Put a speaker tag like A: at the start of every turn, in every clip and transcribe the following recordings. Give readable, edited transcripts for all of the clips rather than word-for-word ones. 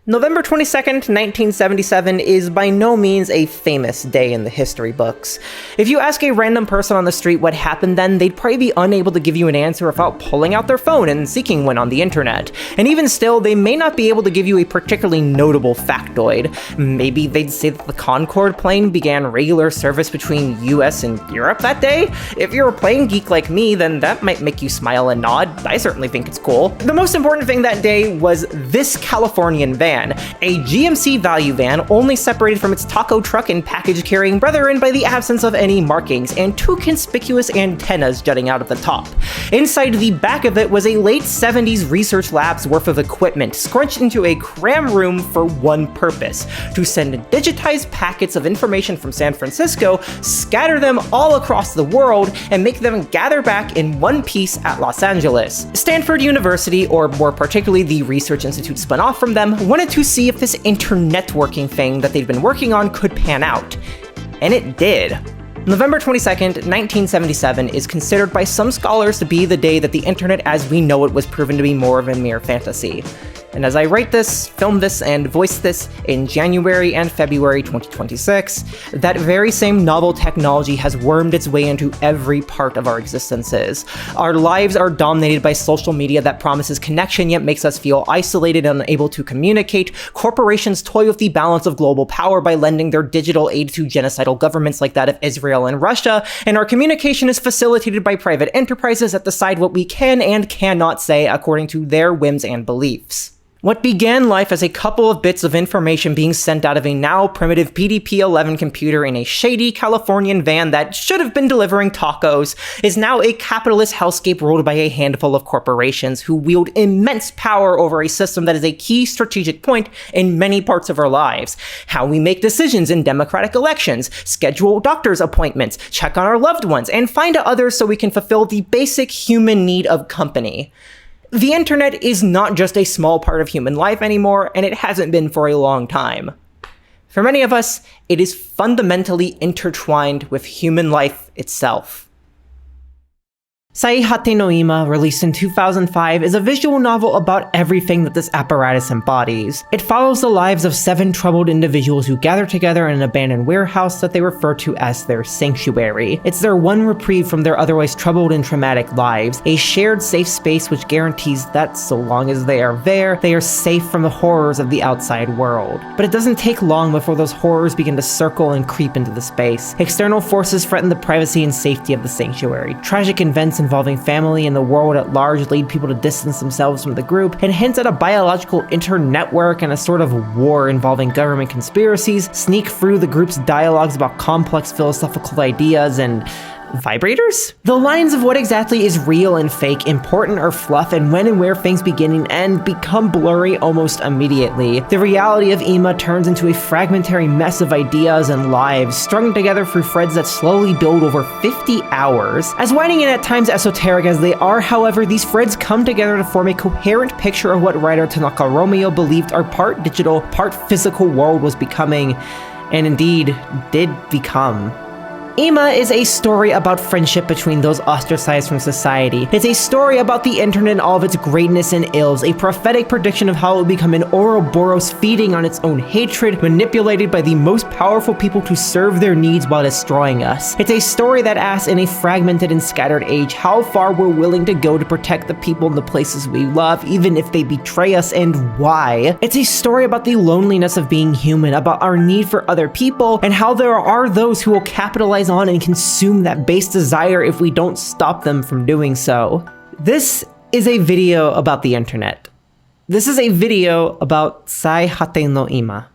A: November 22nd, 1977 is by no means a famous day in the history books. If you ask a random person on the street what happened then, they'd probably be unable to give you an answer without pulling out their phone and seeking one on the internet. And even still, they may not be able to give you a particularly notable factoid. Maybe they'd say that the Concorde plane began regular service between US and Europe that day? If you're a plane geek like me, then that might make you smile and nod. I certainly think it's cool. The most important thing that day was this Californian van. A GMC value van only separated from its taco truck and package-carrying brethren by the absence of any markings and two conspicuous antennas jutting out of the top. Inside the back of it was a late 70s research lab's worth of equipment scrunched into a cram room for one purpose: to send digitized packets of information from San Francisco, scatter them all across the world, and make them gather back in one piece at Los Angeles. Stanford University, or more particularly the research institute spun off from them, wanted to see if this internetworking thing that they'd been working on could pan out. And it did. November 22nd, 1977 is considered by some scholars to be the day that the internet as we know it was proven to be more of a mere fantasy. And as I write this, film this, and voice this in January and February 2026, that very same novel technology has wormed its way into every part of our existences. Our lives are dominated by social media that promises connection yet makes us feel isolated and unable to communicate. Corporations toy with the balance of global power by lending their digital aid to genocidal governments like that of Israel and Russia, and our communication is facilitated by private enterprises that decide what we can and cannot say according to their whims and beliefs. What began life as a couple of bits of information being sent out of a now primitive PDP-11 computer in a shady Californian van that should have been delivering tacos is now a capitalist hellscape ruled by a handful of corporations who wield immense power over a system that is a key strategic point in many parts of our lives. How we make decisions in democratic elections, schedule doctor's appointments, check on our loved ones, and find others so we can fulfill the basic human need of company. The internet is not just a small part of human life anymore, and it hasn't been for a long time. For many of us, it is fundamentally intertwined with human life itself. Saihate no Ima, released in 2005, is a visual novel about everything that this apparatus embodies. It follows the lives of 7 troubled individuals who gather together in an abandoned warehouse that they refer to as their sanctuary. It's their one reprieve from their otherwise troubled and traumatic lives, a shared safe space which guarantees that so long as they are there, they are safe from the horrors of the outside world. But it doesn't take long before those horrors begin to circle and creep into the space. External forces threaten the privacy and safety of the sanctuary. Tragic events involving family and the world at large lead people to distance themselves from the group, and hints at a biological internetwork and a sort of war involving government conspiracies sneak through the group's dialogues about complex philosophical ideas and vibrators? The lines of what exactly is real and fake, important or fluff, and when and where things begin and end become blurry almost immediately. The reality of Ima turns into a fragmentary mess of ideas and lives, strung together through threads that slowly build over 50 hours. As winding and at times esoteric as they are, however, these threads come together to form a coherent picture of what writer Tanaka Romeo believed our part digital, part physical world was becoming, and indeed did become. Ima is a story about friendship between those ostracized from society. It's a story about the internet and all of its greatness and ills, a prophetic prediction of how it will become an Ouroboros feeding on its own hatred, manipulated by the most powerful people to serve their needs while destroying us. It's a story that asks in a fragmented and scattered age how far we're willing to go to protect the people and the places we love, even if they betray us, and why. It's a story about the loneliness of being human, about our need for other people, and how there are those who will capitalize on and consume that base desire if we don't stop them from doing so. This is a video about the internet. This is a video about Saihate no Ima.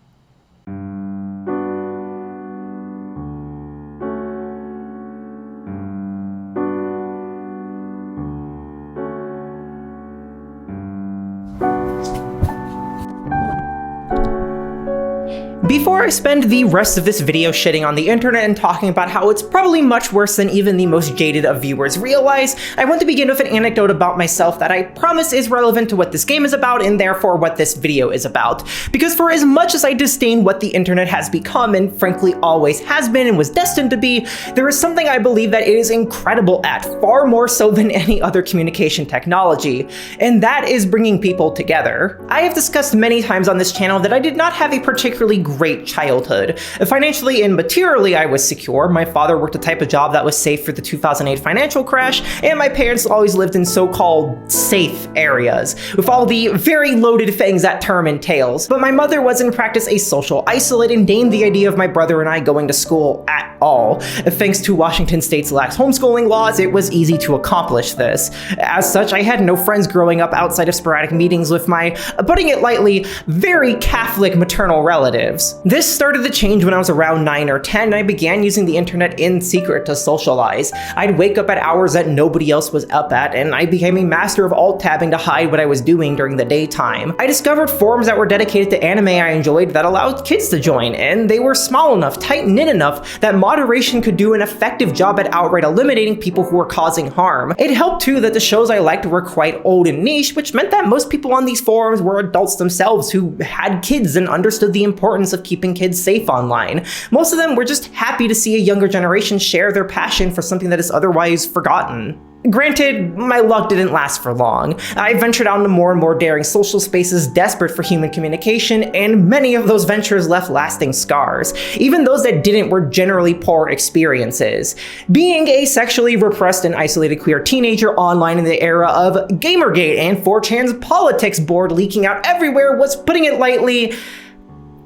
A: Before I spend the rest of this video shitting on the internet and talking about how it's probably much worse than even the most jaded of viewers realize, I want to begin with an anecdote about myself that I promise is relevant to what this game is about and therefore what this video is about. Because for as much as I disdain what the internet has become and frankly always has been and was destined to be, there is something I believe that it is incredible at, far more so than any other communication technology, and that is bringing people together. I have discussed many times on this channel that I did not have a particularly great childhood. Financially and materially, I was secure. My father worked a type of job that was safe for the 2008 financial crash, and my parents always lived in so-called safe areas, with all the very loaded things that term entails. But my mother was in practice a social isolate and deigned the idea of my brother and I going to school at all. Thanks to Washington State's lax homeschooling laws, it was easy to accomplish this. As such, I had no friends growing up outside of sporadic meetings with my, putting it lightly, very Catholic maternal relatives. This started to change when I was around 9 or 10 and I began using the internet in secret to socialize. I'd wake up at hours that nobody else was up at, and I became a master of alt-tabbing to hide what I was doing during the daytime. I discovered forums that were dedicated to anime I enjoyed that allowed kids to join, and they were small enough, tight-knit enough, that moderation could do an effective job at outright eliminating people who were causing harm. It helped too that the shows I liked were quite old and niche, which meant that most people on these forums were adults themselves who had kids and understood the importance of keeping kids safe online. Most of them were just happy to see a younger generation share their passion for something that is otherwise forgotten. Granted, my luck didn't last for long. I ventured out into more and more daring social spaces desperate for human communication, and many of those ventures left lasting scars. Even those that didn't were generally poor experiences. Being a sexually repressed and isolated queer teenager online in the era of Gamergate and 4chan's politics board leaking out everywhere was, putting it lightly,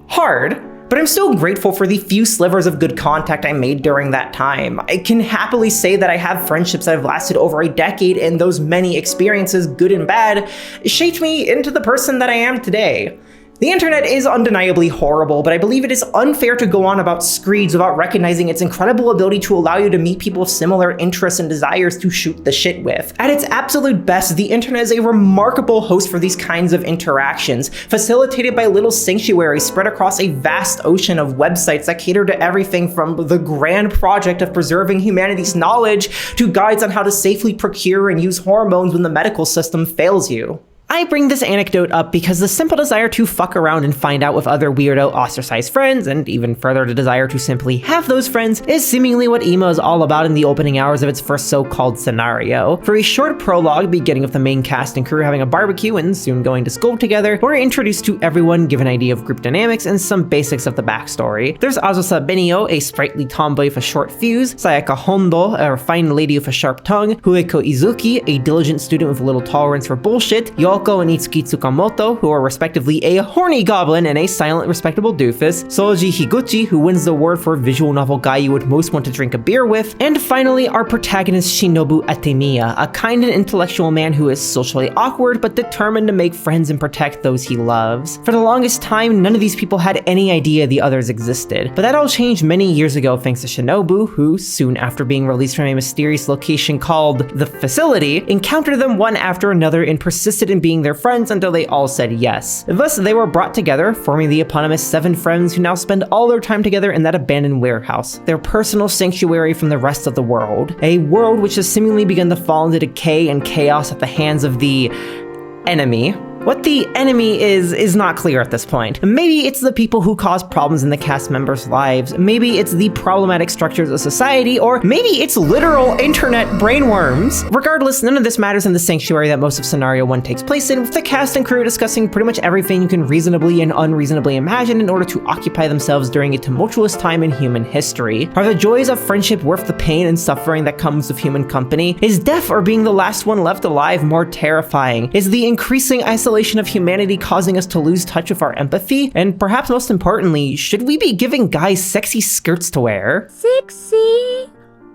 A: hard. But I'm still grateful for the few slivers of good contact I made during that time. I can happily say that I have friendships that have lasted over a decade, and those many experiences, good and bad, shaped me into the person that I am today. The internet is undeniably horrible, but I believe it is unfair to go on about screeds without recognizing its incredible ability to allow you to meet people with similar interests and desires to shoot the shit with. At its absolute best, the internet is a remarkable host for these kinds of interactions, facilitated by little sanctuaries spread across a vast ocean of websites that cater to everything from the grand project of preserving humanity's knowledge to guides on how to safely procure and use hormones when the medical system fails you. I bring this anecdote up because the simple desire to fuck around and find out with other weirdo ostracized friends, and even further the desire to simply have those friends, is seemingly what emo is all about in the opening hours of its first so-called scenario. For a short prologue, beginning with the main cast and crew having a barbecue and soon going to school together, we're introduced to everyone, given an idea of group dynamics and some basics of the backstory. There's Azusa Benio, a sprightly tomboy with a short fuse, Sayaka Hondo, a refined lady with a sharp tongue, Fueko Izuki, a diligent student with little tolerance for bullshit, Youko and Itsuki Tsukamoto, who are respectively a horny goblin and a silent, respectable doofus, Soji Higuchi, who wins the award for visual novel guy you would most want to drink a beer with, and finally our protagonist Shinobu Atemiya, a kind and intellectual man who is socially awkward but determined to make friends and protect those he loves. For the longest time, none of these people had any idea the others existed, but that all changed many years ago thanks to Shinobu, who, soon after being released from a mysterious location called the Facility, encountered them one after another and persisted in being their friends until they all said yes. Thus, they were brought together, forming the eponymous 7 friends who now spend all their time together in that abandoned warehouse, their personal sanctuary from the rest of the world. A world which has seemingly begun to fall into decay and chaos at the hands of the enemy. What the enemy is not clear at this point. Maybe it's the people who cause problems in the cast members' lives, maybe it's the problematic structures of society, or maybe it's literal internet brainworms. Regardless, none of this matters in the sanctuary that most of Scenario 1 takes place in, with the cast and crew discussing pretty much everything you can reasonably and unreasonably imagine in order to occupy themselves during a tumultuous time in human history. Are the joys of friendship worth the pain and suffering that comes with human company? Is death or being the last one left alive more terrifying? Is the increasing isolation of humanity causing us to lose touch with our empathy? And perhaps most importantly, should we be giving guys sexy skirts to wear?
B: Sexy.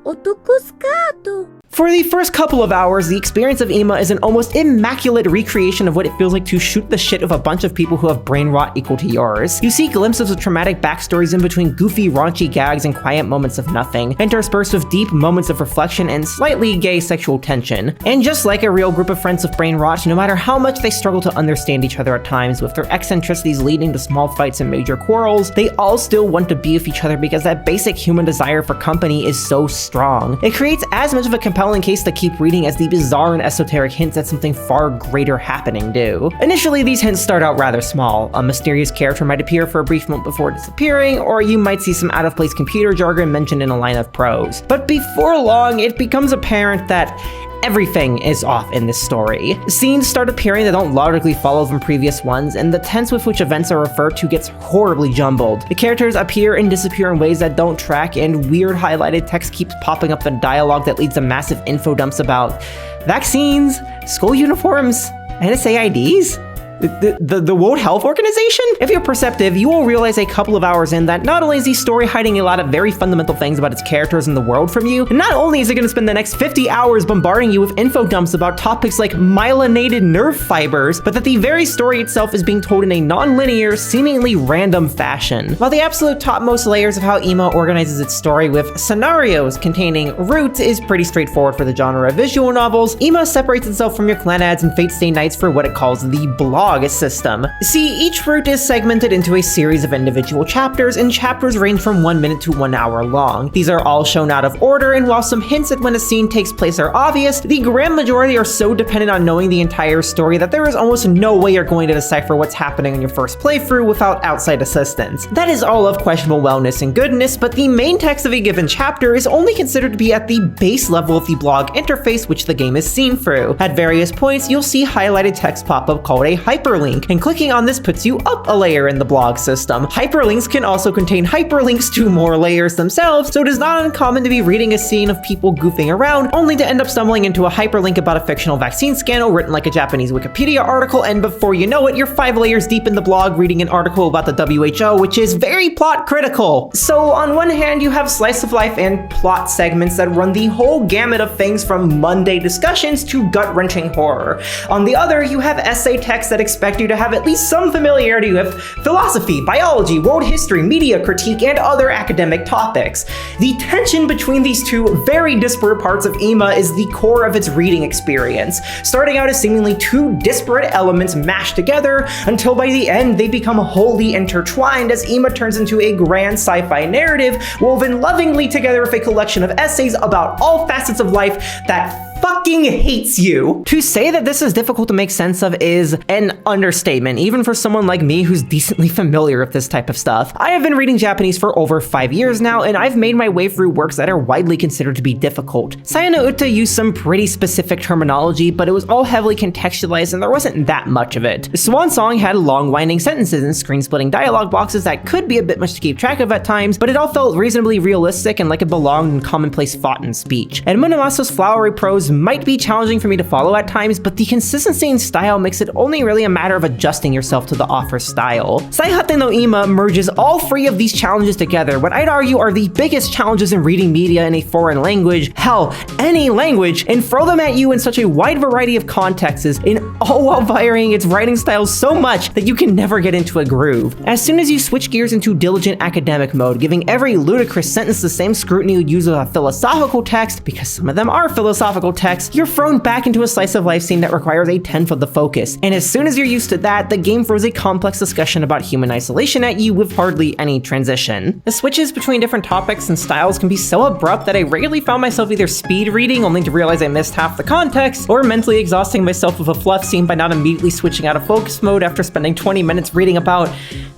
A: For the first couple of hours, the experience of Ima is an almost immaculate recreation of what it feels like to shoot the shit of a bunch of people who have brain rot equal to yours. You see glimpses of traumatic backstories in between goofy, raunchy gags and quiet moments of nothing, interspersed with deep moments of reflection and slightly gay sexual tension. And just like a real group of friends with brain rot, no matter how much they struggle to understand each other at times, with their eccentricities leading to small fights and major quarrels, they all still want to be with each other because that basic human desire for company is so strong. It creates as much of a compelling case to keep reading as the bizarre and esoteric hints that something far greater happening do. Initially, these hints start out rather small. A mysterious character might appear for a brief moment before disappearing, or you might see some out-of-place computer jargon mentioned in a line of prose. But before long, it becomes apparent that everything is off in this story. Scenes start appearing that don't logically follow from previous ones, and the tense with which events are referred to gets horribly jumbled. The characters appear and disappear in ways that don't track, and weird highlighted text keeps popping up in dialogue that leads to massive info dumps about vaccines, school uniforms, NSA IDs? The World Health Organization? If you're perceptive, you will realize a couple of hours in that not only is the story hiding a lot of very fundamental things about its characters and the world from you, and not only is it going to spend the next 50 hours bombarding you with info dumps about topics like myelinated nerve fibers, but that the very story itself is being told in a non-linear, seemingly random fashion. While the absolute topmost layers of how Ima organizes its story with scenarios containing roots is pretty straightforward for the genre of visual novels, Ima separates itself from your clan ads and Fate Stay Nights for what it calls the blog system. See, each route is segmented into a series of individual chapters, and chapters range from 1 minute to 1 hour long. These are all shown out of order, and while some hints at when a scene takes place are obvious, the grand majority are so dependent on knowing the entire story that there is almost no way you're going to decipher what's happening in your first playthrough without outside assistance. That is all of questionable wellness and goodness, but the main text of a given chapter is only considered to be at the base level of the blog interface which the game is seen through. At various points, you'll see highlighted text pop up called a hyperlink, and clicking on this puts you up a layer in the blog system. Hyperlinks can also contain hyperlinks to more layers themselves, so it is not uncommon to be reading a scene of people goofing around, only to end up stumbling into a hyperlink about a fictional vaccine scandal written like a Japanese Wikipedia article, and before you know it, you're 5 layers deep in the blog reading an article about the WHO, which is very plot critical. So on one hand, you have slice of life and plot segments that run the whole gamut of things from Monday discussions to gut-wrenching horror. On the other, you have essay texts that expect you to have at least some familiarity with philosophy, biology, world history, media critique, and other academic topics. The tension between these two very disparate parts of Ima is the core of its reading experience, starting out as seemingly two disparate elements mashed together until by the end they become wholly intertwined as Ima turns into a grand sci-fi narrative woven lovingly together with a collection of essays about all facets of life that fucking hates you. To say that this is difficult to make sense of is an understatement, even for someone like me who's decently familiar with this type of stuff. I have been reading Japanese for over 5 years now, and I've made my way through works that are widely considered to be difficult. Sayano used some pretty specific terminology, but it was all heavily contextualized and there wasn't that much of it. Swan Song had long winding sentences and screen-splitting dialogue boxes that could be a bit much to keep track of at times, but it all felt reasonably realistic and like it belonged in commonplace thought and speech. And Munamasa's flowery prose might be challenging for me to follow at times, but the consistency in style makes it only really a matter of adjusting yourself to the author's style. Saihate no Ima merges all 3 of these challenges together, what I'd argue are the biggest challenges in reading media in a foreign language, hell, any language, and throw them at you in such a wide variety of contexts, and all while varying its writing style so much that you can never get into a groove. As soon as you switch gears into diligent academic mode, giving every ludicrous sentence the same scrutiny you'd use with a philosophical text, because some of them are philosophical texts, you're thrown back into a slice of life scene that requires a tenth of the focus. And as soon as you're used to that, the game throws a complex discussion about human isolation at you with hardly any transition. The switches between different topics and styles can be so abrupt that I regularly found myself either speed reading only to realize I missed half the context, or mentally exhausting myself with a fluff scene by not immediately switching out of focus mode after spending 20 minutes reading about,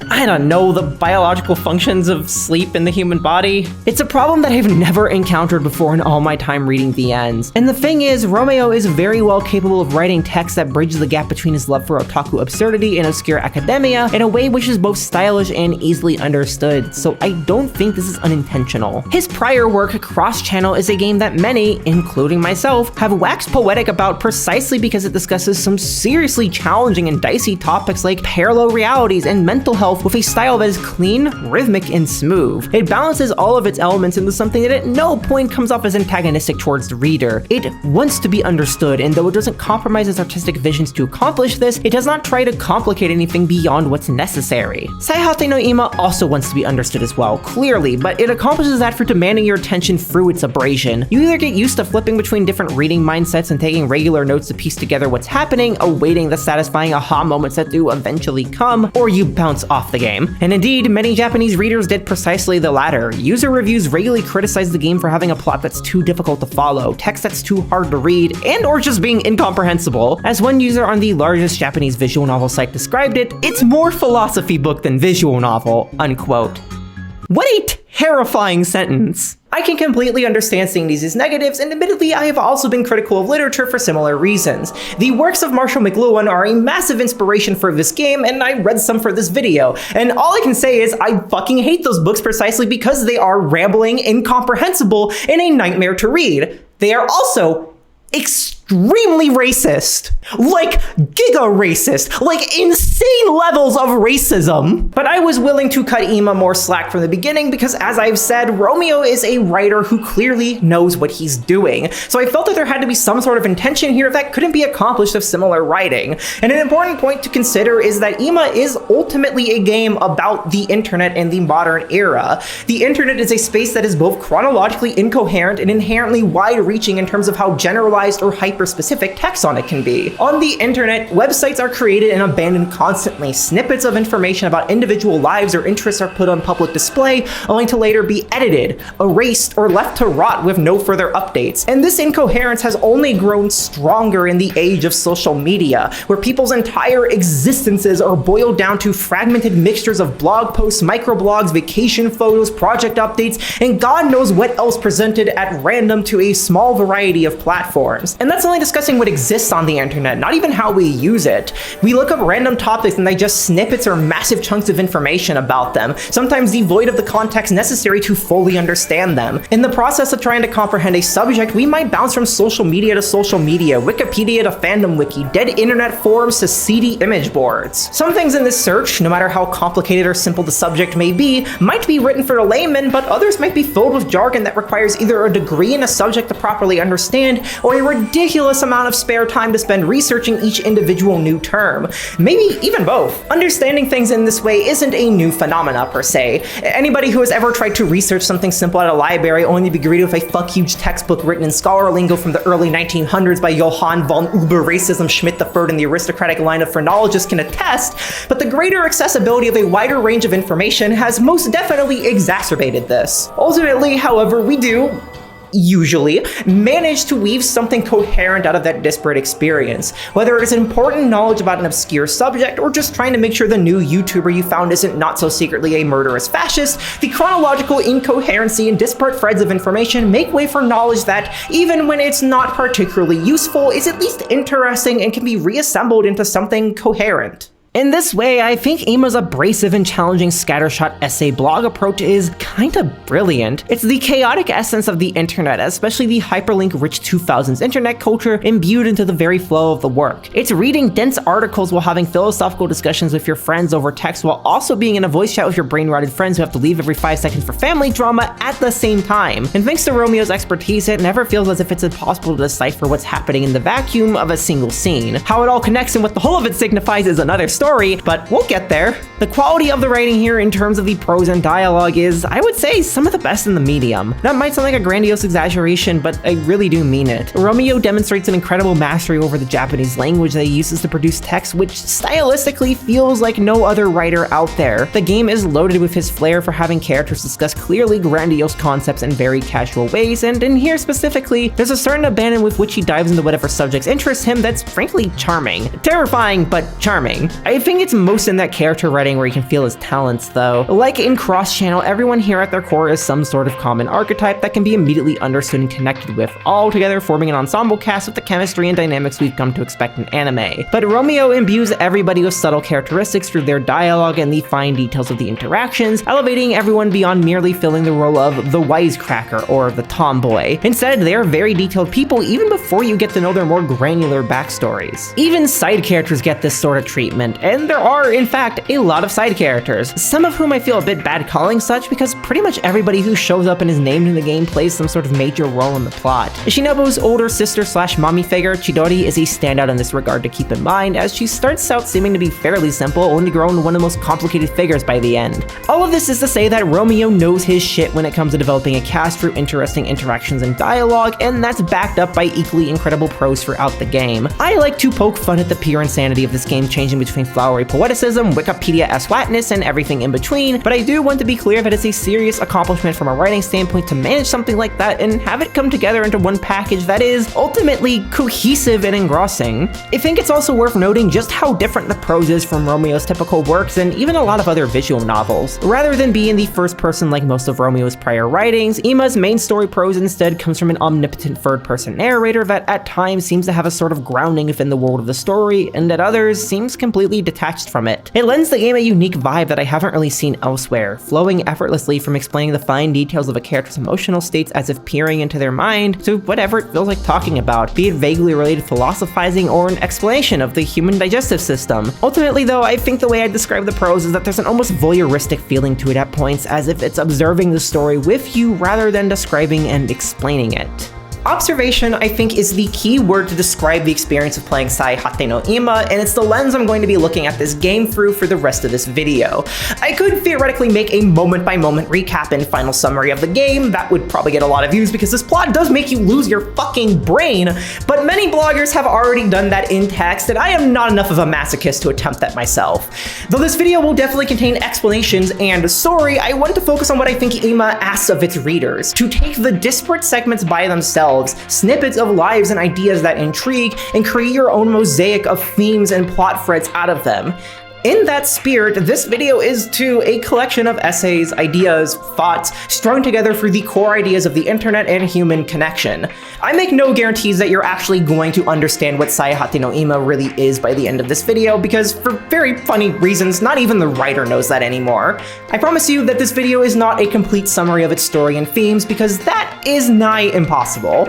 A: I don't know, the biological functions of sleep in the human body. It's a problem that I've never encountered before in all my time reading the ends. And the thing is, Romeo is very well capable of writing text that bridges the gap between his love for otaku absurdity and obscure academia in a way which is both stylish and easily understood, so I don't think this is unintentional. His prior work, Cross Channel, is a game that many, including myself, have waxed poetic about precisely because it discusses some seriously challenging and dicey topics like parallel realities and mental health with a style that is clean, rhythmic, and smooth. It balances all of its elements into something that at no point comes off as antagonistic towards the reader. It wants to be understood, and though it doesn't compromise its artistic visions to accomplish this, it does not try to complicate anything beyond what's necessary. Saihate no Ima also wants to be understood as well, clearly, but it accomplishes that for demanding your attention through its abrasion. You either get used to flipping between different reading mindsets and taking regular notes to piece together what's happening, awaiting the satisfying aha moments that do eventually come, or you bounce off the game. And indeed, many Japanese readers did precisely the latter. User reviews regularly criticize the game for having a plot that's too difficult to follow, text that's too hard to read, and or just being incomprehensible. As one user on the largest Japanese visual novel site described it, it's more philosophy book than visual novel, unquote. What a terrifying sentence. I can completely understand seeing these as negatives, and admittedly, I have also been critical of literature for similar reasons. The works of Marshall McLuhan are a massive inspiration for this game, and I read some for this video, and all I can say is I fucking hate those books precisely because they are rambling, incomprehensible, and a nightmare to read. They are also extremely racist. Like, giga racist. Like, insane levels of racism. But I was willing to cut Ima more slack from the beginning because, as I've said, Romeo is a writer who clearly knows what he's doing. So I felt that there had to be some sort of intention here that couldn't be accomplished with similar writing. And an important point to consider is that Ima is ultimately a game about the internet in the modern era. The internet is a space that is both chronologically incoherent and inherently wide-reaching in terms of how generalized or hyper-specific text on it can be. On the internet, websites are created and abandoned constantly. Snippets of information about individual lives or interests are put on public display, only to later be edited, erased, or left to rot with no further updates. And this incoherence has only grown stronger in the age of social media, where people's entire existences are boiled down to fragmented mixtures of blog posts, microblogs, vacation photos, project updates, and God knows what else presented at random to a small variety of platforms. And that's only discussing what exists on the internet, not even how we use it. We look up random topics and they just snippets or massive chunks of information about them, sometimes devoid of the context necessary to fully understand them. In the process of trying to comprehend a subject, we might bounce from social media to social media, Wikipedia to fandom wiki, dead internet forums to seedy image boards. Some things in this search, no matter how complicated or simple the subject may be, might be written for a layman, but others might be filled with jargon that requires either a degree in a subject to properly understand, or a ridiculous amount of spare time to spend researching each individual new term. Maybe even both. Understanding things in this way isn't a new phenomena per se. Anybody who has ever tried to research something simple at a library only to be greeted with a fuck-huge textbook written in scholar lingo from the early 1900s by Johann von Uber-Racism Schmidt III and the aristocratic line of phrenologists can attest, but the greater accessibility of a wider range of information has most definitely exacerbated this. Ultimately, however, we do usually manage to weave something coherent out of that disparate experience. Whether it is important knowledge about an obscure subject or just trying to make sure the new YouTuber you found isn't not so secretly a murderous fascist, the chronological incoherency and disparate threads of information make way for knowledge that, even when it's not particularly useful, is at least interesting and can be reassembled into something coherent. In this way, I think Ima's abrasive and challenging scattershot essay blog approach is kinda brilliant. It's the chaotic essence of the internet, especially the hyperlink-rich 2000s internet culture imbued into the very flow of the work. It's reading dense articles while having philosophical discussions with your friends over text while also being in a voice chat with your brain-rotted friends who have to leave every 5 seconds for family drama at the same time. And thanks to Romeo's expertise, it never feels as if it's impossible to decipher what's happening in the vacuum of a single scene. How it all connects and what the whole of it signifies is another story, but we'll get there. The quality of the writing here in terms of the prose and dialogue is, I would say, some of the best in the medium. That might sound like a grandiose exaggeration, but I really do mean it. Romeo demonstrates an incredible mastery over the Japanese language that he uses to produce text which stylistically feels like no other writer out there. The game is loaded with his flair for having characters discuss clearly grandiose concepts in very casual ways, and in here specifically, there's a certain abandon with which he dives into whatever subjects interest him that's frankly charming. Terrifying, but charming. I I think it's most in that character writing where you can feel his talents though. Like in Cross Channel, everyone here at their core is some sort of common archetype that can be immediately understood and connected with, all together forming an ensemble cast with the chemistry and dynamics we've come to expect in anime. But Romeo imbues everybody with subtle characteristics through their dialogue and the fine details of the interactions, elevating everyone beyond merely filling the role of the wisecracker or the tomboy. Instead, they are very detailed people even before you get to know their more granular backstories. Even side characters get this sort of treatment, and there are, in fact, a lot of side characters, some of whom I feel a bit bad calling such because pretty much everybody who shows up and is named in the game plays some sort of major role in the plot. Shinobu's older sister slash mommy figure, Chidori, is a standout in this regard to keep in mind, as she starts out seeming to be fairly simple, only to grow into one of the most complicated figures by the end. All of this is to say that Romeo knows his shit when it comes to developing a cast through interesting interactions and dialogue, and that's backed up by equally incredible prose throughout the game. I like to poke fun at the pure insanity of this game changing between flowery poeticism, Wikipedia-esque whatness, and everything in between, but I do want to be clear that it's a serious accomplishment from a writing standpoint to manage something like that and have it come together into one package that is ultimately cohesive and engrossing. I think it's also worth noting just how different the prose is from Romeo's typical works and even a lot of other visual novels. Rather than being the first person like most of Romeo's prior writings, Ima's main story prose instead comes from an omnipotent third-person narrator that at times seems to have a sort of grounding within the world of the story, and at others seems completely detached from it. It lends the game a unique vibe that I haven't really seen elsewhere, flowing effortlessly from explaining the fine details of a character's emotional states as if peering into their mind to whatever it feels like talking about, be it vaguely related philosophizing or an explanation of the human digestive system. Ultimately though, I think the way I describe the prose is that there's an almost voyeuristic feeling to it at points, as if it's observing the story with you rather than describing and explaining it. Observation, I think, is the key word to describe the experience of playing Saihate no Ima, and it's the lens I'm going to be looking at this game through for the rest of this video. I could theoretically make a moment-by-moment recap and final summary of the game. That would probably get a lot of views because this plot does make you lose your fucking brain, but many bloggers have already done that in text, and I am not enough of a masochist to attempt that myself. Though this video will definitely contain explanations and story, I want to focus on what I think Ima asks of its readers, to take the disparate segments by themselves, snippets of lives and ideas that intrigue, and create your own mosaic of themes and plot threads out of them. In that spirit, this video is too a collection of essays, ideas, thoughts, strung together through the core ideas of the internet and human connection. I make no guarantees that you're actually going to understand what Saihate no Ima really is by the end of this video, because for very funny reasons, not even the writer knows that anymore. I promise you that this video is not a complete summary of its story and themes, because that is nigh impossible.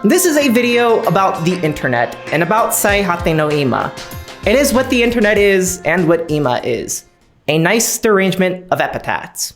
A: This is a video about the internet, and about Saihate no Ima. It is what the internet is, and what Ima is. A nice arrangement of epithets.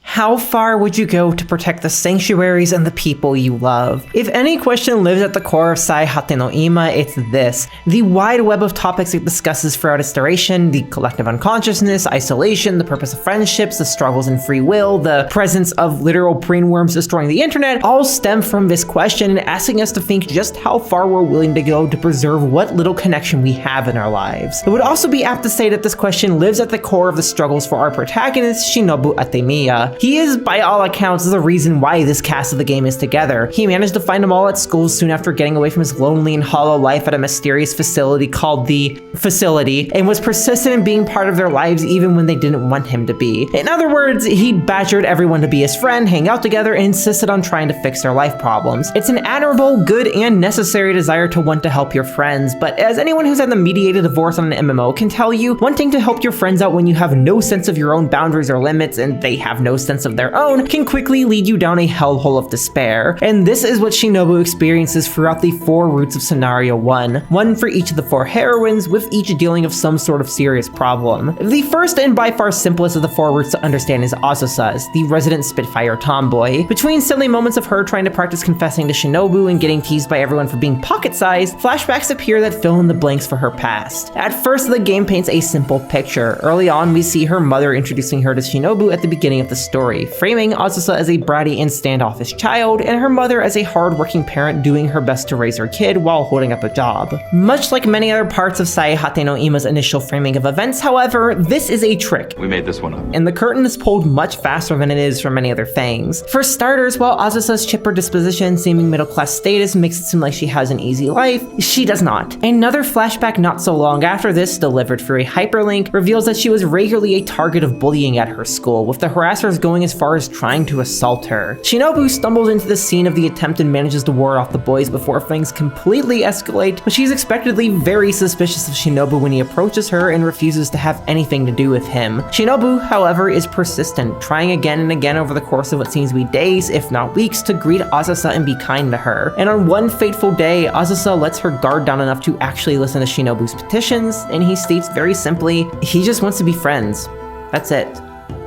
A: How far would you go to protect the sanctuaries and the people you love? If any question lives at the core of Saihate no Ima, it's this. The wide web of topics it discusses throughout its duration, the collective unconsciousness, isolation, the purpose of friendships, the struggles in free will, the presence of literal brain worms destroying the internet, all stem from this question and asking us to think just how far we're willing to go to preserve what little connection we have in our lives. It would also be apt to say that this question lives at the core of the struggles for our protagonist, Shinobu Atemiya. He is, by all accounts, the reason why this cast of the game is together. He managed to find them all at school soon after getting away from his lonely and hollow life at a mysterious facility called the Facility, and was persistent in being part of their lives even when they didn't want him to be. In other words, he badgered everyone to be his friend, hang out together, and insisted on trying to fix their life problems. It's an admirable, good, and necessary desire to want to help your friends, but as anyone who's had the mediated divorce on an MMO can tell you, wanting to help your friends out when you have no sense of your own boundaries or limits, and they have no sense of their own, can quickly lead you down a hellhole of despair. And this is what Shinobu experiences throughout the 4 routes of Scenario 1, one for each of the 4 heroines, with each dealing with some sort of serious problem. The first and by far simplest of the 4 routes to understand is Azusa's, the resident Spitfire tomboy. Between silly moments of her trying to practice confessing to Shinobu and getting teased by everyone for being pocket-sized, flashbacks appear that fill in the blanks for her past. At first, the game paints a simple picture. Early on, we see her mother introducing her to Shinobu at the beginning of the story. story, framing Azusa as a bratty and standoffish child, and her mother as a hard-working parent doing her best to raise her kid while holding up a job. Much like many other parts of Saihate no Ima's initial framing of events, however, this is a trick.
B: We made this one up.
A: And the curtain is pulled much faster than it is for many other things. For starters, while Azusa's chipper disposition, seeming middle-class status makes it seem like she has an easy life, she does not. Another flashback not so long after this, delivered through a hyperlink, reveals that she was regularly a target of bullying at her school, with the harassers going as far as trying to assault her. Shinobu stumbles into the scene of the attempt and manages to ward off the boys before things completely escalate, but she's expectedly very suspicious of Shinobu when he approaches her and refuses to have anything to do with him. Shinobu, however, is persistent, trying again and again over the course of what seems to be days, if not weeks, to greet Azusa and be kind to her. And on one fateful day, Azusa lets her guard down enough to actually listen to Shinobu's petitions, and he states very simply, he just wants to be friends. That's it.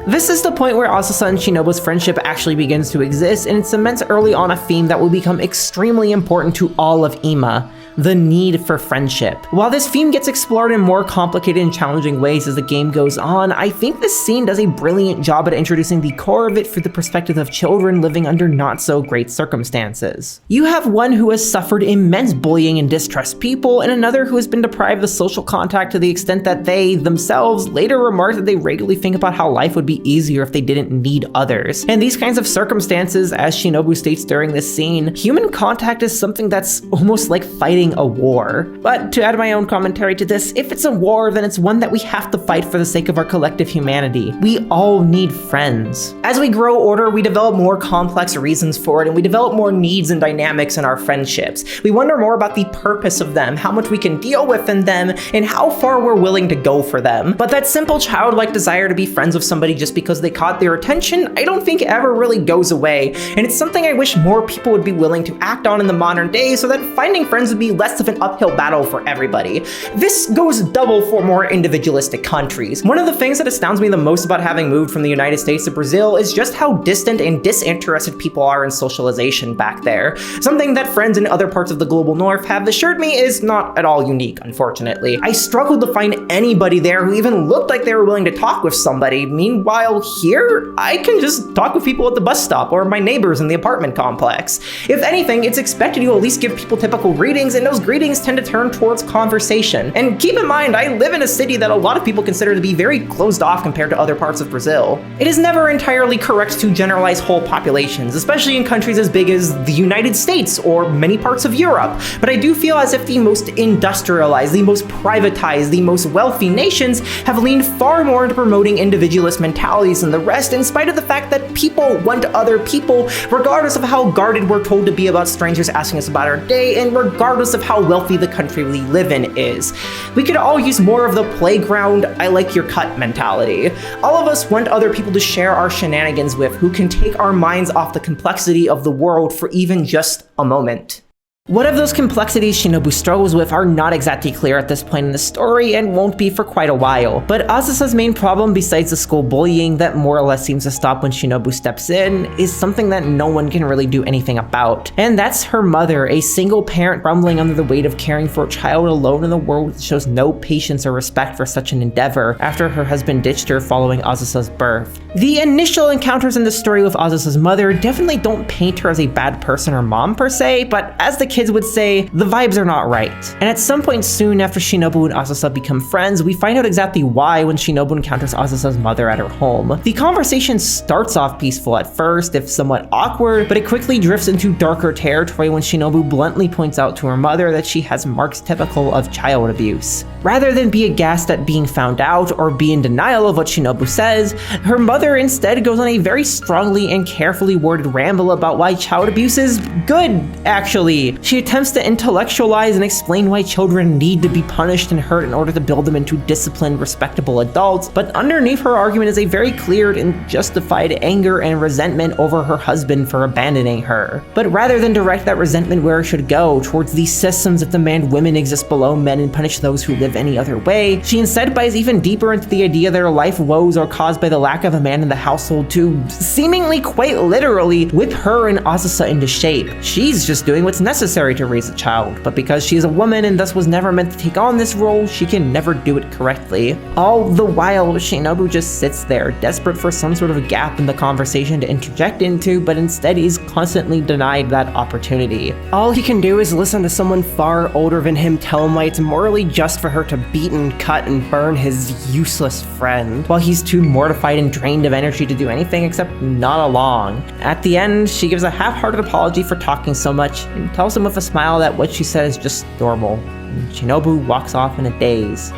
A: This is the point where Azusa and Shinobu's friendship actually begins to exist, and it cements early on a theme that will become extremely important to all of Ima: the need for friendship. While this theme gets explored in more complicated and challenging ways as the game goes on, I think this scene does a brilliant job at introducing the core of it through the perspective of children living under not so great circumstances. You have one who has suffered immense bullying and distrust people, and another who has been deprived of social contact to the extent that they themselves later remark that they regularly think about how life would be easier if they didn't need others. And these kinds of circumstances, as Shinobu states during this scene, human contact is something that's almost like fighting a war. But to add my own commentary to this, if it's a war, then it's one that we have to fight for the sake of our collective humanity. We all need friends. As we grow older, we develop more complex reasons for it, and we develop more needs and dynamics in our friendships. We wonder more about the purpose of them, how much we can deal with in them, and how far we're willing to go for them. But that simple childlike desire to be friends with somebody just because they caught their attention, I don't think ever really goes away, and it's something I wish more people would be willing to act on in the modern day so that finding friends would be less of an uphill battle for everybody. This goes double for more individualistic countries. One of the things that astounds me the most about having moved from the United States to Brazil is just how distant and disinterested people are in socialization back there. Something that friends in other parts of the global north have assured me is not at all unique, unfortunately. I struggled to find anybody there who even looked like they were willing to talk with somebody. Meanwhile, here, I can just talk with people at the bus stop or my neighbors in the apartment complex. If anything, it's expected you at least give people typical greetings, and those greetings tend to turn towards conversation. And keep in mind, I live in a city that a lot of people consider to be very closed off compared to other parts of Brazil. It is never entirely correct to generalize whole populations, especially in countries as big as the United States or many parts of Europe, but I do feel as if the most industrialized, the most privatized, the most wealthy nations have leaned far more into promoting individualist mentalities than the rest, in spite of the fact that people want other people, regardless of how guarded we're told to be about strangers asking us about our day, and regardless of how wealthy the country we live in is. We could all use more of the playground, I like your cut mentality. All of us want other people to share our shenanigans with, who can take our minds off the complexity of the world for even just a moment. What of those complexities Shinobu struggles with are not exactly clear at this point in the story, and won't be for quite a while. But Azusa's main problem, besides the school bullying that more or less seems to stop when Shinobu steps in, is something that no one can really do anything about. And that's her mother, a single parent rumbling under the weight of caring for a child alone in a world that shows no patience or respect for such an endeavor after her husband ditched her following Azusa's birth. The initial encounters in the story with Azusa's mother definitely don't paint her as a bad person or mom per se, but as the kids would say, the vibes are not right. And at some point soon after Shinobu and Azusa become friends, we find out exactly why when Shinobu encounters Azusa's mother at her home. The conversation starts off peaceful at first, if somewhat awkward, but it quickly drifts into darker territory when Shinobu bluntly points out to her mother that she has marks typical of child abuse. Rather than be aghast at being found out or be in denial of what Shinobu says, her mother instead goes on a very strongly and carefully worded ramble about why child abuse is good, actually. She attempts to intellectualize and explain why children need to be punished and hurt in order to build them into disciplined, respectable adults, but underneath her argument is a very clear and justified anger and resentment over her husband for abandoning her. But rather than direct that resentment where it should go, towards these systems that demand women exist below men and punish those who live any other way, she instead buys even deeper into the idea that her life woes are caused by the lack of a man in the household to, seemingly quite literally, whip her and Azusa into shape. She's just doing what's necessary necessary to raise a child, but because she is a woman and thus was never meant to take on this role, she can never do it correctly. All the while, Shinobu just sits there, desperate for some sort of gap in the conversation to interject into, but instead he's constantly denied that opportunity. All he can do is listen to someone far older than him tell him why it's morally just for her to beat and cut and burn his useless friend, while he's too mortified and drained of energy to do anything except nod along. At the end, she gives a half-hearted apology for talking so much and tells him with a smile that what she said is just normal. And Shinobu walks off in a daze.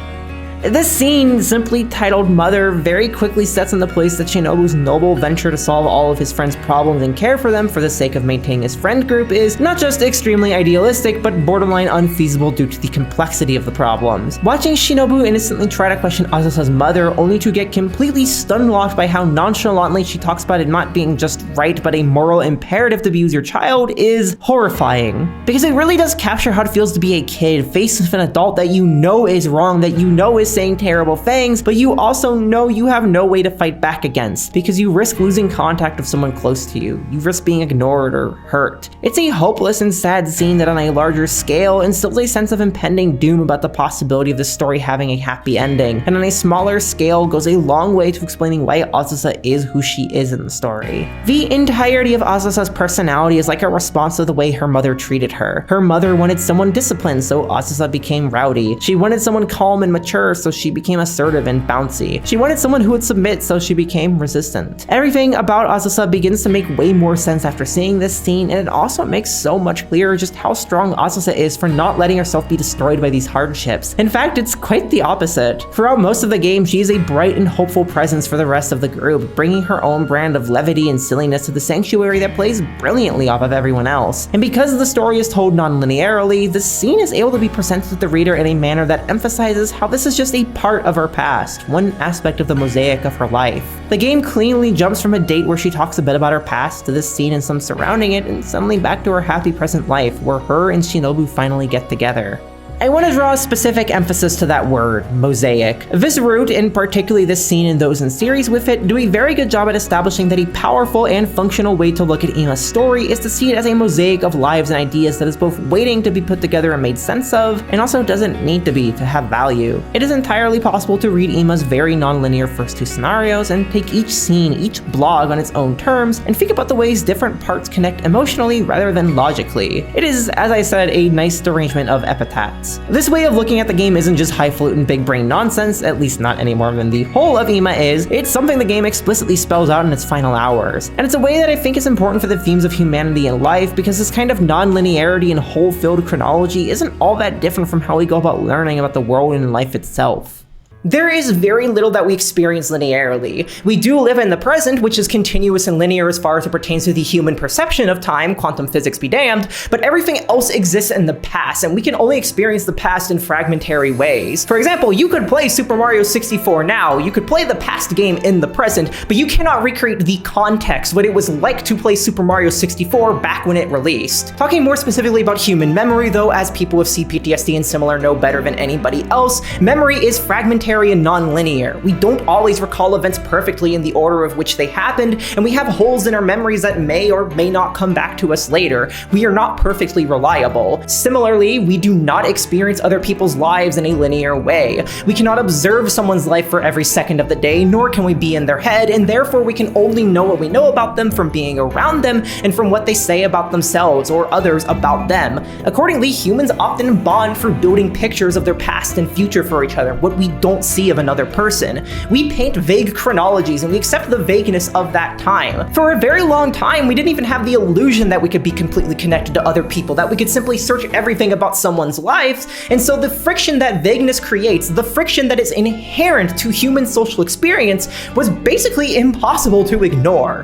A: This scene, simply titled Mother, very quickly sets into place that Shinobu's noble venture to solve all of his friends' problems and care for them for the sake of maintaining his friend group is not just extremely idealistic, but borderline unfeasible due to the complexity of the problems. Watching Shinobu innocently try to question Azusa's mother, only to get completely stun-locked by how nonchalantly she talks about it not being just right, but a moral imperative to abuse your child, is horrifying. Because it really does capture how it feels to be a kid, faced with an adult that you know is wrong, that you know is saying terrible things, but you also know you have no way to fight back against, because you risk losing contact with someone close to you. You risk being ignored or hurt. It's a hopeless and sad scene that on a larger scale instills a sense of impending doom about the possibility of the story having a happy ending, and on a smaller scale goes a long way to explaining why Azusa is who she is in the story. The entirety of Azusa's personality is like a response to the way her mother treated her. Her mother wanted someone disciplined, so Azusa became rowdy. She wanted someone calm and mature, so she became assertive and bouncy. She wanted someone who would submit, so she became resistant. Everything about Azusa begins to make way more sense after seeing this scene, and it also makes so much clearer just how strong Azusa is for not letting herself be destroyed by these hardships. In fact, it's quite the opposite. Throughout most of the game, she is a bright and hopeful presence for the rest of the group, bringing her own brand of levity and silliness to the sanctuary that plays brilliantly off of everyone else. And because the story is told non-linearly, the scene is able to be presented to the reader in a manner that emphasizes how this is just a part of her past, one aspect of the mosaic of her life. The game cleanly jumps from a date where she talks a bit about her past to this scene and some surrounding it, and suddenly back to her happy present life where her and Shinobu finally get together. I want to draw a specific emphasis to that word, mosaic. This route, and particularly this scene and those in series with it, do a very good job at establishing that a powerful and functional way to look at Ima's story is to see it as a mosaic of lives and ideas that is both waiting to be put together and made sense of, and also doesn't need to be to have value. It is entirely possible to read Ima's very non-linear first two scenarios and take each scene, each blog on its own terms, and think about the ways different parts connect emotionally rather than logically. It is, as I said, a nice derangement of epithets. This way of looking at the game isn't just highfalutin big brain nonsense, at least not any more than the whole of Ima is. It's something the game explicitly spells out in its final hours. And it's a way that I think is important for the themes of humanity and life, because this kind of non-linearity and whole-filled chronology isn't all that different from how we go about learning about the world and life itself. There is very little that we experience linearly. We do live in the present, which is continuous and linear as far as it pertains to the human perception of time, quantum physics be damned, but everything else exists in the past, and we can only experience the past in fragmentary ways. For example, you could play Super Mario 64 now, you could play the past game in the present, but you cannot recreate the context, what it was like to play Super Mario 64 back when it released. Talking more specifically about human memory though, as people with CPTSD and similar know better than anybody else, memory is fragmentary and non-linear. We don't always recall events perfectly in the order of which they happened, and we have holes in our memories that may or may not come back to us later. We are not perfectly reliable. Similarly, we do not experience other people's lives in a linear way. We cannot observe someone's life for every second of the day, nor can we be in their head, and therefore we can only know what we know about them from being around them and from what they say about themselves or others about them. Accordingly, humans often bond through building pictures of their past and future for each other, what we don't see of another person. We paint vague chronologies and we accept the vagueness of that time. For a very long time, we didn't even have the illusion that we could be completely connected to other people, that we could simply search everything about someone's lives, and so the friction that vagueness creates, the friction that is inherent to human social experience, was basically impossible to ignore.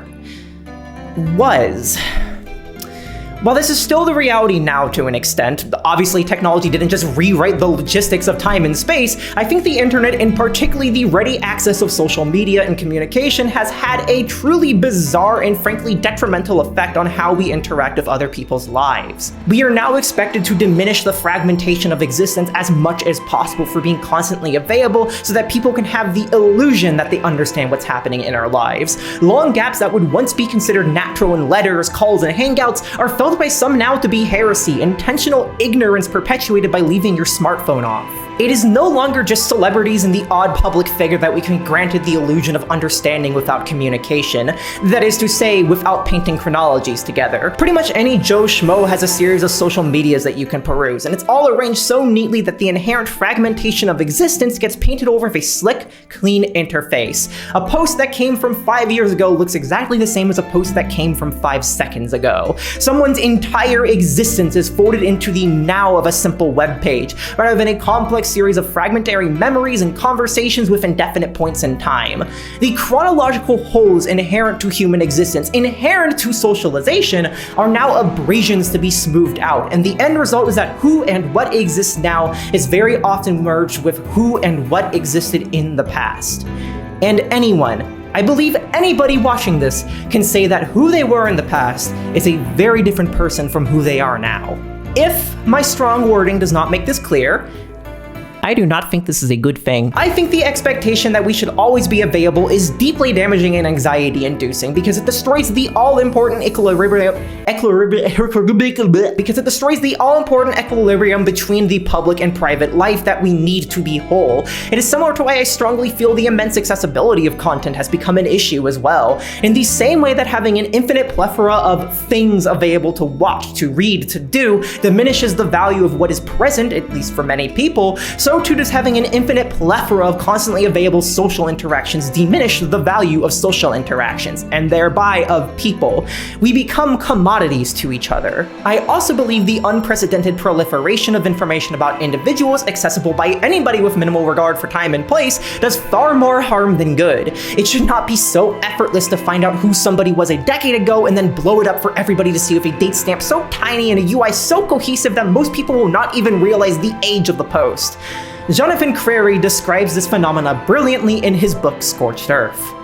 A: While this is still the reality now to an extent, obviously technology didn't just rewrite the logistics of time and space, I think the internet, and particularly the ready access of social media and communication, has had a truly bizarre and frankly detrimental effect on how we interact with other people's lives. We are now expected to diminish the fragmentation of existence as much as possible for being constantly available so that people can have the illusion that they understand what's happening in our lives. Long gaps that would once be considered natural in letters, calls, and hangouts are felt held by some now to be heresy, intentional ignorance perpetuated by leaving your smartphone off. It is no longer just celebrities and the odd public figure that we can be granted the illusion of understanding without communication. That is to say, without painting chronologies together. Pretty much any Joe Schmo has a series of social medias that you can peruse, and it's all arranged so neatly that the inherent fragmentation of existence gets painted over with a slick, clean interface. A post that came from 5 years ago looks exactly the same as a post that came from 5 seconds ago. Someone's entire existence is folded into the now of a simple web page, rather than a complex series of fragmentary memories and conversations with indefinite points in time. The chronological holes inherent to human existence, inherent to socialization, are now abrasions to be smoothed out, and the end result is that who and what exists now is very often merged with who and what existed in the past. And anyone, I believe anybody watching this, can say that who they were in the past is a very different person from who they are now. If my strong wording does not make this clear, I do not think this is a good thing. I think the expectation that we should always be available is deeply damaging and anxiety-inducing because it destroys the all-important equilibrium between the public and private life that we need to be whole. It is similar to why I strongly feel the immense accessibility of content has become an issue as well. In the same way that having an infinite plethora of things available to watch, to read, to do, diminishes the value of what is present, at least for many people, so too does having an infinite plethora of constantly available social interactions diminish the value of social interactions, and thereby of people. We become commodities to each other. I also believe the unprecedented proliferation of information about individuals accessible by anybody with minimal regard for time and place does far more harm than good. It should not be so effortless to find out who somebody was a decade ago and then blow it up for everybody to see with a date stamp so tiny and a UI so cohesive that most people will not even realize the age of the post. Jonathan Crary describes this phenomena brilliantly in his book Scorched Earth.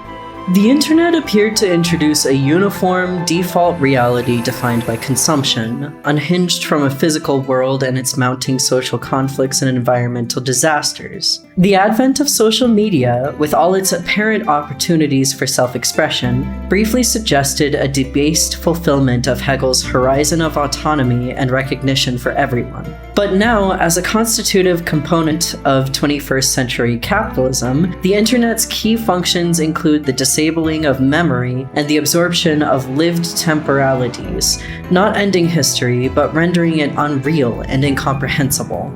B: The internet appeared to introduce a uniform, default reality defined by consumption, unhinged from a physical world and its mounting social conflicts and environmental disasters. The advent of social media, with all its apparent opportunities for self-expression, briefly suggested a debased fulfillment of Hegel's horizon of autonomy and recognition for everyone. But now, as a constitutive component of 21st century capitalism, the internet's key functions include the disabling of memory and the absorption of lived temporalities, not ending history, but rendering it unreal and incomprehensible.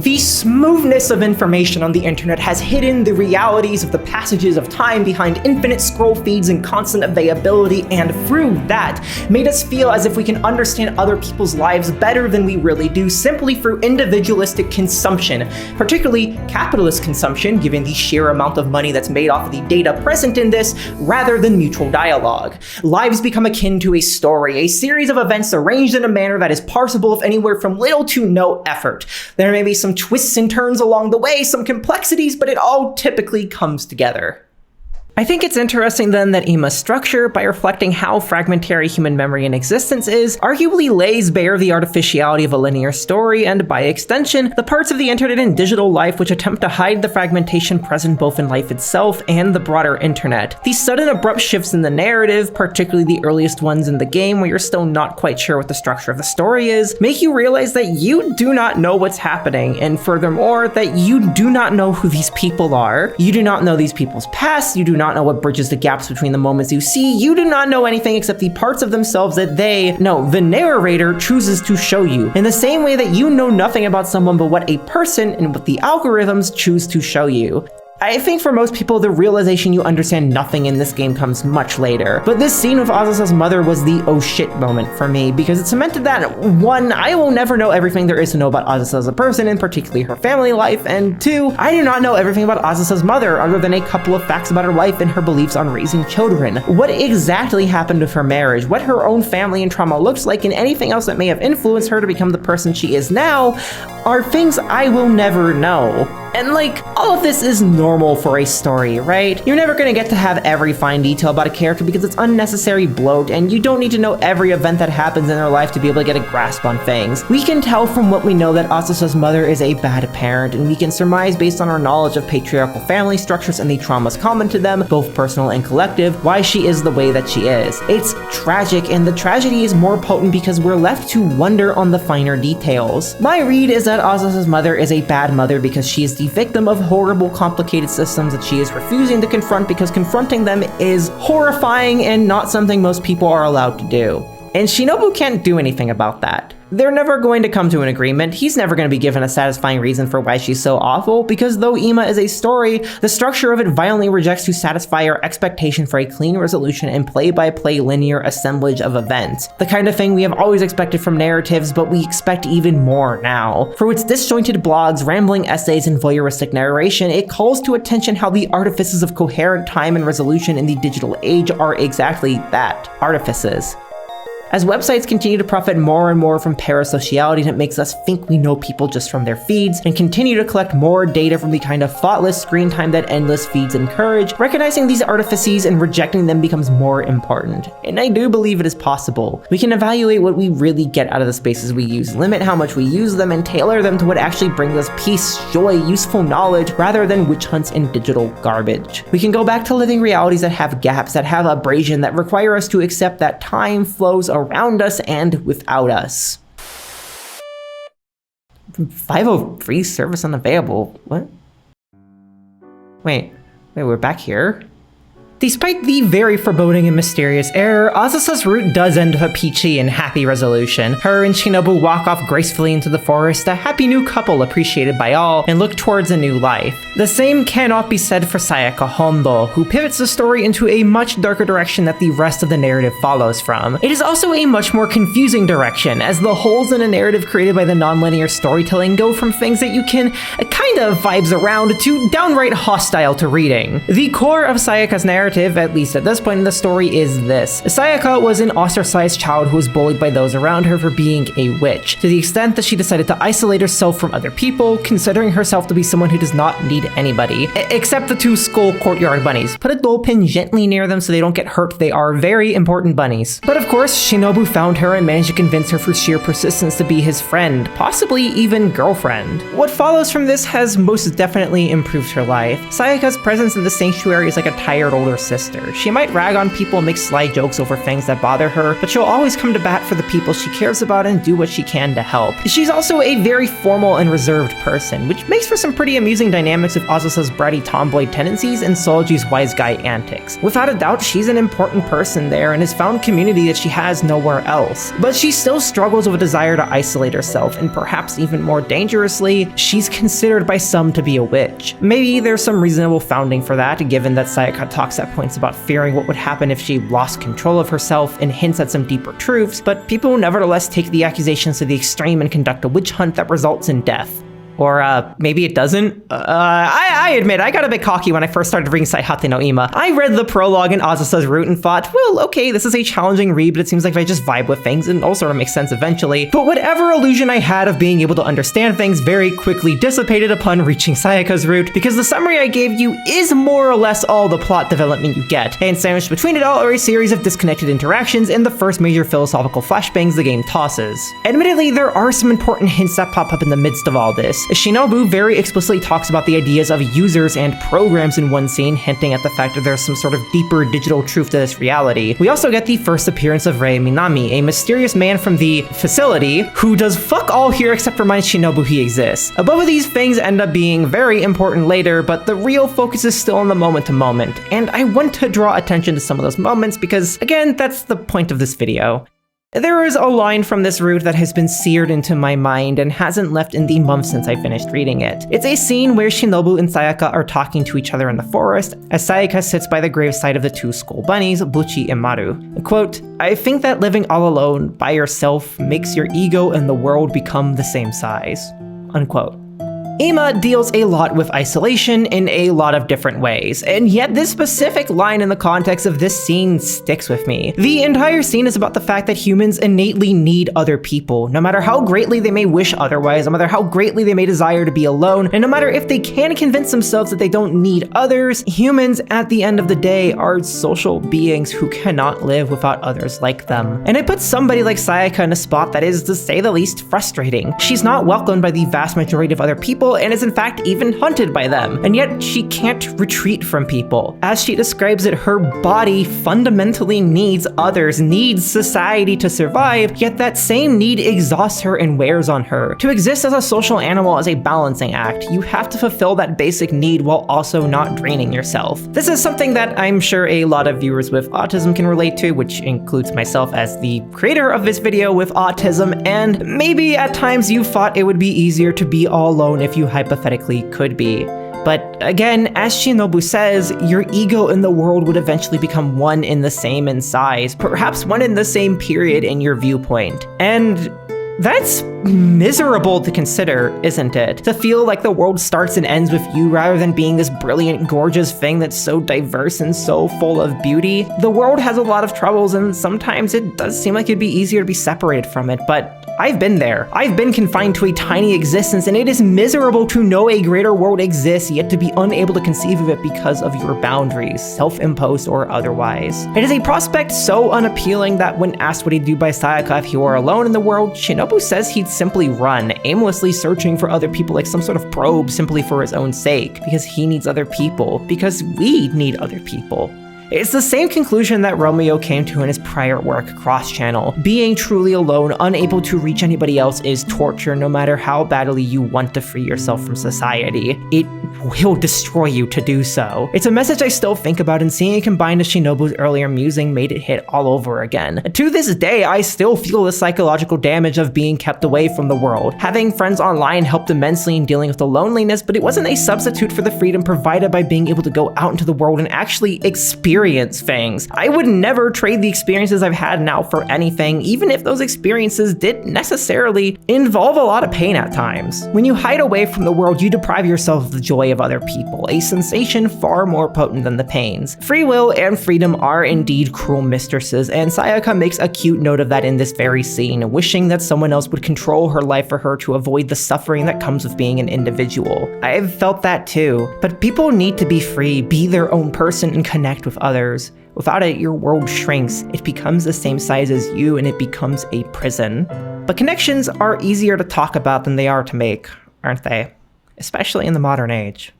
A: The smoothness of information on the internet has hidden the realities of the passages of time behind infinite scroll feeds and constant availability, and through that, made us feel as if we can understand other people's lives better than we really do simply through individualistic consumption, particularly capitalist consumption, given the sheer amount of money that's made off of the data present in this, rather than mutual dialogue. Lives become akin to a story, a series of events arranged in a manner that is parsable with anywhere from little to no effort. There may be some twists and turns along the way, some complexities, but it all typically comes together. I think it's interesting then that Ima's structure, by reflecting how fragmentary human memory and existence is, arguably lays bare the artificiality of a linear story, and by extension, the parts of the internet and digital life which attempt to hide the fragmentation present both in life itself and the broader internet. These sudden abrupt shifts in the narrative, particularly the earliest ones in the game where you're still not quite sure what the structure of the story is, make you realize that you do not know what's happening, and furthermore, that you do not know who these people are. You do not know these people's past, you do not know what bridges the gaps between the moments you see, you do not know anything except the parts of themselves that the narrator chooses to show you, in the same way that you know nothing about someone but what a person and what the algorithms choose to show you. I think for most people, the realization you understand nothing in this game comes much later. But this scene with Azusa's mother was the oh shit moment for me, because it cemented that, one, I will never know everything there is to know about Azusa as a person, and particularly her family life, and two, I do not know everything about Azusa's mother other than a couple of facts about her life and her beliefs on raising children. What exactly happened with her marriage, what her own family and trauma looks like, and anything else that may have influenced her to become the person she is now, are things I will never know. And like, all of this is normal for a story, right? You're never gonna get to have every fine detail about a character because it's unnecessary bloat, and you don't need to know every event that happens in their life to be able to get a grasp on things. We can tell from what we know that Azusa's mother is a bad parent, and we can surmise based on our knowledge of patriarchal family structures and the traumas common to them, both personal and collective, why she is the way that she is. It's tragic, and the tragedy is more potent because we're left to wonder on the finer details. My read is that Azusa's mother is a bad mother because she is the victim of horrible, complicated systems that she is refusing to confront because confronting them is horrifying and not something most people are allowed to do. And Shinobu can't do anything about that. They're never going to come to an agreement. He's never going to be given a satisfying reason for why she's so awful, because though Ima is a story, the structure of it violently rejects to satisfy our expectation for a clean resolution and play-by-play linear assemblage of events. The kind of thing we have always expected from narratives, but we expect even more now. For its disjointed blogs, rambling essays, and voyeuristic narration, it calls to attention how the artifices of coherent time and resolution in the digital age are exactly that, artifices. As websites continue to profit more and more from parasociality that makes us think we know people just from their feeds, and continue to collect more data from the kind of thoughtless screen time that endless feeds encourage, recognizing these artifices and rejecting them becomes more important. And I do believe it is possible. We can evaluate what we really get out of the spaces we use, limit how much we use them, and tailor them to what actually brings us peace, joy, useful knowledge, rather than witch hunts and digital garbage. We can go back to living realities that have gaps, that have abrasion, that require us to accept that time flows around us and without us. 503 service unavailable. What? Wait, we're back here? Despite the very foreboding and mysterious error, Azusa's route does end with a peachy and happy resolution. Her and Shinobu walk off gracefully into the forest, a happy new couple appreciated by all, and look towards a new life. The same cannot be said for Sayaka Hondo, who pivots the story into a much darker direction that the rest of the narrative follows from. It is also a much more confusing direction, as the holes in a narrative created by the nonlinear storytelling go from things that you can kind of vibes around to downright hostile to reading. The core of Sayaka's narrative, at least at this point in the story, is this. Sayaka was an ostracized child who was bullied by those around her for being a witch, to the extent that she decided to isolate herself from other people, considering herself to be someone who does not need anybody, except the two skull courtyard bunnies. Put a dole pin gently near them so they don't get hurt. They are very important bunnies. But of course, Shinobu found her and managed to convince her through sheer persistence to be his friend, possibly even girlfriend. What follows from this has most definitely improved her life. Sayaka's presence in the sanctuary is like a tired older sister. She might rag on people and make sly jokes over things that bother her, but she'll always come to bat for the people she cares about and do what she can to help. She's also a very formal and reserved person, which makes for some pretty amusing dynamics of Azusa's bratty tomboy tendencies and Soji's wise guy antics. Without a doubt, she's an important person there and has found community that she has nowhere else. But she still struggles with a desire to isolate herself, and perhaps even more dangerously, she's considered by some to be a witch. Maybe there's some reasonable founding for that, given that Sayaka talks at points about fearing what would happen if she lost control of herself and hints at some deeper truths, but people nevertheless take the accusations to the extreme and conduct a witch hunt that results in death. Or maybe it doesn't. I admit, I got a bit cocky when I first started reading Saihate no Ima. I read the prologue in Azusa's route and thought, well, okay, this is a challenging read, but it seems like if I just vibe with things, it all sort of makes sense eventually. But whatever illusion I had of being able to understand things very quickly dissipated upon reaching Sayaka's route, because the summary I gave you is more or less all the plot development you get, and sandwiched between it all are a series of disconnected interactions and the first major philosophical flashbangs the game tosses. Admittedly, there are some important hints that pop up in the midst of all this. Shinobu very explicitly talks about the ideas of users and programs in one scene, hinting at the fact that there's some sort of deeper digital truth to this reality. We also get the first appearance of Rei Minami, a mysterious man from the facility who does fuck all here except remind Shinobu he exists. Both of these things end up being very important later, but the real focus is still on the moment to moment, and I want to draw attention to some of those moments because, again, that's the point of this video. There is a line from this route that has been seared into my mind and hasn't left in the month since I finished reading it. It's a scene where Shinobu and Sayaka are talking to each other in the forest, as Sayaka sits by the graveside of the two skull bunnies, Buchi and Maru. Quote, "I think that living all alone, by yourself, makes your ego and the world become the same size." Unquote. Ima deals a lot with isolation in a lot of different ways, and yet this specific line in the context of this scene sticks with me. The entire scene is about the fact that humans innately need other people, no matter how greatly they may wish otherwise, no matter how greatly they may desire to be alone, and no matter if they can convince themselves that they don't need others, humans at the end of the day are social beings who cannot live without others like them. And it puts somebody like Sayaka in a spot that is, to say the least, frustrating. She's not welcomed by the vast majority of other people and is in fact even hunted by them, and yet she can't retreat from people. As she describes it, her body fundamentally needs others, needs society to survive, yet that same need exhausts her and wears on her. To exist as a social animal is a balancing act. You have to fulfill that basic need while also not draining yourself. This is something that I'm sure a lot of viewers with autism can relate to, which includes myself as the creator of this video with autism, and maybe at times you thought it would be easier to be all alone if you hypothetically could be. But again, as Shinobu says, your ego and the world would eventually become one in the same in size, perhaps one in the same period in your viewpoint. And that's miserable to consider, isn't it? To feel like the world starts and ends with you rather than being this brilliant, gorgeous thing that's so diverse and so full of beauty. The world has a lot of troubles, and sometimes it does seem like it'd be easier to be separated from it, but I've been there. I've been confined to a tiny existence, and it is miserable to know a greater world exists, yet to be unable to conceive of it because of your boundaries, self-imposed or otherwise. It is a prospect so unappealing that when asked what he'd do by Sayaka if he were alone in the world, Shinobu says he'd simply run, aimlessly searching for other people like some sort of probe simply for his own sake, because he needs other people, because we need other people. It's the same conclusion that Romeo came to in his prior work, Cross Channel. Being truly alone, unable to reach anybody else is torture no matter how badly you want to free yourself from society. It will destroy you to do so. It's a message I still think about, and seeing it combined with Shinobu's earlier musing made it hit all over again. To this day, I still feel the psychological damage of being kept away from the world. Having friends online helped immensely in dealing with the loneliness, but it wasn't a substitute for the freedom provided by being able to go out into the world and actually experience things. I would never trade the experiences I've had now for anything, even if those experiences did necessarily involve a lot of pain at times. When you hide away from the world, you deprive yourself of the joy of other people, a sensation far more potent than the pains. Free will and freedom are indeed cruel mistresses, and Sayaka makes a cute note of that in this very scene, wishing that someone else would control her life for her to avoid the suffering that comes with being an individual. I've felt that too, but people need to be free, be their own person, and connect with others. Without it, your world shrinks, it becomes the same size as you, and it becomes a prison. But connections are easier to talk about than they are to make, aren't they? Especially in the modern age.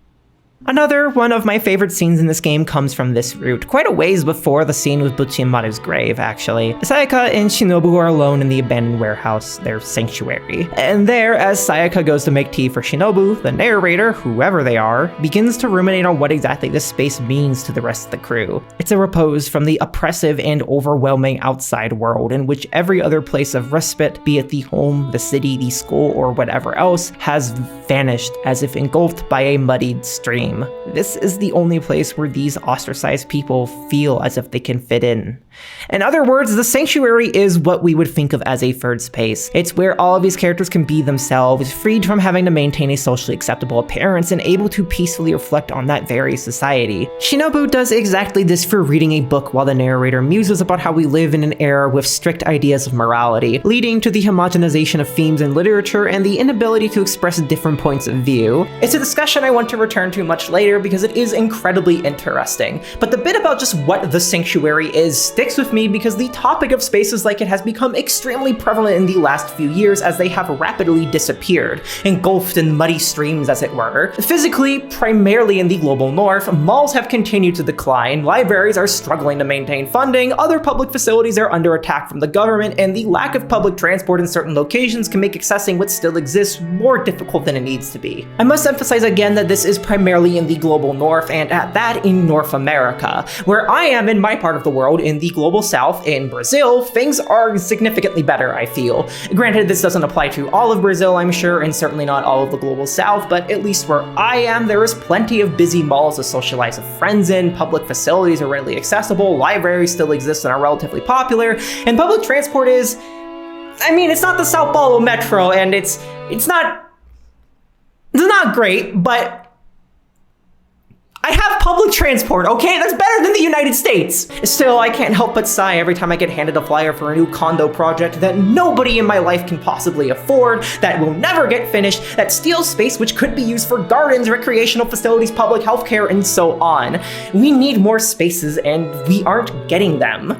A: Another one of my favorite scenes in this game comes from this route, quite a ways before the scene with Butchi and Maru's grave, actually. Sayaka and Shinobu are alone in the abandoned warehouse, their sanctuary. And there, as Sayaka goes to make tea for Shinobu, the narrator, whoever they are, begins to ruminate on what exactly this space means to the rest of the crew. It's a repose from the oppressive and overwhelming outside world, in which every other place of respite, be it the home, the city, the school, or whatever else, has vanished as if engulfed by a muddied stream. This is the only place where these ostracized people feel as if they can fit in. In other words, the sanctuary is what we would think of as a third space. It's where all of these characters can be themselves, freed from having to maintain a socially acceptable appearance and able to peacefully reflect on that very society. Shinobu does exactly this for reading a book while the narrator muses about how we live in an era with strict ideas of morality, leading to the homogenization of themes in literature and the inability to express different points of view. It's a discussion I want to return to much later because it is incredibly interesting, but the bit about just what the sanctuary is sticks with me because the topic of spaces like it has become extremely prevalent in the last few years as they have rapidly disappeared, engulfed in muddy streams as it were. Physically, primarily in the global north, malls have continued to decline, libraries are struggling to maintain funding, other public facilities are under attack from the government, and the lack of public transport in certain locations can make accessing what still exists more difficult than it needs to be. I must emphasize again that this is primarily in the global north, and at that in North America. Where I am in my part of the world, in the global south, in Brazil, things are significantly better, I feel. Granted, this doesn't apply to all of Brazil, I'm sure, and certainly not all of the global south, but at least where I am, there is plenty of busy malls to socialize with friends in, public facilities are readily accessible, libraries still exist and are relatively popular, and public transport is, I mean, it's not the Sao Paulo Metro, and it's not not great, but I have public transport, okay? That's better than the United States. Still, I can't help but sigh every time I get handed a flyer for a new condo project that nobody in my life can possibly afford, that will never get finished, that steals space which could be used for gardens, recreational facilities, public healthcare, and so on. We need more spaces, and we aren't getting them.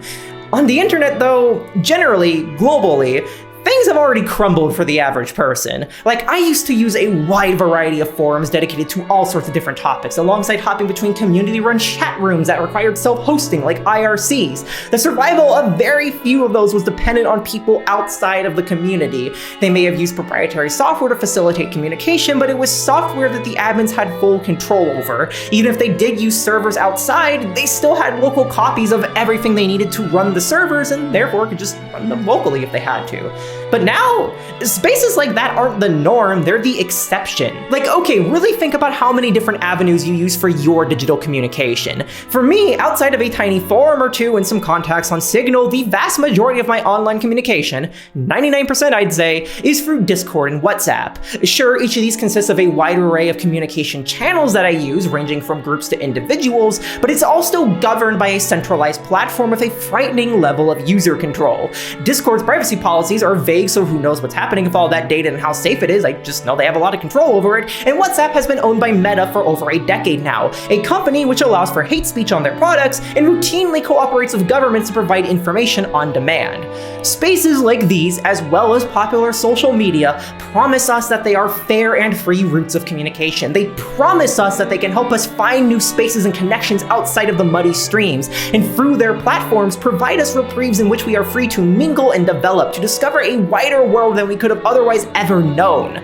A: On the internet, though, generally, globally, things have already crumbled for the average person. Like, I used to use a wide variety of forums dedicated to all sorts of different topics, alongside hopping between community-run chat rooms that required self-hosting, like IRCs. The survival of very few of those was dependent on people outside of the community. They may have used proprietary software to facilitate communication, but it was software that the admins had full control over. Even if they did use servers outside, they still had local copies of everything they needed to run the servers, and therefore could just run them locally if they had to. But now, spaces like that aren't the norm, they're the exception. Like, okay, really think about how many different avenues you use for your digital communication. For me, outside of a tiny forum or two and some contacts on Signal, the vast majority of my online communication, 99% I'd say, is through Discord and WhatsApp. Sure, each of these consists of a wide array of communication channels that I use, ranging from groups to individuals, but it's all still governed by a centralized platform with a frightening level of user control. Discord's privacy policies are vague, so who knows what's happening with all that data and how safe it is. I just know they have a lot of control over it. And WhatsApp has been owned by Meta for over a decade now, a company which allows for hate speech on their products and routinely cooperates with governments to provide information on demand. Spaces like these, as well as popular social media, promise us that they are fair and free routes of communication. They promise us that they can help us find new spaces and connections outside of the muddy streams, and through their platforms provide us reprieves in which we are free to mingle and develop, to discover a wider world than we could have otherwise ever known.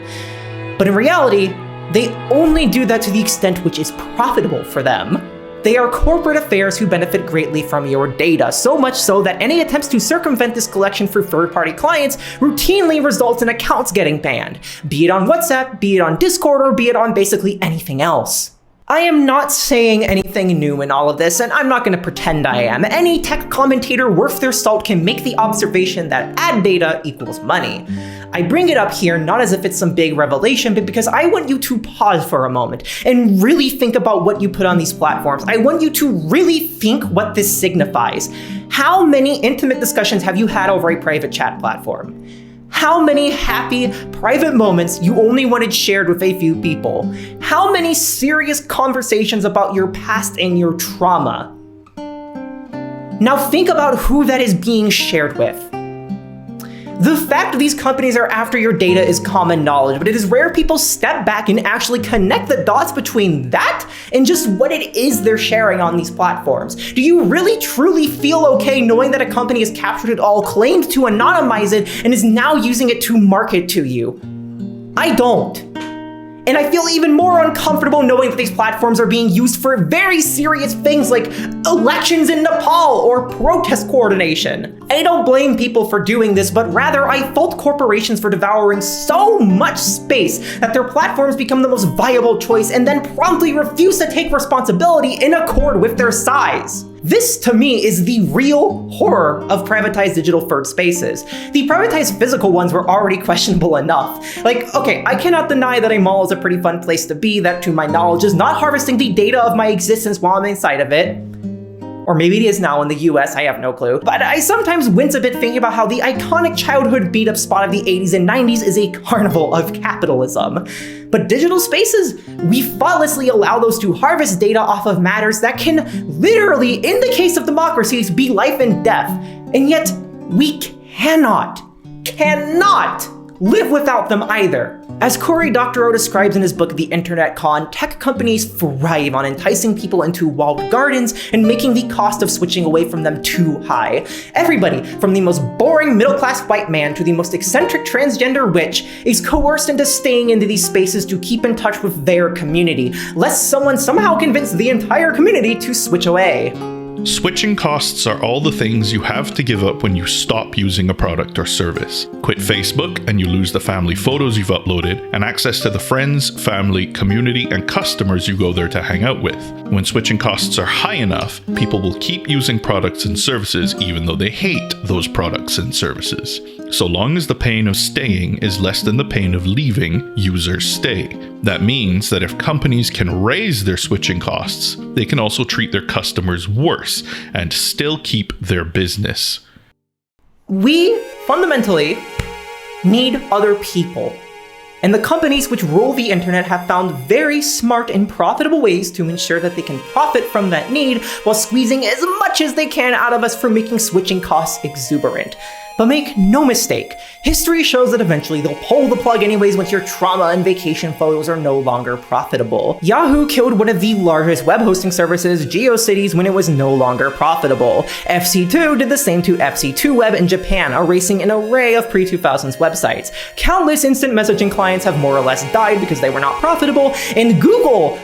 A: But in reality, they only do that to the extent which is profitable for them. They are corporate affairs who benefit greatly from your data, so much so that any attempts to circumvent this collection through third-party clients routinely results in accounts getting banned, be it on WhatsApp, be it on Discord, or be it on basically anything else. I am not saying anything new in all of this, and I'm not going to pretend I am. Any tech commentator worth their salt can make the observation that ad data equals money. I bring it up here not as if it's some big revelation, but because I want you to pause for a moment and really think about what you put on these platforms. I want you to really think what this signifies. How many intimate discussions have you had over a private chat platform? How many happy, private moments you only wanted shared with a few people? How many serious conversations about your past and your trauma? Now think about who that is being shared with. The fact these companies are after your data is common knowledge, but it is rare people step back and actually connect the dots between that and just what it is they're sharing on these platforms. Do you really truly feel okay knowing that a company has captured it all, claimed to anonymize it, and is now using it to market to you? I don't. And I feel even more uncomfortable knowing that these platforms are being used for very serious things like elections in Nepal or protest coordination. I don't blame people for doing this, but rather I fault corporations for devouring so much space that their platforms become the most viable choice and then promptly refuse to take responsibility in accord with their size. This, to me, is the real horror of privatized digital third spaces. The privatized physical ones were already questionable enough. Like, okay, I cannot deny that a mall is a pretty fun place to be that, to my knowledge, is not harvesting the data of my existence while I'm inside of it. Or maybe it is now in the US, I have no clue. But I sometimes wince a bit thinking about how the iconic childhood beat-up spot of the 80s and 90s is a carnival of capitalism. But digital spaces, we thoughtlessly allow those to harvest data off of matters that can literally, in the case of democracies, be life and death. And yet, we cannot live without them either. As Cory Doctorow describes in his book The Internet Con, tech companies thrive on enticing people into walled gardens and making the cost of switching away from them too high. Everybody, from the most boring middle-class white man to the most eccentric transgender witch, is coerced into staying into these spaces to keep in touch with their community, lest someone somehow convince the entire community to switch away.
C: Switching costs are all the things you have to give up when you stop using a product or service. Quit Facebook and you lose the family photos you've uploaded and access to the friends, family, community, and customers you go there to hang out with. When switching costs are high enough, people will keep using products and services even though they hate those products and services. So long as the pain of staying is less than the pain of leaving, users stay. That means that if companies can raise their switching costs, they can also treat their customers worse and still keep their business.
A: We fundamentally need other people. And the companies which rule the internet have found very smart and profitable ways to ensure that they can profit from that need while squeezing as much as they can out of us for making switching costs exuberant. But make no mistake, history shows that eventually they'll pull the plug anyways once your trauma and vacation photos are no longer profitable. Yahoo killed one of the largest web hosting services, GeoCities, when it was no longer profitable. FC2 did the same to FC2 Web in Japan, erasing an array of pre-2000s websites. Countless instant messaging clients have more or less died because they were not profitable, and Google,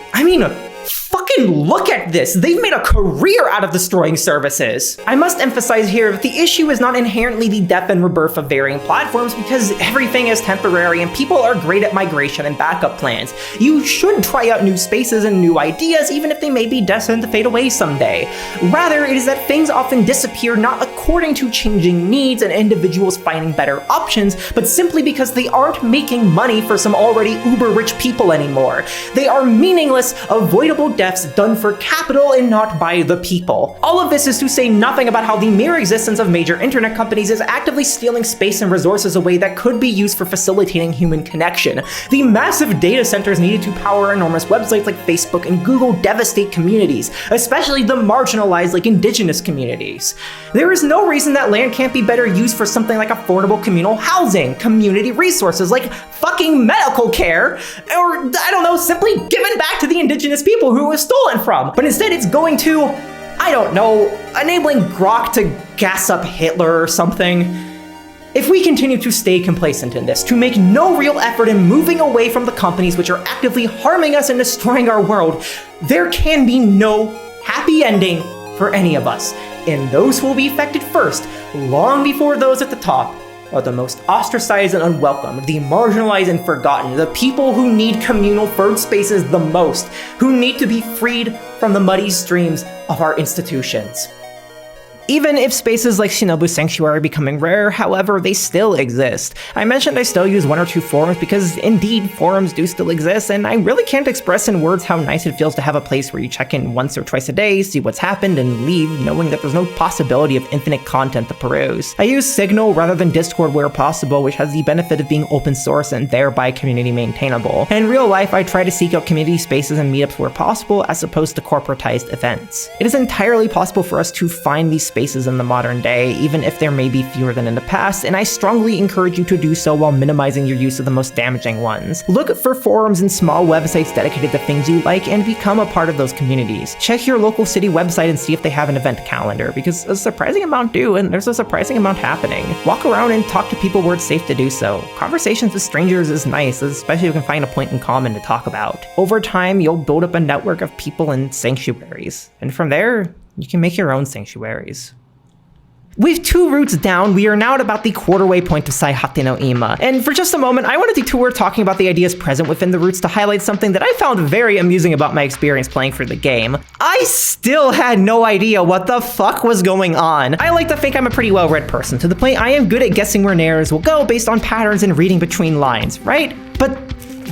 A: fucking look at this! They've made a career out of destroying services! I must emphasize here that the issue is not inherently the death and rebirth of varying platforms, because everything is temporary and people are great at migration and backup plans. You should try out new spaces and new ideas, even if they may be destined to fade away someday. Rather, it is that things often disappear not according to changing needs and individuals finding better options, but simply because they aren't making money for some already uber-rich people anymore. They are meaningless, avoidable deaths done for capital and not by the people. All of this is to say nothing about how the mere existence of major internet companies is actively stealing space and resources away that could be used for facilitating human connection. The massive data centers needed to power enormous websites like Facebook and Google devastate communities, especially the marginalized like indigenous communities. There is no reason that land can't be better used for something like affordable communal housing, community resources like fucking medical care, or simply given back to the indigenous people who it was stolen from. But instead it's going to, enabling Grok to gas up Hitler or something. If we continue to stay complacent in this, to make no real effort in moving away from the companies which are actively harming us and destroying our world, there can be no happy ending for any of us. And those who will be affected first, long before those at the top, are the most ostracized and unwelcomed, the marginalized and forgotten, the people who need communal third spaces the most, who need to be freed from the muddy streams of our institutions. Even if spaces like Shinobu Sanctuary are becoming rare, however, they still exist. I mentioned I still use one or two forums because indeed forums do still exist, and I really can't express in words how nice it feels to have a place where you check in once or twice a day, see what's happened, and leave knowing that there's no possibility of infinite content to peruse. I use Signal rather than Discord where possible, which has the benefit of being open source and thereby community maintainable. And in real life, I try to seek out community spaces and meetups where possible as opposed to corporatized events. It is entirely possible for us to find these spaces in the modern day, even if there may be fewer than in the past, and I strongly encourage you to do so while minimizing your use of the most damaging ones. Look for forums and small websites dedicated to things you like and become a part of those communities. Check your local city website and see if they have an event calendar, because a surprising amount do, and there's a surprising amount happening. Walk around and talk to people where it's safe to do so. Conversations with strangers is nice, especially if you can find a point in common to talk about. Over time, you'll build up a network of people in sanctuaries, and from there, you can make your own sanctuaries. With 2 routes down, we are now at about the quarter-way point of Saihate no Ima, and for just a moment, I want to detour talking about the ideas present within the routes to highlight something that I found very amusing about my experience playing through the game. I still had no idea what the fuck was going on. I like to think I'm a pretty well-read person, to the point I am good at guessing where narratives will go based on patterns and reading between lines, right? But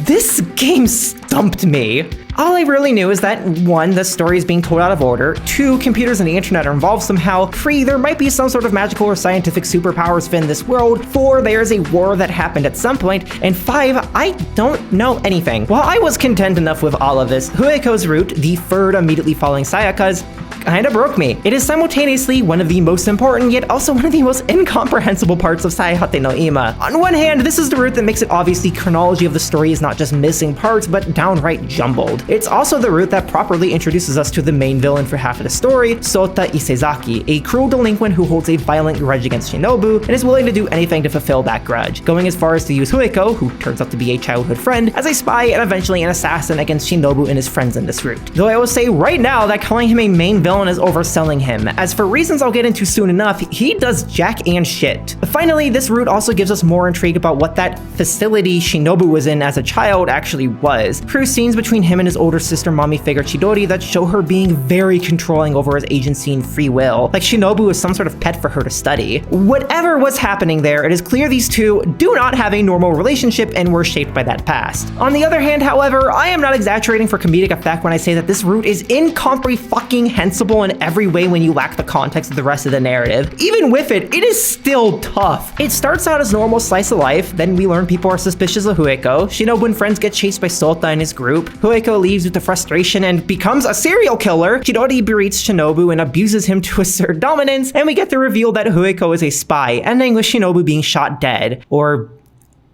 A: this game stumped me. All I really knew is that 1, the story is being told out of order, 2, computers and the internet are involved somehow, 3, there might be some sort of magical or scientific superpowers within this world, 4, there's a war that happened at some point, and 5, I don't know anything. While I was content enough with all of this, Fueko's route, the third immediately following Sayaka's, kinda broke me. It is simultaneously one of the most important, yet also one of the most incomprehensible parts of Saihate no Ima. On one hand, this is the route that makes it obvious the chronology of the story is not just missing parts, but downright jumbled. It's also the route that properly introduces us to the main villain for half of the story, Sota Isezaki, a cruel delinquent who holds a violent grudge against Shinobu and is willing to do anything to fulfill that grudge, going as far as to use Fueko, who turns out to be a childhood friend, as a spy and eventually an assassin against Shinobu and his friends in this route. Though I will say right now that calling him a main villain villain is overselling him, as for reasons I'll get into soon enough, he does jack and shit. Finally, this route also gives us more intrigue about what that facility Shinobu was in as a child actually was, through scenes between him and his older sister mommy figure Chidori that show her being very controlling over his agency and free will, like Shinobu is some sort of pet for her to study. Whatever was happening there, it is clear these two do not have a normal relationship and were shaped by that past. On the other hand, however, I am not exaggerating for comedic effect when I say that this route is incomprehensible in every way when you lack the context of the rest of the narrative. Even with it, it is still tough. It starts out as normal slice of life, then we learn people are suspicious of Fueko. Shinobu and friends get chased by Sota and his group. Fueko leaves with the frustration and becomes a serial killer. Chidori berates Shinobu and abuses him to assert dominance, and we get the reveal that Fueko is a spy, ending with Shinobu being shot dead. Or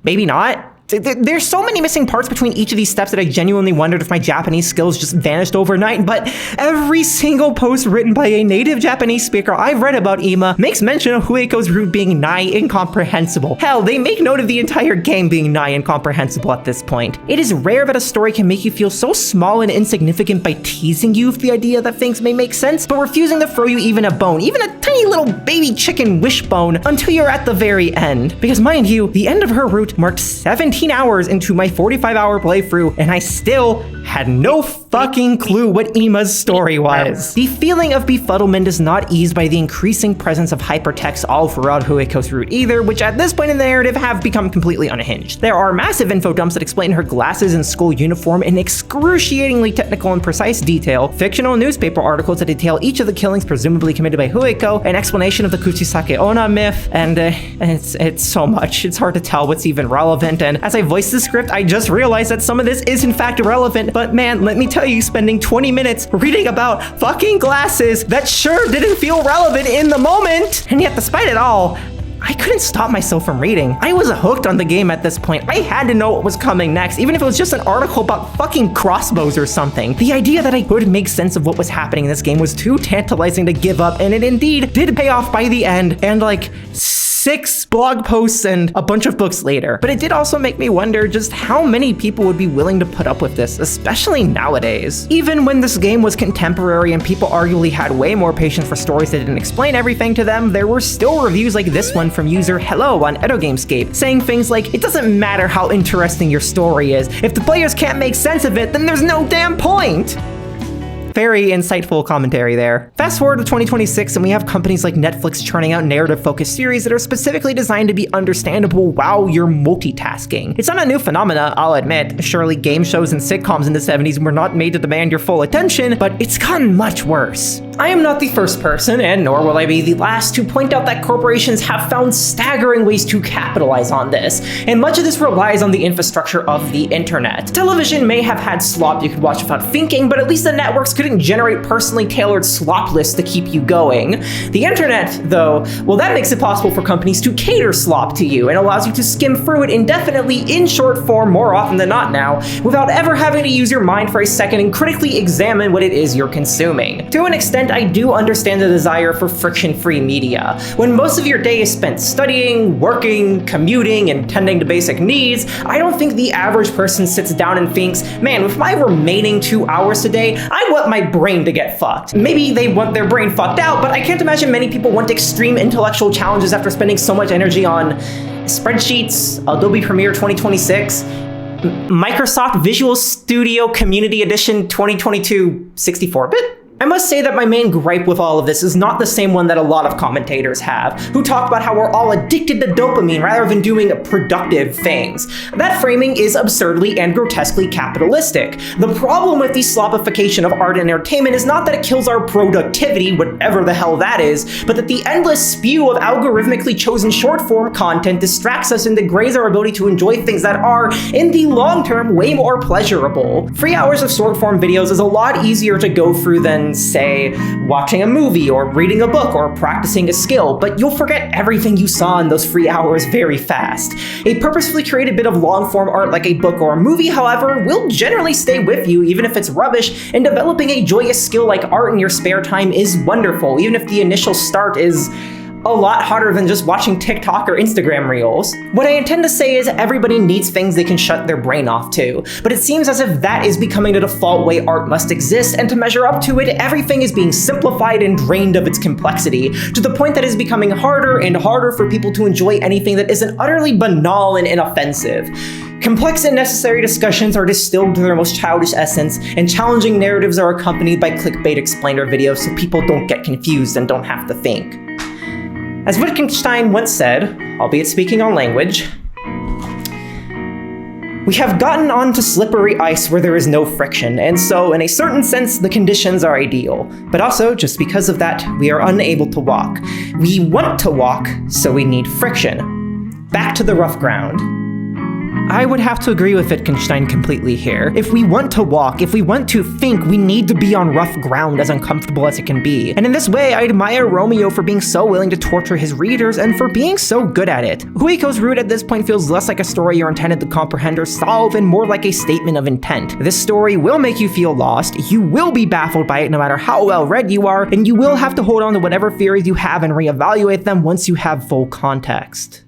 A: maybe not? There's so many missing parts between each of these steps that I genuinely wondered if my Japanese skills just vanished overnight, but every single post written by a native Japanese speaker I've read about IMA makes mention of Fueko's route being nigh incomprehensible. Hell, they make note of the entire game being nigh incomprehensible at this point. It is rare that a story can make you feel so small and insignificant by teasing you with the idea that things may make sense, but refusing to throw you even a bone, even a tiny little baby chicken wishbone, until you're at the very end. Because mind you, the end of her route marked 17 hours into my 45-hour playthrough, and I still had no fucking clue what Ima's story was. The feeling of befuddlement is not eased by the increasing presence of hypertext all throughout Fueko's route either, which at this point in the narrative have become completely unhinged. There are massive info dumps that explain her glasses and school uniform in excruciatingly technical and precise detail, fictional newspaper articles that detail each of the killings presumably committed by Fueko, an explanation of the Kuchisake Onna myth, and it's so much. It's hard to tell what's even relevant, and as I voiced the script, I just realized that some of this is in fact relevant, but man, let me tell you, spending 20 minutes reading about fucking glasses that sure didn't feel relevant in the moment, and yet despite it all, I couldn't stop myself from reading. I was hooked on the game at this point. I had to know what was coming next, even if it was just an article about fucking crossbows or something. The idea that I could make sense of what was happening in this game was too tantalizing to give up, and it indeed did pay off by the end, and like 6 blog posts and a bunch of books later. But it did also make me wonder just how many people would be willing to put up with this, especially nowadays. Even when this game was contemporary and people arguably had way more patience for stories that didn't explain everything to them, there were still reviews like this one from user Hello on EdoGamescape, saying things like, it doesn't matter how interesting your story is, if the players can't make sense of it, then there's no damn point! Very insightful commentary there. Fast forward to 2026 and we have companies like Netflix churning out narrative-focused series that are specifically designed to be understandable while you're multitasking. It's not a new phenomena, I'll admit. Surely game shows and sitcoms in the 70s were not made to demand your full attention, but it's gotten much worse. I am not the first person, and nor will I be the last, to point out that corporations have found staggering ways to capitalize on this, and much of this relies on the infrastructure of the internet. Television may have had slop you could watch without thinking, but at least the networks couldn't generate personally tailored slop lists to keep you going. The internet, though, well, that makes it possible for companies to cater slop to you and allows you to skim through it indefinitely in short form more often than not now, without ever having to use your mind for a second and critically examine what it is you're consuming. To an extent, I do understand the desire for friction-free media. When most of your day is spent studying, working, commuting, and tending to basic needs, I don't think the average person sits down and thinks, man, with my remaining 2 hours today, I want my brain to get fucked. Maybe they want their brain fucked out, but I can't imagine many people want extreme intellectual challenges after spending so much energy on spreadsheets, Adobe Premiere 2026, Microsoft Visual Studio Community Edition 2022 64-bit? I must say that my main gripe with all of this is not the same one that a lot of commentators have, who talk about how we're all addicted to dopamine rather than doing productive things. That framing is absurdly and grotesquely capitalistic. The problem with the slopification of art and entertainment is not that it kills our productivity, whatever the hell that is, but that the endless spew of algorithmically chosen short-form content distracts us and degrades our ability to enjoy things that are, in the long term, way more pleasurable. 3 hours of short-form videos is a lot easier to go through than, say, watching a movie or reading a book or practicing a skill, but you'll forget everything you saw in those 3 hours very fast. A purposefully created bit of long-form art like a book or a movie, however, will generally stay with you even if it's rubbish, and developing a joyous skill like art in your spare time is wonderful, even if the initial start is A lot harder than just watching TikTok or Instagram reels. What I intend to say is everybody needs things they can shut their brain off to, but it seems as if that is becoming the default way art must exist, and to measure up to it, everything is being simplified and drained of its complexity, to the point that it is becoming harder and harder for people to enjoy anything that isn't utterly banal and inoffensive. Complex and necessary discussions are distilled to their most childish essence, and challenging narratives are accompanied by clickbait explainer videos so people don't get confused and don't have to think. As Wittgenstein once said, albeit speaking on language, "We have gotten onto slippery ice where there is no friction, and so, in a certain sense, the conditions are ideal. But also, just because of that, we are unable to walk. We want to walk, so we need friction. Back to the rough ground." I would have to agree with Wittgenstein completely here. If we want to walk, if we want to think, we need to be on rough ground, as uncomfortable as it can be. And in this way, I admire Romeo for being so willing to torture his readers and for being so good at it. Huiko's route at this point feels less like a story you're intended to comprehend or solve and more like a statement of intent. This story will make you feel lost, you will be baffled by it no matter how well read you are, and you will have to hold on to whatever theories you have and reevaluate them once you have full context.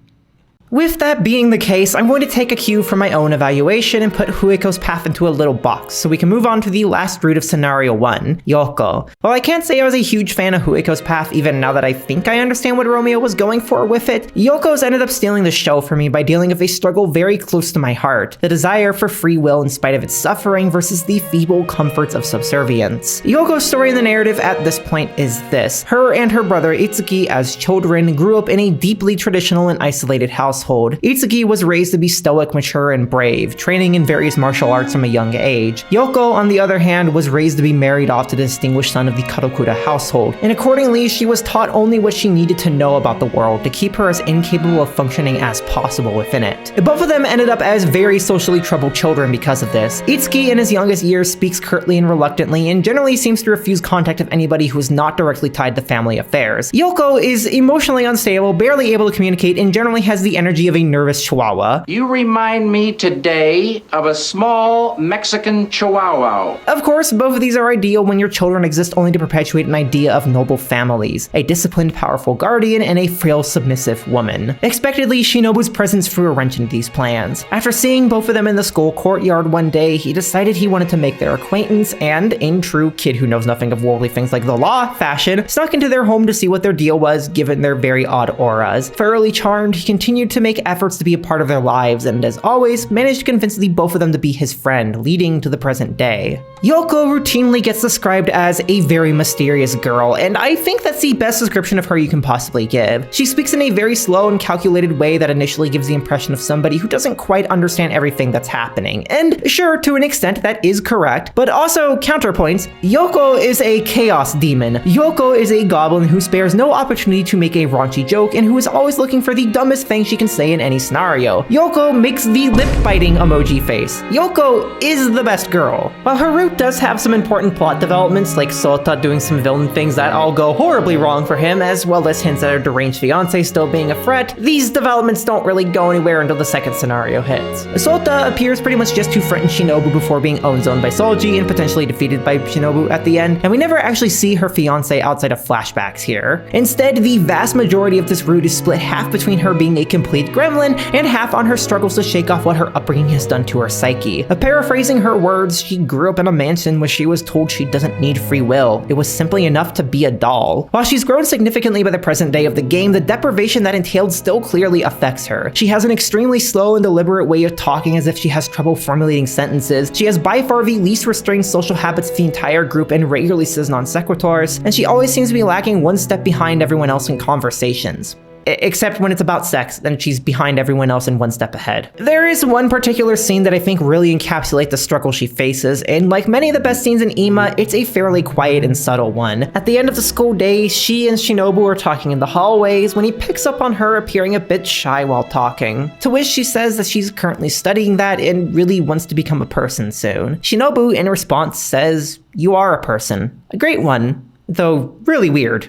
A: With that being the case, I'm going to take a cue from my own evaluation and put Huiko's path into a little box, so we can move on to the last route of scenario 1, Youko. While I can't say I was a huge fan of Huiko's path even now that I think I understand what Romeo was going for with it, Yoko's ended up stealing the show for me by dealing with a struggle very close to my heart, the desire for free will in spite of its suffering versus the feeble comforts of subservience. Yoko's story in the narrative at this point is this: her and her brother Itsuki as children grew up in a deeply traditional and isolated household. Itsuki was raised to be stoic, mature, and brave, training in various martial arts from a young age. Yoko, on the other hand, was raised to be married off to the distinguished son of the Kadokura household, and accordingly, she was taught only what she needed to know about the world to keep her as incapable of functioning as possible within it. Both of them ended up as very socially troubled children because of this. Itsuki, in his youngest years, speaks curtly and reluctantly, and generally seems to refuse contact of anybody who is not directly tied to family affairs. Yoko is emotionally unstable, barely able to communicate, and generally has the energy of a nervous chihuahua.
D: "You remind me today of a small Mexican chihuahua."
A: Of course, both of these are ideal when your children exist only to perpetuate an idea of noble families, a disciplined, powerful guardian, and a frail, submissive woman. Expectedly, Shinobu's presence threw a wrench into these plans. After seeing both of them in the school courtyard one day, he decided he wanted to make their acquaintance, and, in true kid who knows nothing of worldly things like the law fashion, snuck into their home to see what their deal was, given their very odd auras. Thoroughly charmed, he continued to make efforts to be a part of their lives, and as always, managed to convince the both of them to be his friend, leading to the present day. Yoko routinely gets described as a very mysterious girl, and I think that's the best description of her you can possibly give. She speaks in a very slow and calculated way that initially gives the impression of somebody who doesn't quite understand everything that's happening. And sure, to an extent that is correct, but also counterpoints, Yoko is a chaos demon. Yoko is a goblin who spares no opportunity to make a raunchy joke and who is always looking for the dumbest thing she can say in any scenario. Yoko makes the lip-biting emoji face. Yoko is the best girl. While her route does have some important plot developments, like Sota doing some villain things that all go horribly wrong for him, as well as hints at her deranged fiancé still being a threat, these developments don't really go anywhere until the second scenario hits. Sota appears pretty much just to threaten Shinobu before being own-zoned by Solji and potentially defeated by Shinobu at the end, and we never actually see her fiancé outside of flashbacks here. Instead, the vast majority of this route is split half between her being a complete gremlin and half on her struggles to shake off what her upbringing has done to her psyche. Paraphrasing her words, she grew up in a mansion where she was told she doesn't need free will. It was simply enough to be a doll. While she's grown significantly by the present day of the game, the deprivation that entailed still clearly affects her. She has an extremely slow and deliberate way of talking as if she has trouble formulating sentences. She has by far the least restrained social habits of the entire group and regularly says non sequiturs, and she always seems to be lacking one step behind everyone else in conversations. Except when it's about sex, then she's behind everyone else and one step ahead. There is one particular scene that I think really encapsulates the struggle she faces, and like many of the best scenes in Ima, it's a fairly quiet and subtle one. At the end of the school day, she and Shinobu are talking in the hallways when he picks up on her appearing a bit shy while talking. To which she says that she's currently studying that and really wants to become a person soon. Shinobu, in response, says, "You are a person. A great one, though really weird."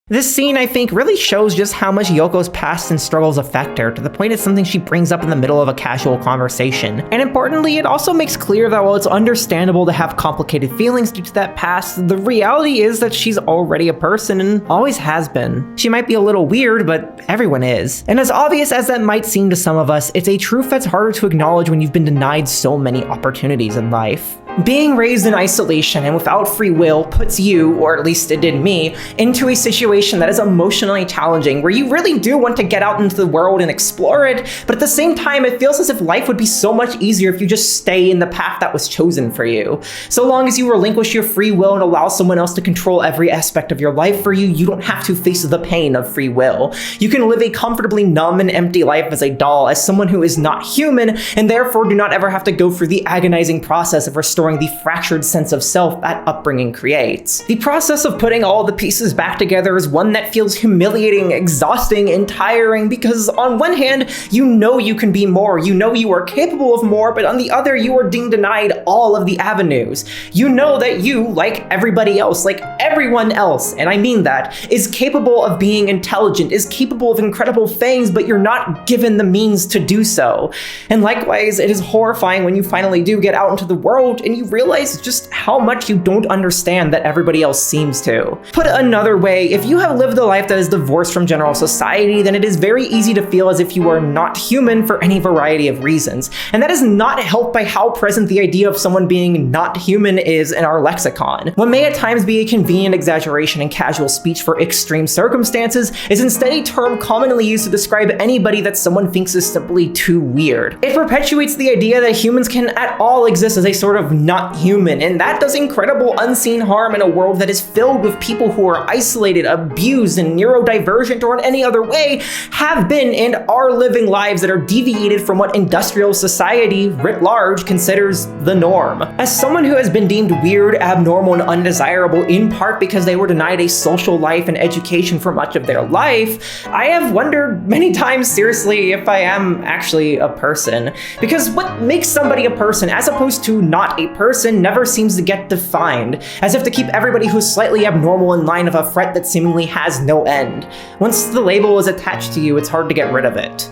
A: This scene, I think, really shows just how much Yoko's past and struggles affect her, to the point it's something she brings up in the middle of a casual conversation. And importantly, it also makes clear that while it's understandable to have complicated feelings due to that past, the reality is that she's already a person and always has been. She might be a little weird, but everyone is. And as obvious as that might seem to some of us, it's a truth that's harder to acknowledge when you've been denied so many opportunities in life. Being raised in isolation and without free will puts you, or at least it did me, into a situation that is emotionally challenging, where you really do want to get out into the world and explore it, but at the same time it feels as if life would be so much easier if you just stay in the path that was chosen for you. So long as you relinquish your free will and allow someone else to control every aspect of your life for you, you don't have to face the pain of free will. You can live a comfortably numb and empty life as a doll, as someone who is not human, and therefore do not ever have to go through the agonizing process of restoring the fractured sense of self that upbringing creates. The process of putting all the pieces back together is one that feels humiliating, exhausting, and tiring, because on one hand, you know you can be more, you know you are capable of more, but on the other, you are being denied all of the avenues. You know that you, like everybody else, like everyone else, and I mean that, is capable of being intelligent, is capable of incredible things, but you're not given the means to do so. And likewise, it is horrifying when you finally do get out into the world and you realize just how much you don't understand that everybody else seems to. Put another way, if you have lived a life that is divorced from general society, then it is very easy to feel as if you are not human for any variety of reasons. And that is not helped by how present the idea of someone being not human is in our lexicon. What may at times be a convenient exaggeration in casual speech for extreme circumstances is instead a term commonly used to describe anybody that someone thinks is simply too weird. It perpetuates the idea that humans can at all exist as a sort of not human, and that does incredible unseen harm in a world that is filled with people who are isolated, abused, and neurodivergent, or in any other way have been and are living lives that are deviated from what industrial society writ large considers the norm. As someone who has been deemed weird, abnormal, and undesirable in part because they were denied a social life and education for much of their life, I have wondered many times seriously if I am actually a person. Because what makes somebody a person as opposed to not a person never seems to get defined, as if to keep everybody who's slightly abnormal in line of a threat that seemingly has no end. Once the label is attached to you, it's hard to get rid of it.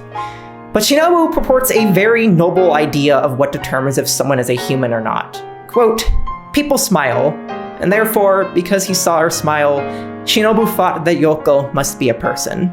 A: But Shinobu purports a very noble idea of what determines if someone is a human or not. Quote, "People smile, and therefore, because he saw her smile, Shinobu thought that Yoko must be a person."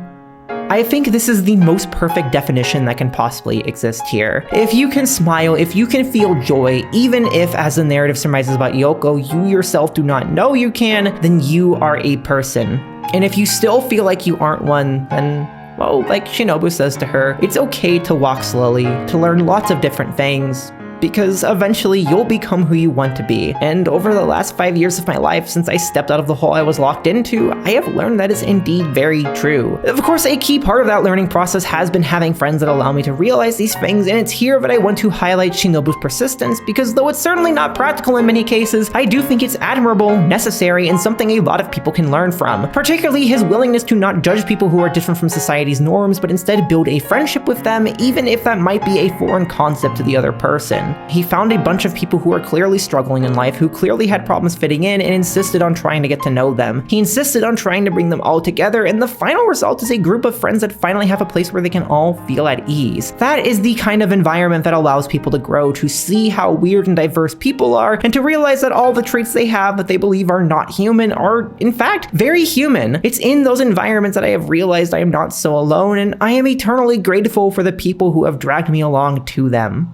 A: I think this is the most perfect definition that can possibly exist here. If you can smile, if you can feel joy, even if, as the narrative surmises about Yoko, you yourself do not know you can, then you are a person. And if you still feel like you aren't one, then, well, like Shinobu says to her, it's okay to walk slowly, to learn lots of different things, because eventually you'll become who you want to be. And over the last 5 years of my life, since I stepped out of the hole I was locked into, I have learned that is indeed very true. Of course, a key part of that learning process has been having friends that allow me to realize these things, and it's here that I want to highlight Shinobu's persistence, because though it's certainly not practical in many cases, I do think it's admirable, necessary, and something a lot of people can learn from. Particularly his willingness to not judge people who are different from society's norms, but instead build a friendship with them, even if that might be a foreign concept to the other person. He found a bunch of people who are clearly struggling in life, who clearly had problems fitting in, and insisted on trying to get to know them. He insisted on trying to bring them all together, and the final result is a group of friends that finally have a place where they can all feel at ease. That is the kind of environment that allows people to grow, to see how weird and diverse people are, and to realize that all the traits they have that they believe are not human are, in fact, very human. It's in those environments that I have realized I am not so alone, and I am eternally grateful for the people who have dragged me along to them.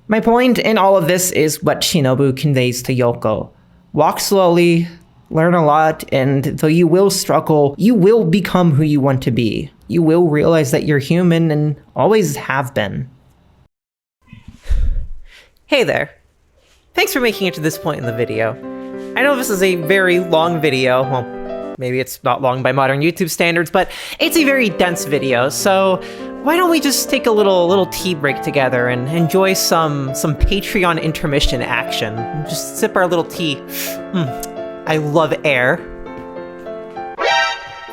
A: My point in all of this is what Shinobu conveys to Yoko. Walk slowly, learn a lot, and though you will struggle, you will become who you want to be. You will realize that you're human and always have been. Hey there. Thanks for making it to this point in the video. I know this is a very long video. Well, maybe it's not long by modern YouTube standards, but it's a very dense video, so why don't we just take a little tea break together and enjoy some Patreon intermission action. Just sip our little tea. I love air.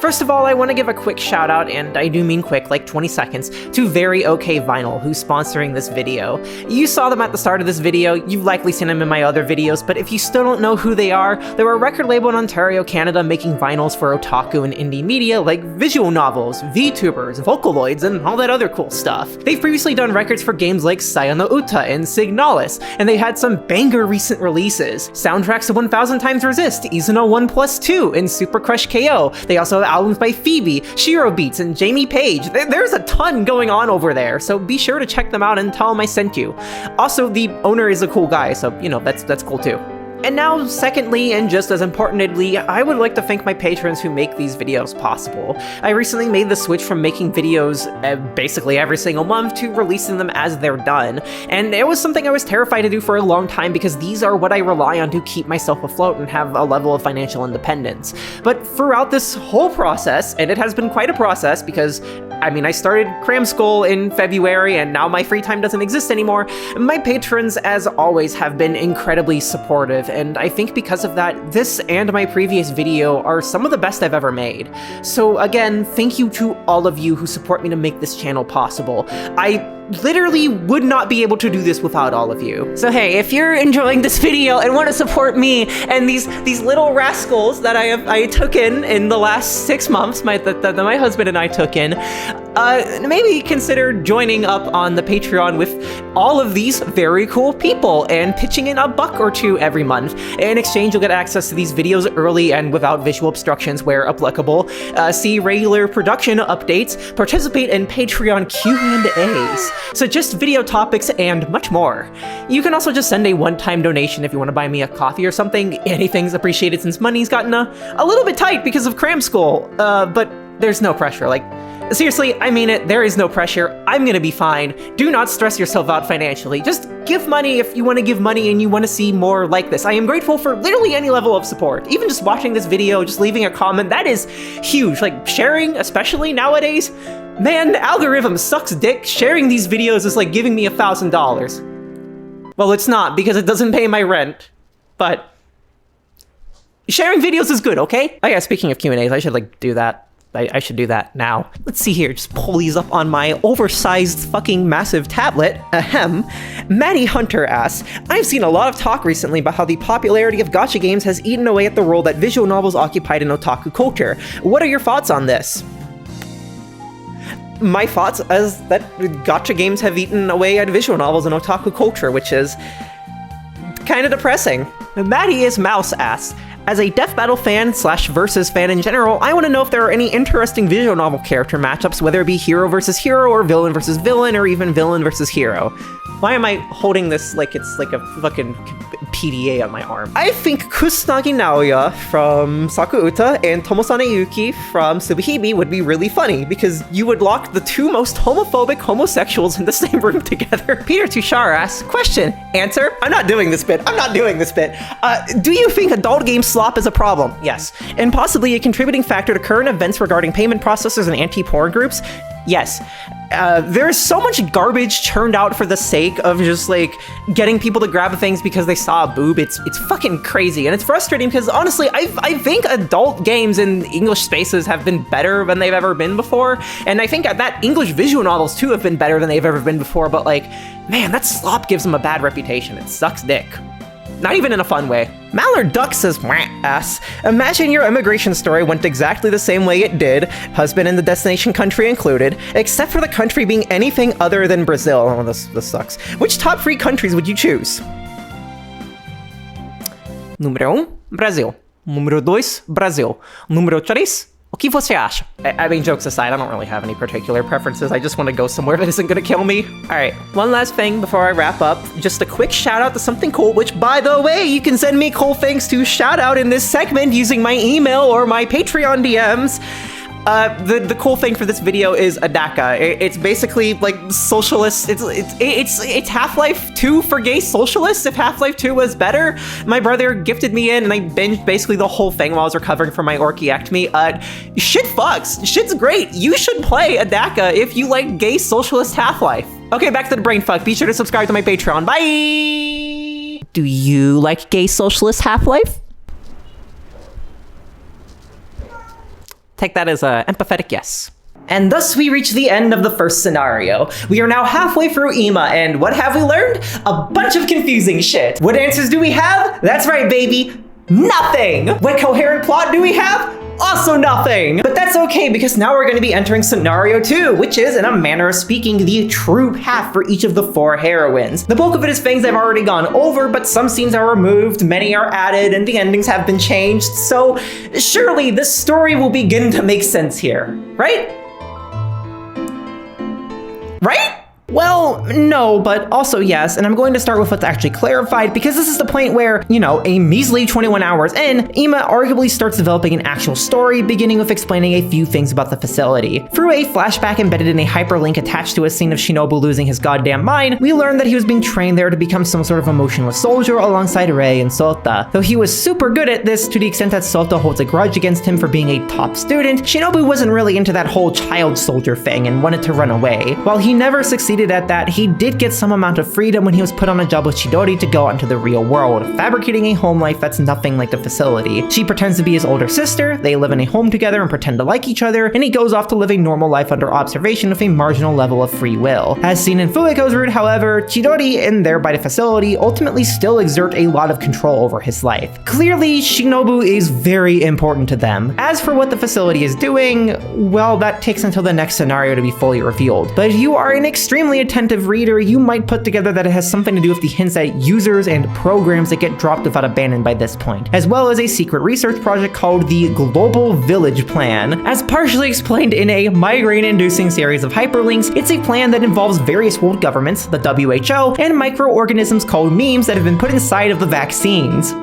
A: First of all, I want to give a quick shout out, and I do mean quick, like 20 seconds, to Very Okay Vinyl, who's sponsoring this video. You saw them at the start of this video, you've likely seen them in my other videos, but if you still don't know who they are, they're a record label in Ontario, Canada, making vinyls for otaku and indie media like visual novels, VTubers, Vocaloids, and all that other cool stuff. They've previously done records for games like Sayaka and Signalis, and they had some banger recent releases. Soundtracks to 1000 Times Resist, Izuno 1+2, and Super Crush KO. They also have albums by Phoebe, Shiro Beats, and Jamie Page. There's a ton going on over there, so be sure to check them out and tell them I sent you. Also, the owner is a cool guy, so, you know, that's cool too. And now, secondly, and just as importantly, I would like to thank my patrons who make these videos possible. I recently made the switch from making videos basically every single month to releasing them as they're done, and it was something I was terrified to do for a long time because these are what I rely on to keep myself afloat and have a level of financial independence. But throughout this whole process, and it has been quite a process because, I mean, I started Cram School in February and now my free time doesn't exist anymore, my patrons, as always, have been incredibly supportive. And I think because of that, this and my previous video are some of the best I've ever made. So again, thank you to all of you who support me to make this channel possible. I literally would not be able to do this without all of you. So hey, if you're enjoying this video and want to support me and these little rascals that I took in the last 6 months, that my husband and I took in, maybe consider joining up on the Patreon with all of these very cool people and pitching in $1 or $2 every month. In exchange, you'll get access to these videos early and without visual obstructions where applicable, see regular production updates, participate in Patreon Q&As, suggest video topics, and much more. You can also just send a one-time donation if you want to buy me a coffee or something. Anything's appreciated since money's gotten a little bit tight because of Cram School, but there's no pressure. Like, seriously, I mean it, there is no pressure. I'm gonna be fine. Do not stress yourself out financially. Just give money if you want to give money and you want to see more like this. I am grateful for literally any level of support. Even just watching this video, just leaving a comment, that is huge. Like, sharing, especially nowadays, man, the algorithm sucks dick. Sharing these videos is like giving me $1,000. Well, it's not, because it doesn't pay my rent, but sharing videos is good, okay? Oh yeah, speaking of Q&As, I should like do that. I should do that now. Let's see here, just pull these up on my oversized fucking massive tablet. Ahem. Maddie Hunter asks, I've seen a lot of talk recently about how the popularity of gacha games has eaten away at the role that visual novels occupied in otaku culture. What are your thoughts on this? My thoughts is that gacha games have eaten away at visual novels and otaku culture, which is kind of depressing. Maddie is Mouse asks, as a Death Battle fan / versus fan in general, I want to know if there are any interesting visual novel character matchups, whether it be hero versus hero, or villain versus villain, or even villain versus hero. Why am I holding this like it's like a fucking PDA on my arm? I think Kusanagi Naoya from Sakuuta and Tomosane Yuki from Tsubihime would be really funny, because you would lock the two most homophobic homosexuals in the same room together. Peter Tushar asks, question, answer, I'm not doing this bit. Do you think adult game slop is a problem? Yes. And possibly a contributing factor to current events regarding payment processors and anti-porn groups? Yes. There's so much garbage churned out for the sake of just like getting people to grab things because they saw a boob. It's fucking crazy, and it's frustrating because honestly, I think adult games in English spaces have been better than they've ever been before, and I think that English visual novels too have been better than they've ever been before. But like, man, that slop gives them a bad reputation. It sucks dick. Not even in a fun way. Mallard Duck says, ass. Imagine your immigration story went exactly the same way it did, husband and the destination country included, except for the country being anything other than Brazil. Oh, this sucks. Which top 3 countries would you choose? Número 1, Brasil. Número 2, Brasil. Número 3, o que você acha? I mean, jokes aside, I don't really have any particular preferences. I just want to go somewhere that isn't going to kill me. All right, one last thing before I wrap up. Just a quick shout out to something cool, which, by the way, you can send me cool things to shout out in this segment using my email or my Patreon DMs. The cool thing for this video is Adaka. It's basically like socialist. It's Half-Life 2 for gay socialists. If Half-Life 2 was better, my brother gifted me in, and I binged basically the whole thing while I was recovering from my orchiectomy. Shit fucks. Shit's great. You should play Adaka if you like gay socialist Half-Life. Okay, back to the brain fuck. Be sure to subscribe to my Patreon. Bye. Do you like gay socialist Half-Life? Take that as a empathetic yes. And thus we reach the end of the first scenario. We are now halfway through Ima, and what have we learned? A bunch of confusing shit. What answers do we have? That's right, baby. Nothing! What coherent plot do we have? Also nothing! But that's okay, because now we're going to be entering scenario 2, which is, in a manner of speaking, the true path for each of the 4 heroines. The bulk of it is things I've already gone over, but some scenes are removed, many are added, and the endings have been changed, so surely this story will begin to make sense here, right? Right? Well, no, but also yes, and I'm going to start with what's actually clarified, because this is the point where, a measly 21 hours in, Ima arguably starts developing an actual story, beginning with explaining a few things about the facility. Through a flashback embedded in a hyperlink attached to a scene of Shinobu losing his goddamn mind, we learn that he was being trained there to become some sort of emotionless soldier alongside Rei and Sota. Though he was super good at this, to the extent that Sota holds a grudge against him for being a top student, Shinobu wasn't really into that whole child soldier thing and wanted to run away. While he never succeeded at that, he did get some amount of freedom when he was put on a job with Chidori to go out into the real world, fabricating a home life that's nothing like the facility. She pretends to be his older sister, they live in a home together and pretend to like each other, and he goes off to live a normal life under observation with a marginal level of free will. As seen in Fueko's route, however, Chidori and thereby the facility ultimately still exert a lot of control over his life. Clearly, Shinobu is very important to them. As for what the facility is doing, well, that takes until the next scenario to be fully revealed. But if you are an extremely attentive reader, you might put together that it has something to do with the hints at users and programs that get dropped without abandoned by this point, as well as a secret research project called the Global Village Plan. As partially explained in a migraine-inducing series of hyperlinks, it's a plan that involves various world governments, the WHO, and microorganisms called memes that have been put inside of the vaccines.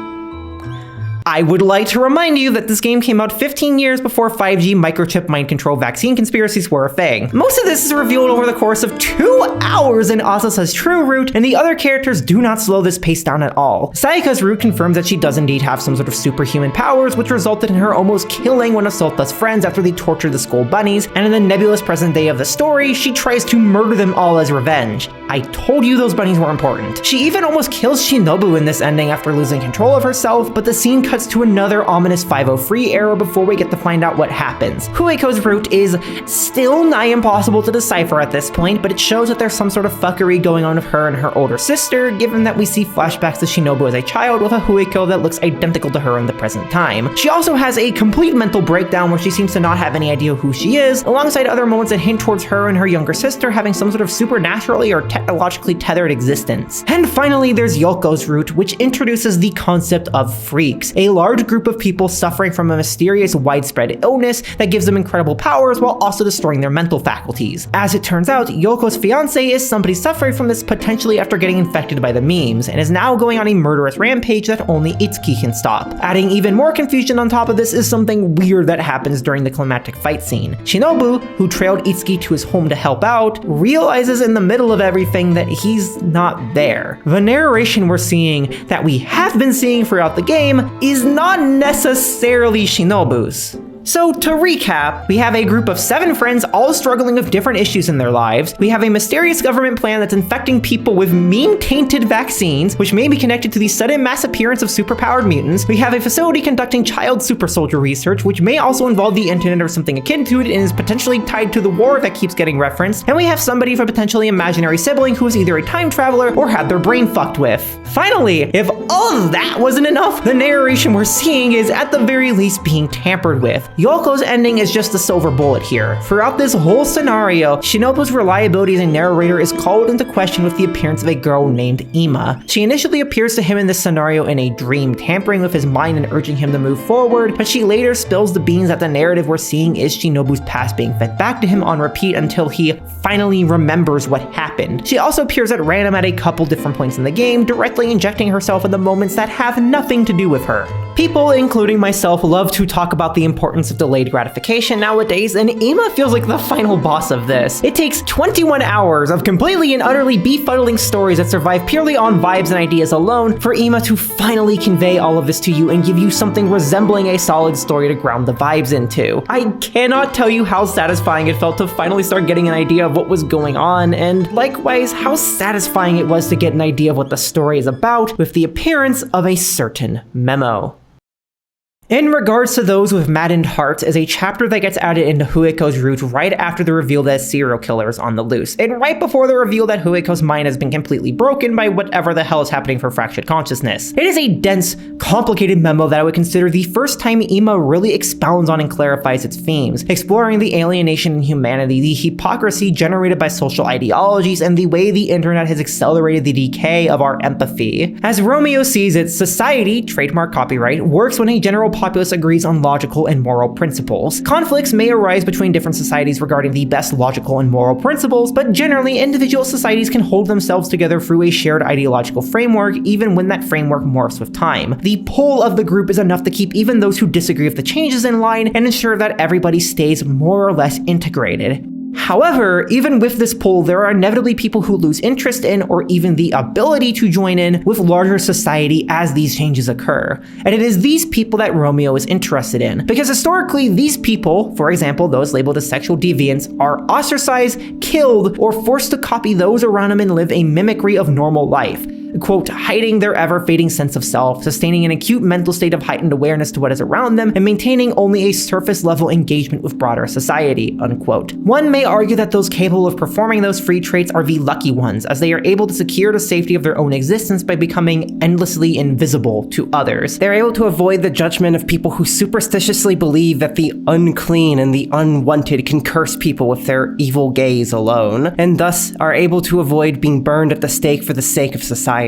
A: I would like to remind you that this game came out 15 years before 5G microchip mind control vaccine conspiracies were a thing. Most of this is revealed over the course of 2 hours in Azusa's true route, and the other characters do not slow this pace down at all. Sayaka's route confirms that she does indeed have some sort of superhuman powers, which resulted in her almost killing one of Sota's friends after they tortured the school bunnies, and in the nebulous present day of the story, she tries to murder them all as revenge. I told you those bunnies were important. She even almost kills Shinobu in this ending after losing control of herself, but the scene cuts to another ominous 503 error before we get to find out what happens. Fueko's route is still nigh impossible to decipher at this point, but it shows that there's some sort of fuckery going on with her and her older sister, given that we see flashbacks to Shinobu as a child with a Fueko that looks identical to her in the present time. She also has a complete mental breakdown where she seems to not have any idea who she is, alongside other moments that hint towards her and her younger sister having some sort of supernaturally or technologically tethered existence. And finally, there's Yoko's route, which introduces the concept of freaks, a large group of people suffering from a mysterious widespread illness that gives them incredible powers while also destroying their mental faculties. As it turns out, Yoko's fiance is somebody suffering from this potentially after getting infected by the memes, and is now going on a murderous rampage that only Itsuki can stop. Adding even more confusion on top of this is something weird that happens during the climactic fight scene. Shinobu, who trailed Itsuki to his home to help out, realizes in the middle of everything that he's not there. The narration we're seeing, that we have been seeing throughout the game, is not necessarily Shinobu's. So to recap, we have a group of 7 friends all struggling with different issues in their lives. We have a mysterious government plan that's infecting people with meme-tainted vaccines, which may be connected to the sudden mass appearance of superpowered mutants. We have a facility conducting child super soldier research, which may also involve the internet or something akin to it and is potentially tied to the war that keeps getting referenced. And we have somebody with a potentially imaginary sibling who is either a time traveler or had their brain fucked with. Finally, if all of that wasn't enough, the narration we're seeing is at the very least being tampered with. Yoko's ending is just the silver bullet here. Throughout this whole scenario, Shinobu's reliability as a narrator is called into question with the appearance of a girl named Ima. She initially appears to him in this scenario in a dream, tampering with his mind and urging him to move forward, but she later spills the beans that the narrative we're seeing is Shinobu's past being fed back to him on repeat until he finally remembers what happened. She also appears at random at a couple different points in the game, directly injecting herself in the moments that have nothing to do with her. People, including myself, love to talk about the importance of delayed gratification nowadays, and Ima feels like the final boss of this. It takes 21 hours of completely and utterly befuddling stories that survive purely on vibes and ideas alone for Ima to finally convey all of this to you and give you something resembling a solid story to ground the vibes into. I cannot tell you how satisfying it felt to finally start getting an idea of what was going on, and likewise how satisfying it was to get an idea of what the story is about with the appearance of a certain memo. In regards to those with maddened hearts is a chapter that gets added into Fueko's route right after the reveal that serial killers on the loose, and right before the reveal that Fueko's mind has been completely broken by whatever the hell is happening for fractured consciousness. It is a dense, complicated memo that I would consider the first time Ima really expounds on and clarifies its themes, exploring the alienation in humanity, the hypocrisy generated by social ideologies, and the way the internet has accelerated the decay of our empathy. As Romeo sees it, society, trademark copyright, works when a general populace agrees on logical and moral principles. Conflicts may arise between different societies regarding the best logical and moral principles, but generally individual societies can hold themselves together through a shared ideological framework even when that framework morphs with time. The pull of the group is enough to keep even those who disagree with the changes in line and ensure that everybody stays more or less integrated. However, even with this pull, there are inevitably people who lose interest in or even the ability to join in with larger society as these changes occur. And it is these people that Romeo is interested in, because historically these people, for example those labeled as sexual deviants, are ostracized, killed, or forced to copy those around them and live a mimicry of normal life. Quote, hiding their ever-fading sense of self, sustaining an acute mental state of heightened awareness to what is around them, and maintaining only a surface-level engagement with broader society, unquote. One may argue that those capable of performing those free traits are the lucky ones, as they are able to secure the safety of their own existence by becoming endlessly invisible to others. They're able to avoid the judgment of people who superstitiously believe that the unclean and the unwanted can curse people with their evil gaze alone, and thus are able to avoid being burned at the stake for the sake of society.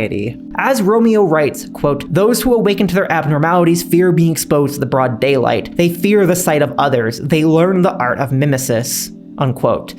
A: As Romeo writes, quote, those who awaken to their abnormalities fear being exposed to the broad daylight. They fear the sight of others. They learn the art of mimesis, unquote.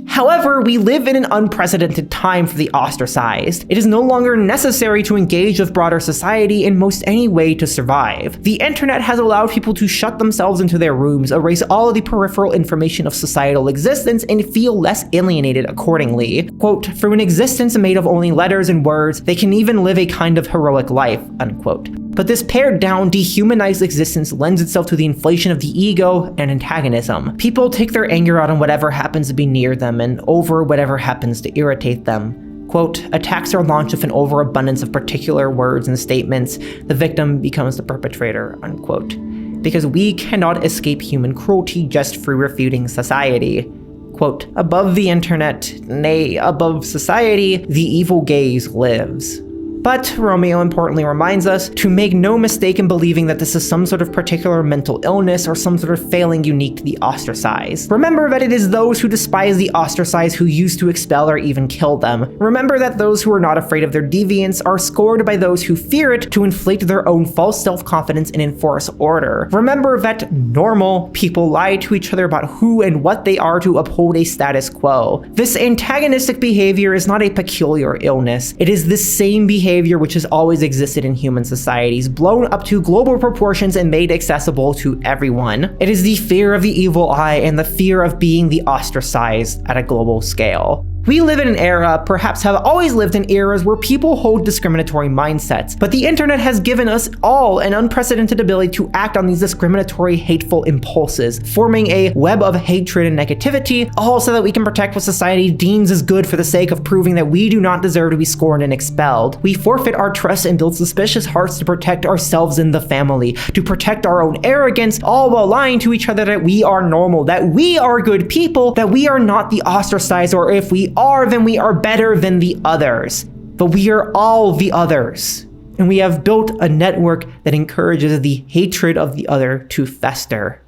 A: However, we live in an unprecedented time for the ostracized. It is no longer necessary to engage with broader society in most any way to survive. The internet has allowed people to shut themselves into their rooms, erase all of the peripheral information of societal existence, and feel less alienated accordingly. Quote, through an existence made of only letters and words, they can even live a kind of heroic life, unquote. But this pared down, dehumanized existence lends itself to the inflation of the ego and antagonism. People take their anger out on whatever happens to be near them and over whatever happens to irritate them. Quote, attacks are launched with an overabundance of particular words and statements. The victim becomes the perpetrator, unquote. Because we cannot escape human cruelty just through refuting society. Quote, above the internet, nay, above society, the evil gaze lives. But Romeo importantly reminds us to make no mistake in believing that this is some sort of particular mental illness or some sort of failing unique to the ostracized. Remember that it is those who despise the ostracized who used to expel or even kill them. Remember that those who are not afraid of their deviance are scored by those who fear it to inflate their own false self-confidence and enforce order. Remember that normal people lie to each other about who and what they are to uphold a status quo. This antagonistic behavior is not a peculiar illness. It is the same behavior which has always existed in human societies, blown up to global proportions and made accessible to everyone. It is the fear of the evil eye and the fear of being the ostracized at a global scale. We live in an era, perhaps have always lived in eras, where people hold discriminatory mindsets, but the internet has given us all an unprecedented ability to act on these discriminatory, hateful impulses, forming a web of hatred and negativity, all so that we can protect what society deems as good for the sake of proving that we do not deserve to be scorned and expelled. We forfeit our trust and build suspicious hearts to protect ourselves and the family, to protect our own arrogance, all while lying to each other that we are normal, that we are good people, that we are not the ostracized, or if we are, then we are better than the others. But we are all the others. And we have built a network that encourages the hatred of the other to fester.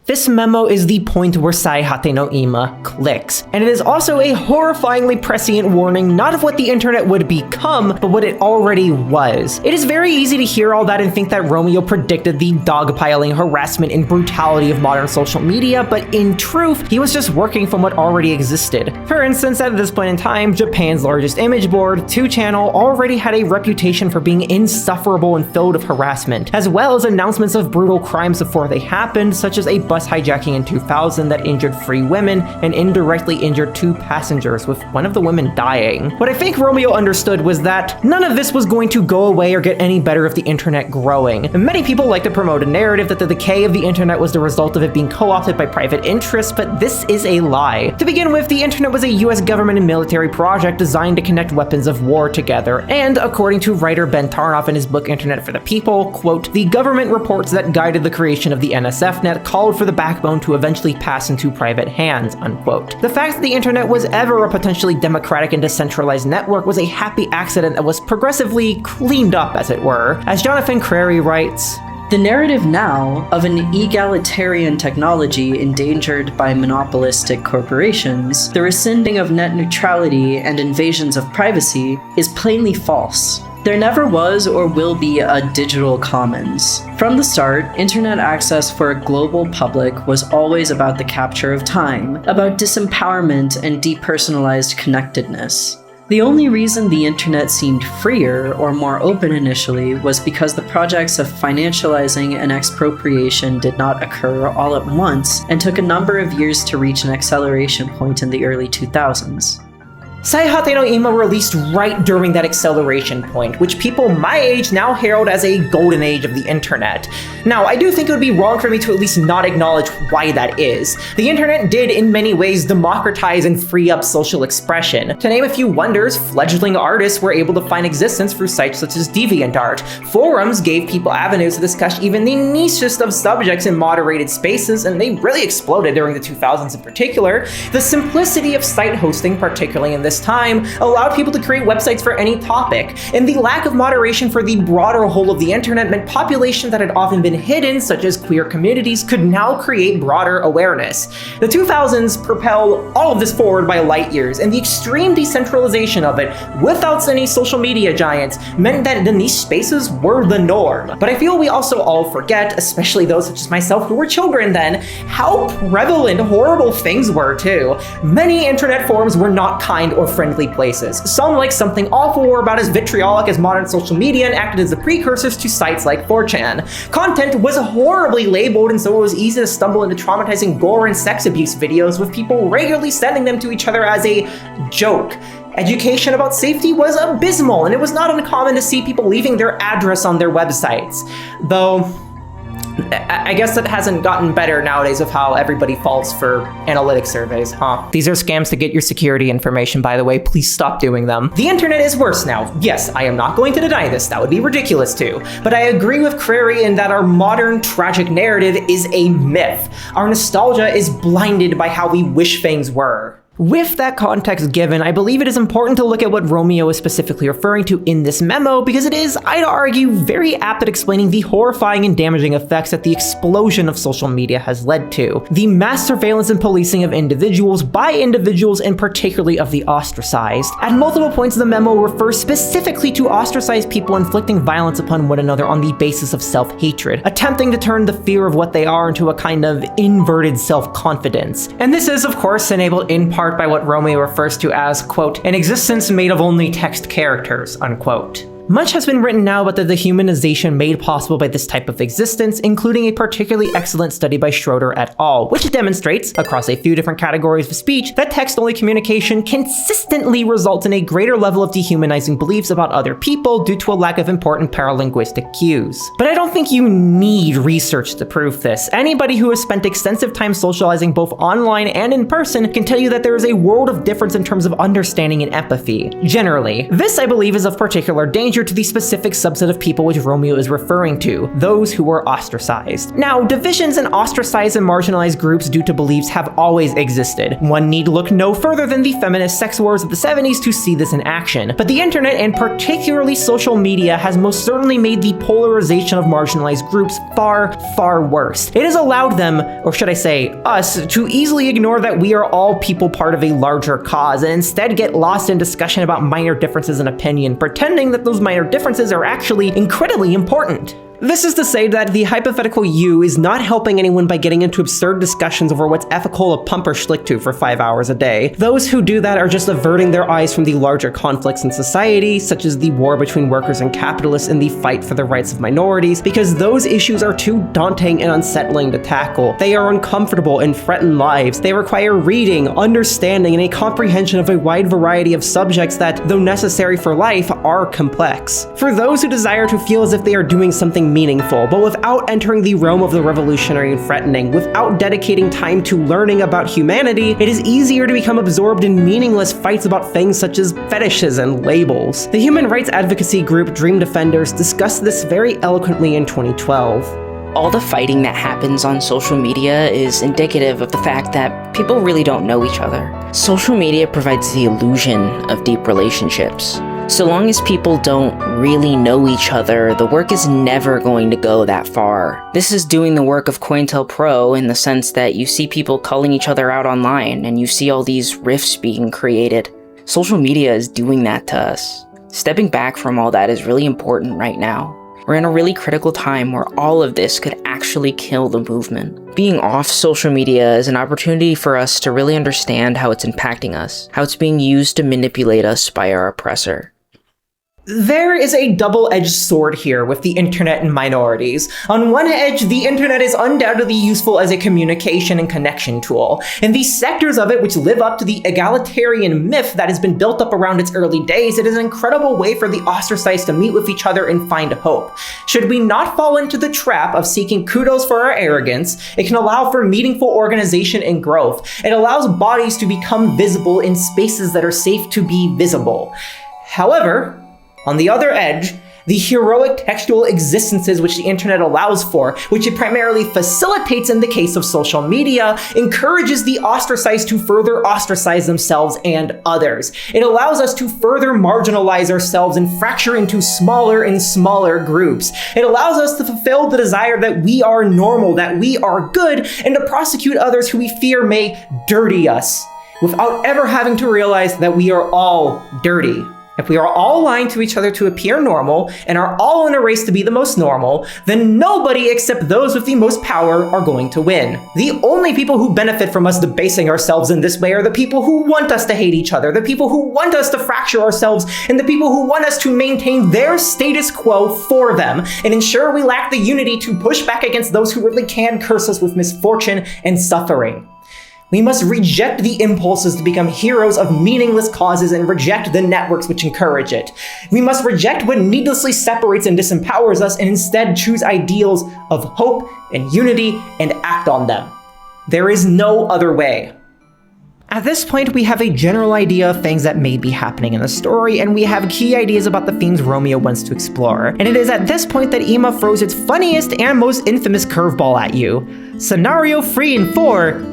A: This memo is the point where Saihate no Ima clicks, and it is also a horrifyingly prescient warning not of what the internet would become, but what it already was. It is very easy to hear all that and think that Romeo predicted the dogpiling, harassment, and brutality of modern social media, but in truth, he was just working from what already existed. For instance, at this point in time, Japan's largest image board, 2channel, already had a reputation for being insufferable and filled with harassment, as well as announcements of brutal crimes before they happened, such as a bunch bus hijacking in 2000 that injured 3 women and indirectly injured 2 passengers, with one of the women dying. What I think Romeo understood was that none of this was going to go away or get any better of the internet growing. And many people like to promote a narrative that the decay of the internet was the result of it being co-opted by private interests, but this is a lie. To begin with, the internet was a US government and military project designed to connect weapons of war together, and according to writer Ben Tarnoff in his book Internet for the People, quote, "The government reports that guided the creation of the NSFnet called for the backbone to eventually pass into private hands," unquote. The fact that the internet was ever a potentially democratic and decentralized network was a happy accident that was progressively cleaned up, as it were. As Jonathan Crary writes,
B: "The narrative now of an egalitarian technology endangered by monopolistic corporations, the rescinding of net neutrality and invasions of privacy, is plainly false. There never was or will be a digital commons. From the start, internet access for a global public was always about the capture of time, about disempowerment and depersonalized connectedness. The only reason the internet seemed freer or more open initially was because the projects of financializing and expropriation did not occur all at once and took a number of years to reach an acceleration point in the early 2000s.
A: Saihate no Ima released right during that acceleration point, which people my age now herald as a golden age of the internet. Now, I do think it would be wrong for me to at least not acknowledge why that is. The internet did in many ways democratize and free up social expression. To name a few wonders, fledgling artists were able to find existence through sites such as DeviantArt. Forums gave people avenues to discuss even the nichest of subjects in moderated spaces, and they really exploded during the 2000s in particular. The simplicity of site hosting, particularly in this time, allowed people to create websites for any topic, and the lack of moderation for the broader whole of the internet meant population that had often been hidden, such as queer communities, could now create broader awareness. The 2000s propelled all of this forward by light years, and the extreme decentralization of it, without any social media giants, meant that the niche spaces were the norm. But I feel we also all forget, especially those such as myself who were children then, how prevalent horrible things were too. Many internet forums were not kind or friendly places. Some, like Something Awful, were about as vitriolic as modern social media and acted as the precursors to sites like 4chan. Content was horribly labeled, and so it was easy to stumble into traumatizing gore and sex abuse videos, with people regularly sending them to each other as a joke. Education about safety was abysmal, and it was not uncommon to see people leaving their address on their websites. Though, I guess that hasn't gotten better nowadays of how everybody falls for analytic surveys, huh? These are scams to get your security information, by the way. Please stop doing them. The internet is worse now. Yes, I am not going to deny this. That would be ridiculous too. But I agree with Crary in that our modern tragic narrative is a myth. Our nostalgia is blinded by how we wish things were. With that context given, I believe it is important to look at what Romeo is specifically referring to in this memo, because it is, I'd argue, very apt at explaining the horrifying and damaging effects that the explosion of social media has led to. The mass surveillance and policing of individuals by individuals, and particularly of the ostracized. At multiple points, the memo refers specifically to ostracized people inflicting violence upon one another on the basis of self-hatred, attempting to turn the fear of what they are into a kind of inverted self-confidence. And this is, of course, enabled in part by what Romeo refers to as, quote, "an existence made of only text characters," unquote. Much has been written now about the dehumanization made possible by this type of existence, including a particularly excellent study by Schroeder et al., which demonstrates, across a few different categories of speech, that text-only communication consistently results in a greater level of dehumanizing beliefs about other people due to a lack of important paralinguistic cues. But I don't think you need research to prove this. Anybody who has spent extensive time socializing both online and in person can tell you that there is a world of difference in terms of understanding and empathy. Generally, this, I believe, is of particular danger to the specific subset of people which Romeo is referring to, those who were ostracized. Now, divisions in ostracized and marginalized groups due to beliefs have always existed. One need look no further than the feminist sex wars of the 70s to see this in action. But the internet, and particularly social media, has most certainly made the polarization of marginalized groups far, far worse. It has allowed them, or should I say us, to easily ignore that we are all people part of a larger cause, and instead get lost in discussion about minor differences in opinion, pretending that those minor differences are actually incredibly important. This is to say that the hypothetical you is not helping anyone by getting into absurd discussions over what's ethical to pump or schlick to for 5 hours a day. Those who do that are just averting their eyes from the larger conflicts in society, such as the war between workers and capitalists and the fight for the rights of minorities, because those issues are too daunting and unsettling to tackle. They are uncomfortable and threaten lives. They require reading, understanding, and a comprehension of a wide variety of subjects that, though necessary for life, are complex. For those who desire to feel as if they are doing something meaningful, but without entering the realm of the revolutionary and threatening, without dedicating time to learning about humanity, it is easier to become absorbed in meaningless fights about things such as fetishes and labels. The human rights advocacy group Dream Defenders discussed this very eloquently in 2012.
E: All the fighting that happens on social media is indicative of the fact that people really don't know each other. Social media provides the illusion of deep relationships. So long as people don't really know each other, the work is never going to go that far. This is doing the work of COINTELPRO in the sense that you see people calling each other out online and you see all these rifts being created. Social media is doing that to us. Stepping back from all that is really important right now. We're in a really critical time where all of this could actually kill the movement. Being off social media is an opportunity for us to really understand how it's impacting us, how it's being used to manipulate us by our oppressor.
A: There is a double-edged sword here with the internet and minorities. On one edge, the internet is undoubtedly useful as a communication and connection tool. In the sectors of it which live up to the egalitarian myth that has been built up around its early days, it is an incredible way for the ostracized to meet with each other and find hope. Should we not fall into the trap of seeking kudos for our arrogance, it can allow for meaningful organization and growth. It allows bodies to become visible in spaces that are safe to be visible. However, on the other edge, the heroic textual existences which the internet allows for, which it primarily facilitates in the case of social media, encourages the ostracized to further ostracize themselves and others. It allows us to further marginalize ourselves and fracture into smaller and smaller groups. It allows us to fulfill the desire that we are normal, that we are good, and to prosecute others who we fear may dirty us, without ever having to realize that we are all dirty. If we are all lying to each other to appear normal, and are all in a race to be the most normal, then nobody except those with the most power are going to win. The only people who benefit from us debasing ourselves in this way are the people who want us to hate each other, the people who want us to fracture ourselves, and the people who want us to maintain their status quo for them, and ensure we lack the unity to push back against those who really can curse us with misfortune and suffering. We must reject the impulses to become heroes of meaningless causes and reject the networks which encourage it. We must reject what needlessly separates and disempowers us and instead choose ideals of hope and unity and act on them. There is no other way. At this point, we have a general idea of things that may be happening in the story, and we have key ideas about the themes Romeo wants to explore. And it is at this point that Ima throws its funniest and most infamous curveball at you. Scenario 3 and 4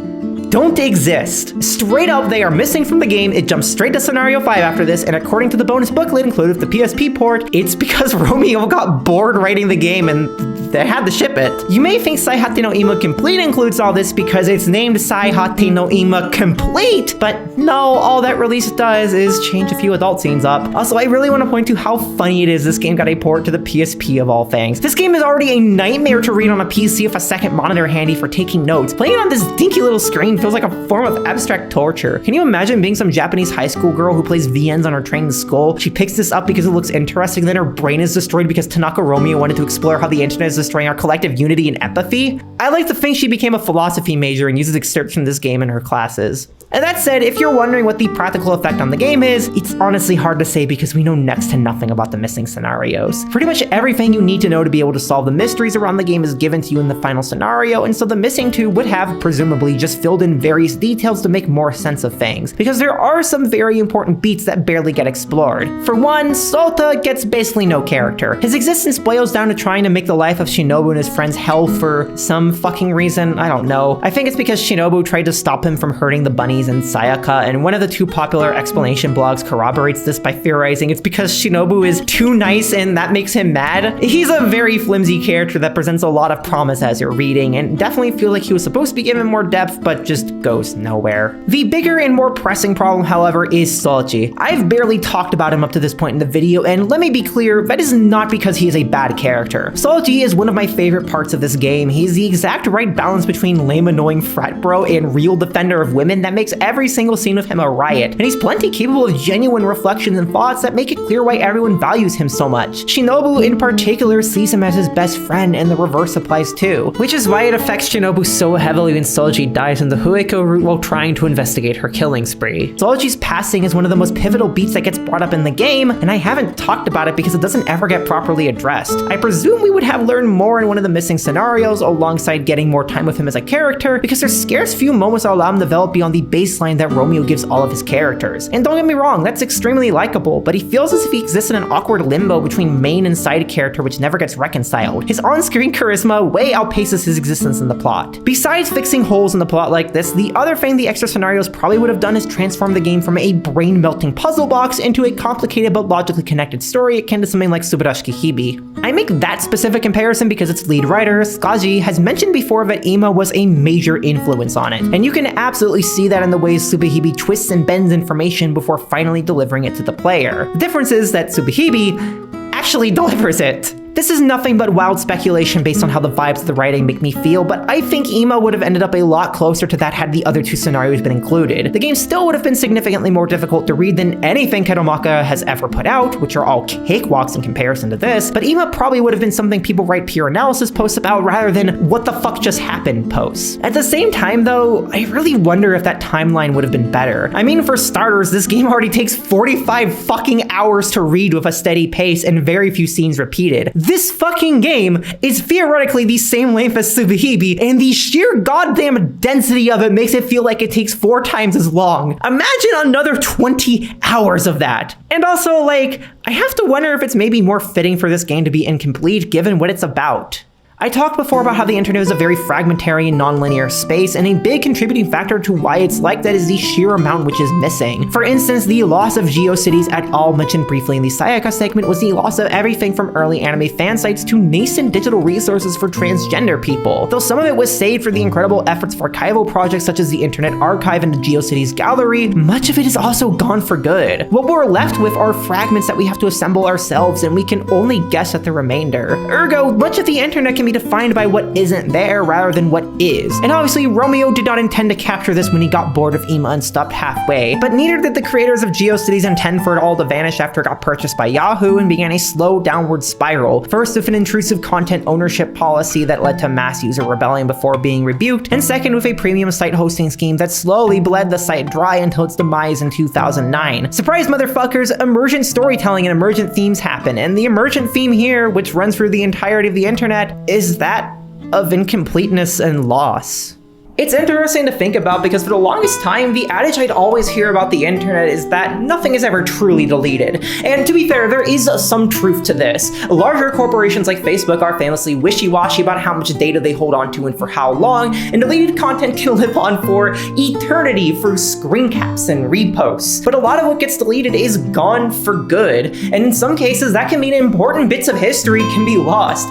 A: don't exist. Straight up, they are missing from the game. It jumps straight to Scenario 5 after this, and according to the bonus booklet included with the PSP port, it's because Romeo got bored writing the game and they had to ship it. You may think Saihate no Ima Complete includes all this because it's named Saihate no Ima Complete, but no, all that release does is change a few adult scenes up. Also, I really want to point to how funny it is this game got a port to the PSP of all things. This game is already a nightmare to read on a PC with a second monitor handy for taking notes. Playing it on this dinky little screen feels like a form of abstract torture. Can you imagine being some Japanese high school girl who plays VNs on her trained skull? She picks this up because it looks interesting, then her brain is destroyed because Tanaka Romeo wanted to explore how the internet is destroying our collective unity and empathy? I like to think she became a philosophy major and uses excerpts from this game in her classes. And that said, if you're wondering what the practical effect on the game is, it's honestly hard to say because we know next to nothing about the missing scenarios. Pretty much everything you need to know to be able to solve the mysteries around the game is given to you in the final scenario, and so the missing two would have, presumably, just filled in various details to make more sense of things, because there are some very important beats that barely get explored. For one, Sota gets basically no character. His existence boils down to trying to make the life of Shinobu and his friends hell for some fucking reason, I don't know. I think it's because Shinobu tried to stop him from hurting the bunnies and Sayaka, and one of the two popular explanation blogs corroborates this by theorizing it's because Shinobu is too nice and that makes him mad. He's a very flimsy character that presents a lot of promise as you're reading, and definitely feel like he was supposed to be given more depth, but just goes nowhere. The bigger and more pressing problem, however, is Soichi. I've barely talked about him up to this point in the video, and let me be clear, that is not because he is a bad character. Soichi is is one of my favorite parts of this game. He's the exact right balance between lame annoying frat bro and real defender of women that makes every single scene of him a riot, and he's plenty capable of genuine reflections and thoughts that make it clear why everyone values him so much. Shinobu in particular sees him as his best friend, and the reverse applies too, which is why it affects Shinobu so heavily when Soji dies in the fueko route while trying to investigate her killing spree. Soji's passing is one of the most pivotal beats that gets brought up in the game, and I haven't talked about it because it doesn't ever get properly addressed. I presume we would have learned more in one of the missing scenarios alongside getting more time with him as a character, because there's scarce few moments that allow him to develop beyond the baseline that Romeo gives all of his characters. And don't get me wrong, that's extremely likable, but he feels as if he exists in an awkward limbo between main and side character which never gets reconciled. His on-screen charisma way outpaces his existence in the plot. Besides fixing holes in the plot like this, the other thing the extra scenarios probably would have done is transform the game from a brain-melting puzzle box into a complicated but logically connected story akin to something like Subarashi Hibi. I make that specific comparison because its lead writer, Skaji, has mentioned before that Ima was a major influence on it, and you can absolutely see that in the ways Tsubihime twists and bends information before finally delivering it to the player. The difference is that Tsubihime actually delivers it. This is nothing but wild speculation based on how the vibes of the writing make me feel, but I think Ima would have ended up a lot closer to that had the other two scenarios been included. The game still would have been significantly more difficult to read than anything Ketomaka has ever put out, which are all cakewalks in comparison to this, but Ima probably would have been something people write peer analysis posts about rather than what the fuck just happened posts. At the same time though, I really wonder if that timeline would have been better. I mean, for starters, this game already takes 45 fucking hours to read with a steady pace and very few scenes repeated. This fucking game is theoretically the same length as Tsubihime, and the sheer goddamn density of it makes it feel like it takes 4 times as long. Imagine another 20 hours of that. And also, like, I have to wonder if it's maybe more fitting for this game to be incomplete given what it's about. I talked before about how the internet is a very fragmentary and non-linear space, and a big contributing factor to why it's like that is the sheer amount which is missing. For instance, the loss of GeoCities at all mentioned briefly in the Sayaka segment was the loss of everything from early anime fan sites to nascent digital resources for transgender people. Though some of it was saved for the incredible efforts of archival projects such as the Internet Archive and the GeoCities Gallery, much of it is also gone for good. What we're left with are fragments that we have to assemble ourselves, and we can only guess at the remainder. Ergo, much of the internet can be defined by what isn't there rather than what is. And obviously, Romeo did not intend to capture this when he got bored of Ima and stopped halfway, but neither did the creators of GeoCities intend for it all to vanish after it got purchased by Yahoo and began a slow downward spiral, first with an intrusive content ownership policy that led to mass user rebellion before being rebuked, and second with a premium site hosting scheme that slowly bled the site dry until its demise in 2009. Surprise motherfuckers, emergent storytelling and emergent themes happen, and the emergent theme here, which runs through the entirety of the internet, is that of incompleteness and loss. It's interesting to think about because for the longest time, the adage I'd always hear about the internet is that nothing is ever truly deleted. And to be fair, there is some truth to this. Larger corporations like Facebook are famously wishy-washy about how much data they hold on to and for how long, and deleted content can live on for eternity through screen caps and reposts. But a lot of what gets deleted is gone for good, and in some cases that can mean important bits of history can be lost.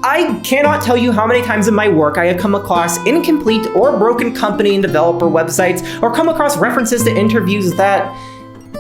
A: I cannot tell you how many times in my work I have come across incomplete or broken company and developer websites, or come across references to interviews that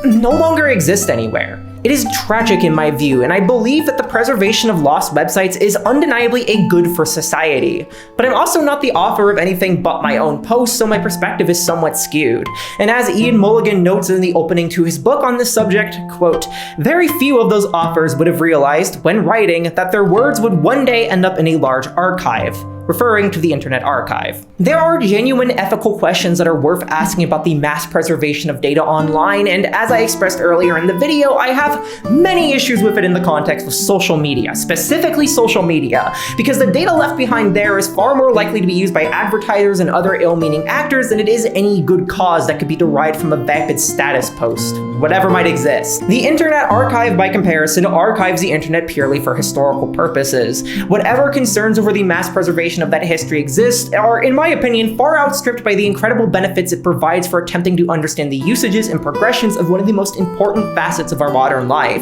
A: no longer exist anywhere. It is tragic in my view, and I believe that the preservation of lost websites is undeniably a good for society. But I'm also not the author of anything but my own posts, so my perspective is somewhat skewed. And as Ian Mulligan notes in the opening to his book on this subject, quote, "Very few of those authors would have realized, when writing, that their words would one day end up in a large archive," referring to the Internet Archive. There are genuine ethical questions that are worth asking about the mass preservation of data online, and as I expressed earlier in the video, I have many issues with it in the context of social media, specifically social media, because the data left behind there is far more likely to be used by advertisers and other ill-meaning actors than it is any good cause that could be derived from a vapid status post, whatever might exist. The Internet Archive, by comparison, archives the internet purely for historical purposes. Whatever concerns over the mass preservation of that history exist are, in my opinion, far outstripped by the incredible benefits it provides for attempting to understand the usages and progressions of one of the most important facets of our modern life.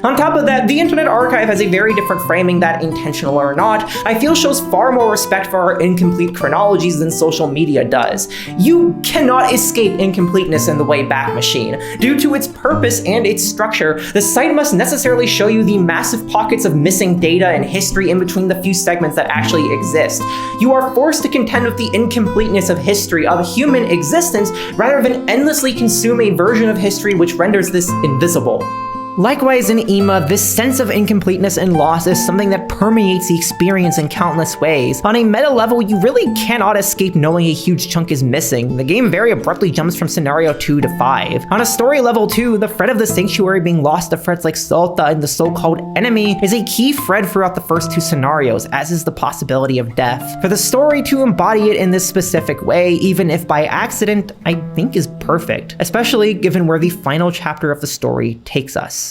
A: On top of that, the Internet Archive has a very different framing that, intentional or not, I feel shows far more respect for our incomplete chronologies than social media does. You cannot escape incompleteness in the Wayback Machine. Due to its its purpose and its structure, the site must necessarily show you the massive pockets of missing data and history in between the few segments that actually exist. You are forced to contend with the incompleteness of history of human existence rather than endlessly consume a version of history which renders this invisible. Likewise, in IMA, this sense of incompleteness and loss is something that permeates the experience in countless ways. On a meta level, you really cannot escape knowing a huge chunk is missing. The game very abruptly jumps from scenario 2 to 5. On a story level too, the thread of the sanctuary being lost to threads like Salta and the so-called enemy is a key thread throughout the first 2 scenarios, as is the possibility of death. For the story to embody it in this specific way, even if by accident, I think is perfect, especially given where the final chapter of the story takes us.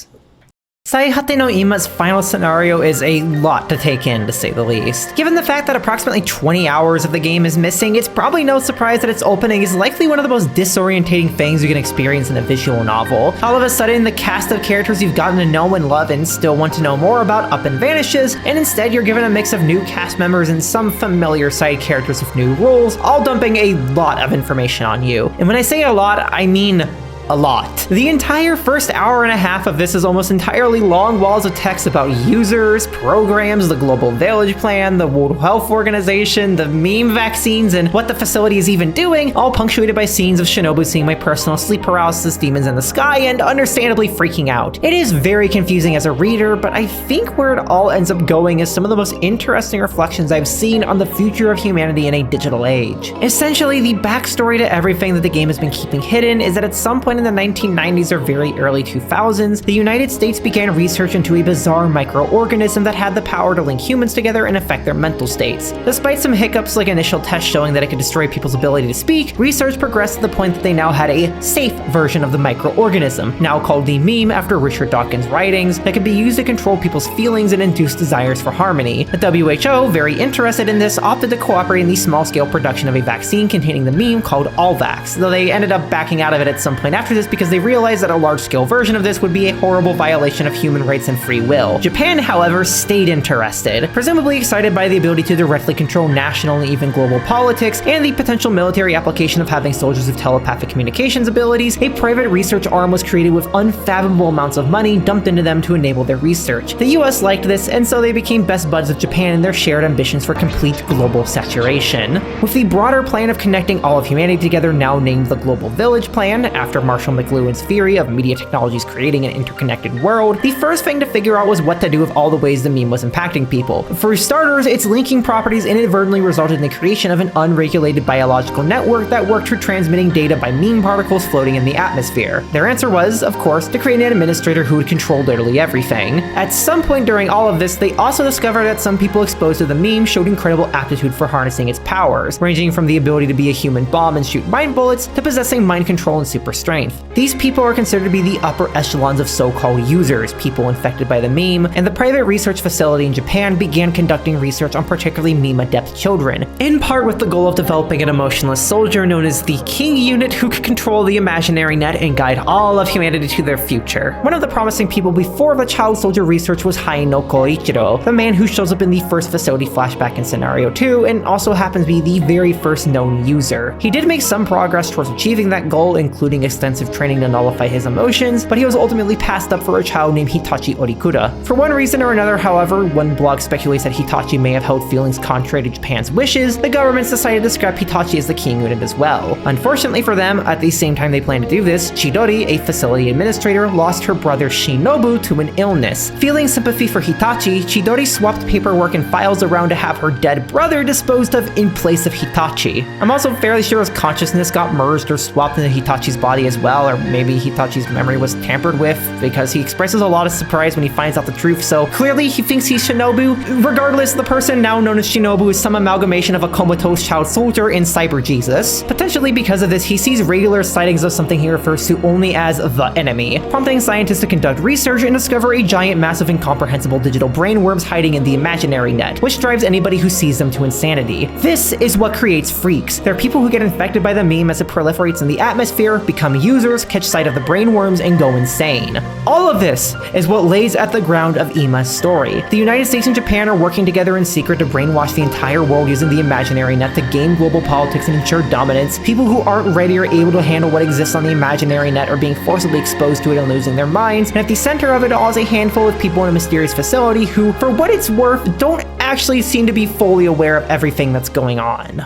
A: Saihate no Ima's final scenario is a lot to take in, to say the least. Given the fact that approximately 20 hours of the game is missing, it's probably no surprise that its opening is likely one of the most disorientating things you can experience in a visual novel. All of a sudden, the cast of characters you've gotten to know and love and still want to know more about up and vanishes, and instead you're given a mix of new cast members and some familiar side characters with new roles, all dumping a lot of information on you. And when I say a lot, I mean a lot. The entire first hour and a half of this is almost entirely long walls of text about users, programs, the Global Village Plan, the World Health Organization, the meme vaccines, and what the facility is even doing, all punctuated by scenes of Shinobu seeing my personal sleep paralysis demons in the sky and understandably freaking out. It is very confusing as a reader, but I think where it all ends up going is some of the most interesting reflections I've seen on the future of humanity in a digital age. Essentially, the backstory to everything that the game has been keeping hidden is that at some point in the 1990s or very early 2000s, the United States began research into a bizarre microorganism that had the power to link humans together and affect their mental states. Despite some hiccups like initial tests showing that it could destroy people's ability to speak, research progressed to the point that they now had a safe version of the microorganism, now called the meme after Richard Dawkins' writings, that could be used to control people's feelings and induce desires for harmony. The WHO, very interested in this, opted to cooperate in the small-scale production of a vaccine containing the meme called Allvax, though they ended up backing out of it at some point after this because they realized that a large-scale version of this would be a horrible violation of human rights and free will. Japan, however, stayed interested, presumably excited by the ability to directly control national and even global politics and the potential military application of having soldiers with telepathic communications abilities. A private research arm was created with unfathomable amounts of money dumped into them to enable their research. The US liked this, and so they became best buds with Japan in their shared ambitions for complete global saturation. With the broader plan of connecting all of humanity together now named the Global Village Plan, after Marshall McLuhan's theory of media technologies creating an interconnected world, the first thing to figure out was what to do with all the ways the meme was impacting people. For starters, its linking properties inadvertently resulted in the creation of an unregulated biological network that worked through transmitting data by meme particles floating in the atmosphere. Their answer was, of course, to create an administrator who would control literally everything. At some point during all of this, they also discovered that some people exposed to the meme showed incredible aptitude for harnessing its powers, ranging from the ability to be a human bomb and shoot mind bullets to possessing mind control and super strength. These people are considered to be the upper echelons of so-called users, people infected by the meme, and the private research facility in Japan began conducting research on particularly meme-adept children, in part with the goal of developing an emotionless soldier known as the King Unit who could control the imaginary net and guide all of humanity to their future. One of the promising people before the child soldier research was Haino Koichiro, the man who shows up in the first facility flashback in scenario 2 and also happens to be the very first known user. He did make some progress towards achieving that goal, including extensive training to nullify his emotions, but he was ultimately passed up for a child named Hitachi Orikura. For one reason or another, however, one blog speculates that Hitachi may have held feelings contrary to Japan's wishes. The governments decided to scrap Hitachi as the King Unit as well. Unfortunately for them, at the same time they planned to do this, Chidori, a facility administrator, lost her brother Shinobu to an illness. Feeling sympathy for Hitachi, Chidori swapped paperwork and files around to have her dead brother disposed of in place of Hitachi. I'm also fairly sure his consciousness got merged or swapped into Hitachi's body as well, or maybe Hitachi's memory was tampered with, because he expresses a lot of surprise when he finds out the truth, so clearly he thinks he's Shinobu. Regardless, the person now known as Shinobu is some amalgamation of a comatose child soldier and Cyber Jesus. Potentially because of this, he sees regular sightings of something he refers to only as the enemy, prompting scientists to conduct research and discover a giant, massive, incomprehensible digital brain worms hiding in the imaginary net, which drives anybody who sees them to insanity. This is what creates freaks. There are people who get infected by the meme as it proliferates in the atmosphere, become users catch sight of the brainworms and go insane. All of this is what lays at the ground of Ima's story. The United States and Japan are working together in secret to brainwash the entire world using the imaginary net to game global politics and ensure dominance. People who aren't ready or able to handle what exists on the imaginary net are being forcibly exposed to it and losing their minds, and at the center of it all is a handful of people in a mysterious facility who, for what it's worth, don't actually seem to be fully aware of everything that's going on.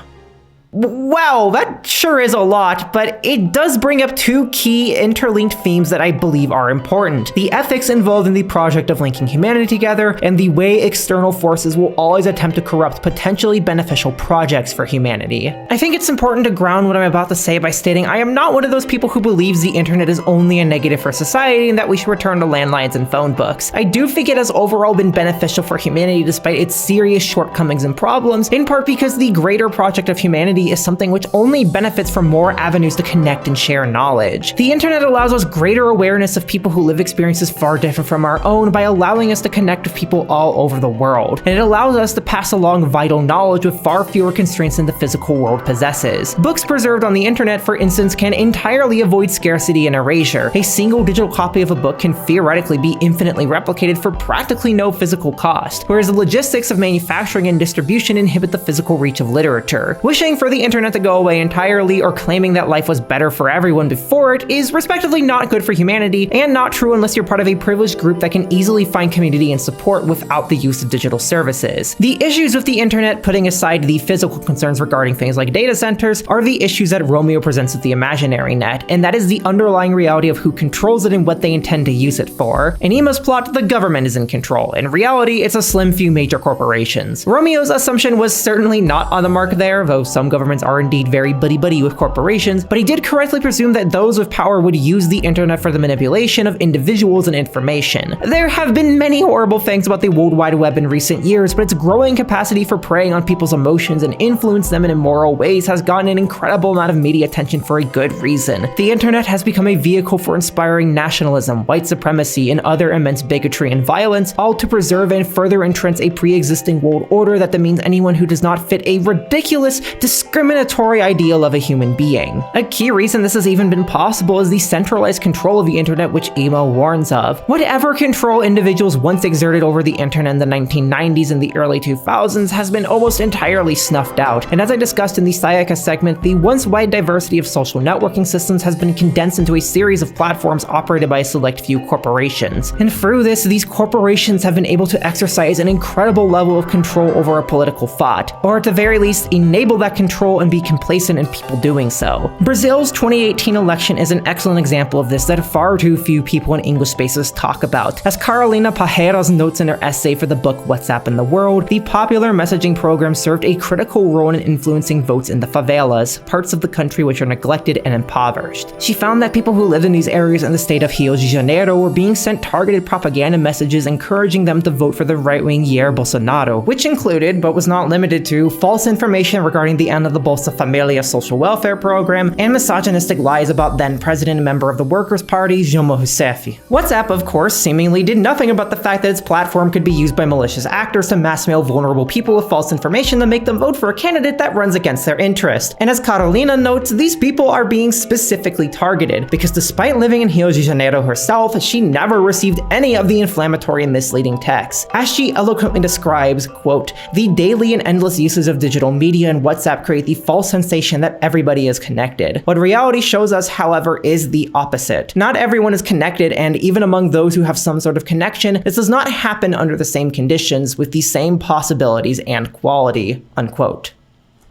A: Wow, that sure is a lot, but it does bring up two key interlinked themes that I believe are important. The ethics involved in the project of linking humanity together, and the way external forces will always attempt to corrupt potentially beneficial projects for humanity. I think it's important to ground what I'm about to say by stating I am not one of those people who believes the internet is only a negative for society and that we should return to landlines and phone books. I do think it has overall been beneficial for humanity despite its serious shortcomings and problems, in part because the greater project of humanity is something which only benefits from more avenues to connect and share knowledge. The internet allows us greater awareness of people who live experiences far different from our own by allowing us to connect with people all over the world, and it allows us to pass along vital knowledge with far fewer constraints than the physical world possesses. Books preserved on the internet, for instance, can entirely avoid scarcity and erasure. A single digital copy of a book can theoretically be infinitely replicated for practically no physical cost, whereas the logistics of manufacturing and distribution inhibit the physical reach of literature. Wishing for the internet to go away entirely or claiming that life was better for everyone before it is respectively not good for humanity, and not true unless you're part of a privileged group that can easily find community and support without the use of digital services. The issues with the internet, putting aside the physical concerns regarding things like data centers, are the issues that Romeo presents with the imaginary net, and that is the underlying reality of who controls it and what they intend to use it for. In Ima's plot, the government is in control. In reality, it's a slim few major corporations. Romeo's assumption was certainly not on the mark there, though some governments are indeed very buddy-buddy with corporations, but he did correctly presume that those with power would use the internet for the manipulation of individuals and information. There have been many horrible things about the World Wide Web in recent years, but its growing capacity for preying on people's emotions and influence them in immoral ways has gotten an incredible amount of media attention for a good reason. The internet has become a vehicle for inspiring nationalism, white supremacy, and other immense bigotry and violence, all to preserve and further entrench a pre-existing world order that demeans anyone who does not fit a ridiculous, discriminatory ideal of a human being. A key reason this has even been possible is the centralized control of the internet which Ima warns of. Whatever control individuals once exerted over the internet in the 1990s and the early 2000s has been almost entirely snuffed out, and as I discussed in the Sayaka segment, the once wide diversity of social networking systems has been condensed into a series of platforms operated by a select few corporations. And through this, these corporations have been able to exercise an incredible level of control over a political thought, or at the very least, enable that control and be complacent in people doing so. Brazil's 2018 election is an excellent example of this that far too few people in English spaces talk about. As Carolina Pajeras notes in her essay for the book WhatsApp in the World, the popular messaging program served a critical role in influencing votes in the favelas, parts of the country which are neglected and impoverished. She found that people who lived in these areas in the state of Rio de Janeiro were being sent targeted propaganda messages encouraging them to vote for the right-wing Jair Bolsonaro, which included, but was not limited to, false information regarding the end of the Bolsa Familia social welfare program, and misogynistic lies about then-president and member of the Workers' Party, Dilma Rousseff. WhatsApp, of course, seemingly did nothing about the fact that its platform could be used by malicious actors to mass-mail vulnerable people with false information to make them vote for a candidate that runs against their interest. And as Carolina notes, these people are being specifically targeted, because despite living in Rio de Janeiro herself, she never received any of the inflammatory and misleading texts. As she eloquently describes, quote, "The daily and endless uses of digital media and WhatsApp create the false sensation that everybody is connected. What reality shows us, however, is the opposite. Not everyone is connected, and even among those who have some sort of connection, this does not happen under the same conditions with the same possibilities and quality," unquote.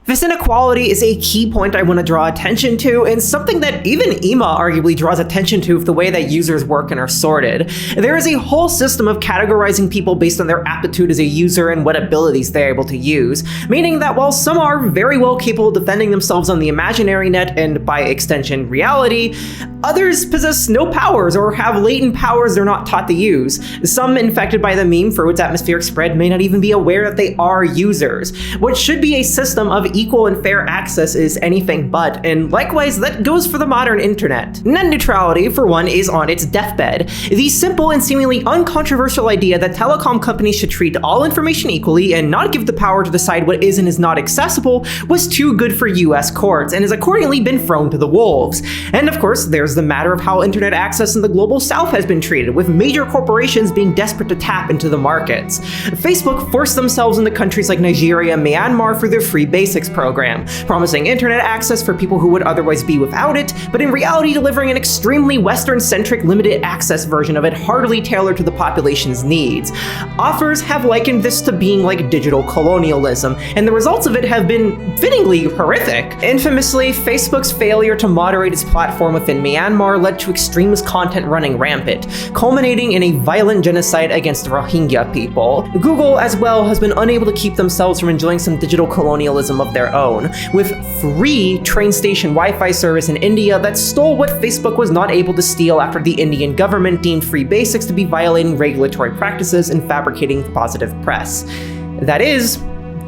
A: This inequality is a key point I want to draw attention to, and something that even Ima arguably draws attention to with the way that users work and are sorted. There is a whole system of categorizing people based on their aptitude as a user and what abilities they're able to use, meaning that while some are very well capable of defending themselves on the imaginary net and, by extension, reality, others possess no powers or have latent powers they're not taught to use. Some infected by the meme for its atmospheric spread may not even be aware that they are users. What should be a system of equal and fair access is anything but, and likewise that goes for the modern internet. Net neutrality, for one, is on its deathbed. The simple and seemingly uncontroversial idea that telecom companies should treat all information equally and not give the power to decide what is and is not accessible was too good for US courts and has accordingly been thrown to the wolves. And of course, there's the matter of how internet access in the global south has been treated, with major corporations being desperate to tap into the markets. Facebook forced themselves into countries like Nigeria and Myanmar through their Free Basics program, promising internet access for people who would otherwise be without it, but in reality delivering an extremely Western-centric limited access version of it hardly tailored to the population's needs. Authors have likened this to being like digital colonialism, and the results of it have been fittingly horrific. Infamously, Facebook's failure to moderate its platform within Myanmar led to extremist content running rampant, culminating in a violent genocide against the Rohingya people. Google, as well, has been unable to keep themselves from enjoying some digital colonialism of their own, with free train station Wi-Fi service in India that stole what Facebook was not able to steal after the Indian government deemed Free Basics to be violating regulatory practices and fabricating positive press. That is,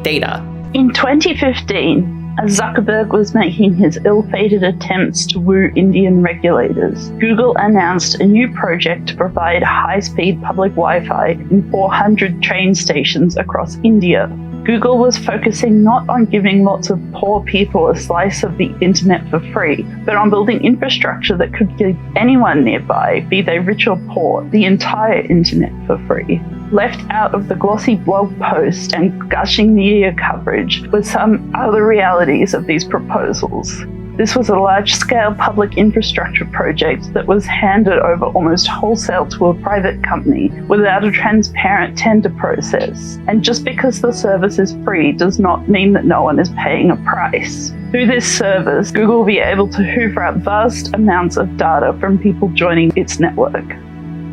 A: data.
F: In 2015, as Zuckerberg was making his ill-fated attempts to woo Indian regulators, Google announced a new project to provide high-speed public Wi-Fi in 400 train stations across India. Google was focusing not on giving lots of poor people a slice of the internet for free, but on building infrastructure that could give anyone nearby, be they rich or poor, the entire internet for free. Left out of the glossy blog post and gushing media coverage were some other realities of these proposals. This was a large-scale public infrastructure project that was handed over almost wholesale to a private company without a transparent tender process. And just because the service is free does not mean that no one is paying a price. Through this service, Google will be able to hoover up vast amounts of data from people joining its network.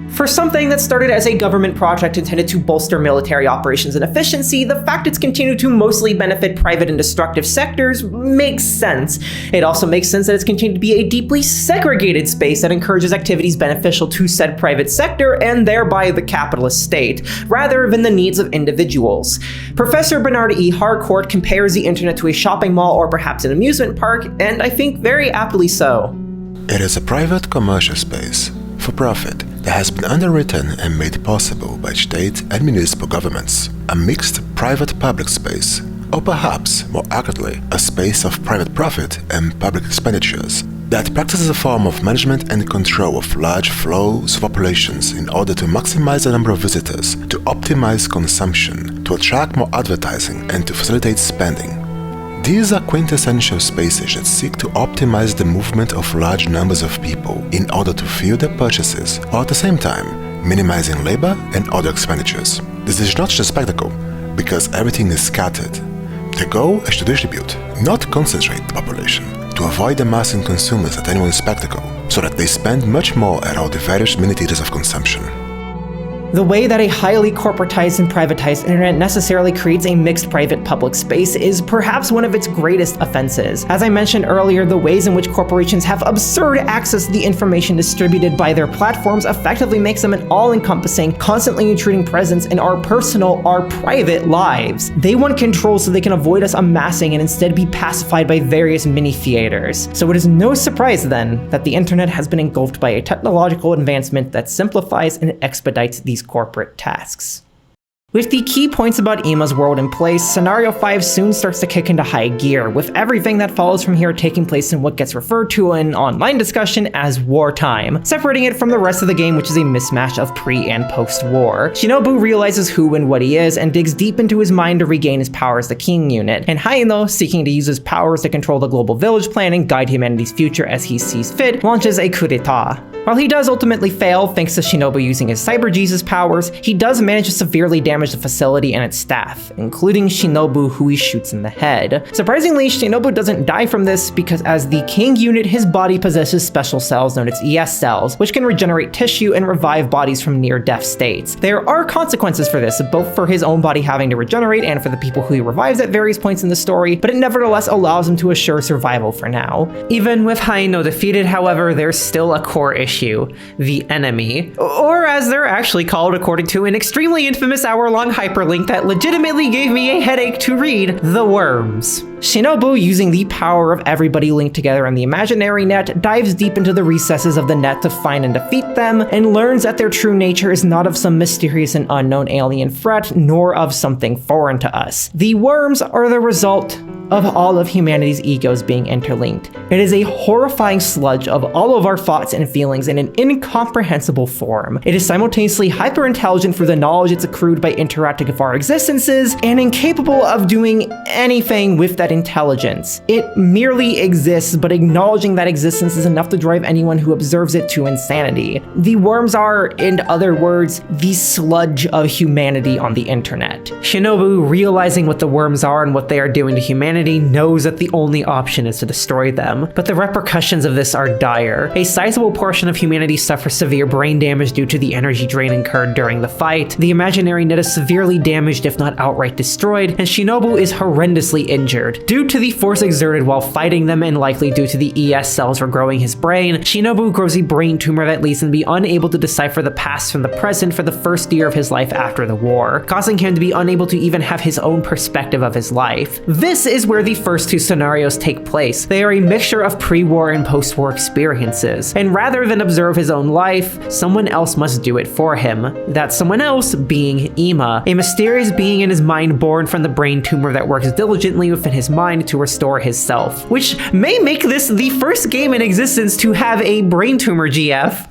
A: For something that started as a government project intended to bolster military operations and efficiency, the fact it's continued to mostly benefit private and destructive sectors makes sense. It also makes sense that it's continued to be a deeply segregated space that encourages activities beneficial to said private sector and thereby the capitalist state, rather than the needs of individuals. Professor Bernard E. Harcourt compares the internet to a shopping mall or perhaps an amusement park, and I think very aptly so.
G: It is a private commercial space, for profit, that has been underwritten and made possible by state and municipal governments. A mixed private-public space, or perhaps, more accurately, a space of private profit and public expenditures that practices a form of management and control of large flows of populations in order to maximize the number of visitors, to optimize consumption, to attract more advertising, and to facilitate spending. These are quintessential spaces that seek to optimize the movement of large numbers of people in order to fuel their purchases, while at the same time minimizing labor and other expenditures. This is not just a spectacle, because everything is scattered. The goal is to distribute, not concentrate the population, to avoid amassing consumers at any one spectacle, so that they spend much more at all the various mini-theaters of consumption.
A: The way that a highly corporatized and privatized internet necessarily creates a mixed private-public space is perhaps one of its greatest offenses. As I mentioned earlier, the ways in which corporations have absurd access to the information distributed by their platforms effectively makes them an all-encompassing, constantly intruding presence in our personal, our private lives. They want control so they can avoid us amassing and instead be pacified by various mini-theaters. So it is no surprise then that the internet has been engulfed by a technological advancement that simplifies and expedites these corporate tasks. With the key points about Emma's world in place, Scenario 5 soon starts to kick into high gear, with everything that follows from here taking place in what gets referred to in online discussion as wartime, separating it from the rest of the game, which is a mismatch of pre- and post-war. Shinobu realizes who and what he is and digs deep into his mind to regain his power as the king unit, and Haino, seeking to use his powers to control the global village plan and guide humanity's future as he sees fit, launches a coup d'etat. While he does ultimately fail thanks to Shinobu using his Cyber Jesus powers, he does manage to severely damage the facility and its staff, including Shinobu, who he shoots in the head. Surprisingly, Shinobu doesn't die from this because as the king unit, his body possesses special cells known as ES cells, which can regenerate tissue and revive bodies from near-death states. There are consequences for this, both for his own body having to regenerate and for the people who he revives at various points in the story, but it nevertheless allows him to assure survival for now. Even with Haino defeated, however, there's still a core issue issue, the enemy, or as they're actually called according to an extremely infamous hour-long hyperlink that legitimately gave me a headache to read, the worms. Shinobu, using the power of everybody linked together in the imaginary net, dives deep into the recesses of the net to find and defeat them, and learns that their true nature is not of some mysterious and unknown alien threat, nor of something foreign to us. The worms are the result of all of humanity's egos being interlinked. It is a horrifying sludge of all of our thoughts and feelings in an incomprehensible form. It is simultaneously hyper-intelligent for the knowledge it's accrued by interacting with our existences, and incapable of doing anything with that intelligence. It merely exists, but acknowledging that existence is enough to drive anyone who observes it to insanity. The worms are, in other words, the sludge of humanity on the internet. Shinobu, realizing what the worms are and what they are doing to humanity, knows that the only option is to destroy them, but the repercussions of this are dire. A sizable portion of humanity suffers severe brain damage due to the energy drain incurred during the fight. The imaginary net is severely damaged, if not outright destroyed, and Shinobu is horrendously injured. Due to the force exerted while fighting them, and likely due to the ES cells regrowing his brain, Shinobu grows a brain tumor that leaves him to be unable to decipher the past from the present for the first year of his life after the war, causing him to be unable to even have his own perspective of his life. This is where the first two scenarios take place. They are a mixture of pre-war and post-war experiences, and rather than observe his own life, someone else must do it for him. That someone else being Ima, a mysterious being in his mind born from the brain tumor that works diligently within his mind to restore his self, which may make this the first game in existence to have a brain tumor GF.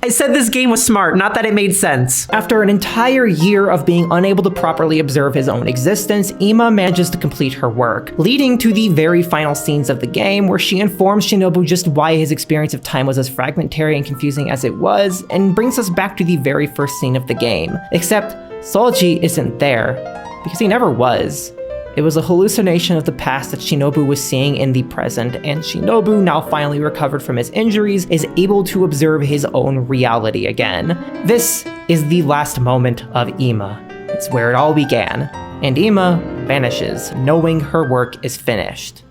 A: I said this game was smart, not that it made sense. After an entire year of being unable to properly observe his own existence, Ima manages to complete her work, leading to the very final scenes of the game where she informs Shinobu just why his experience of time was as fragmentary and confusing as it was, and brings us back to the very first scene of the game. Except Soji isn't there, because he never was. It was a hallucination of the past that Shinobu was seeing in the present, and Shinobu, now finally recovered from his injuries, is able to observe his own reality again. This is the last moment of Ima. It's where it all began, and Ima vanishes, knowing her work is finished.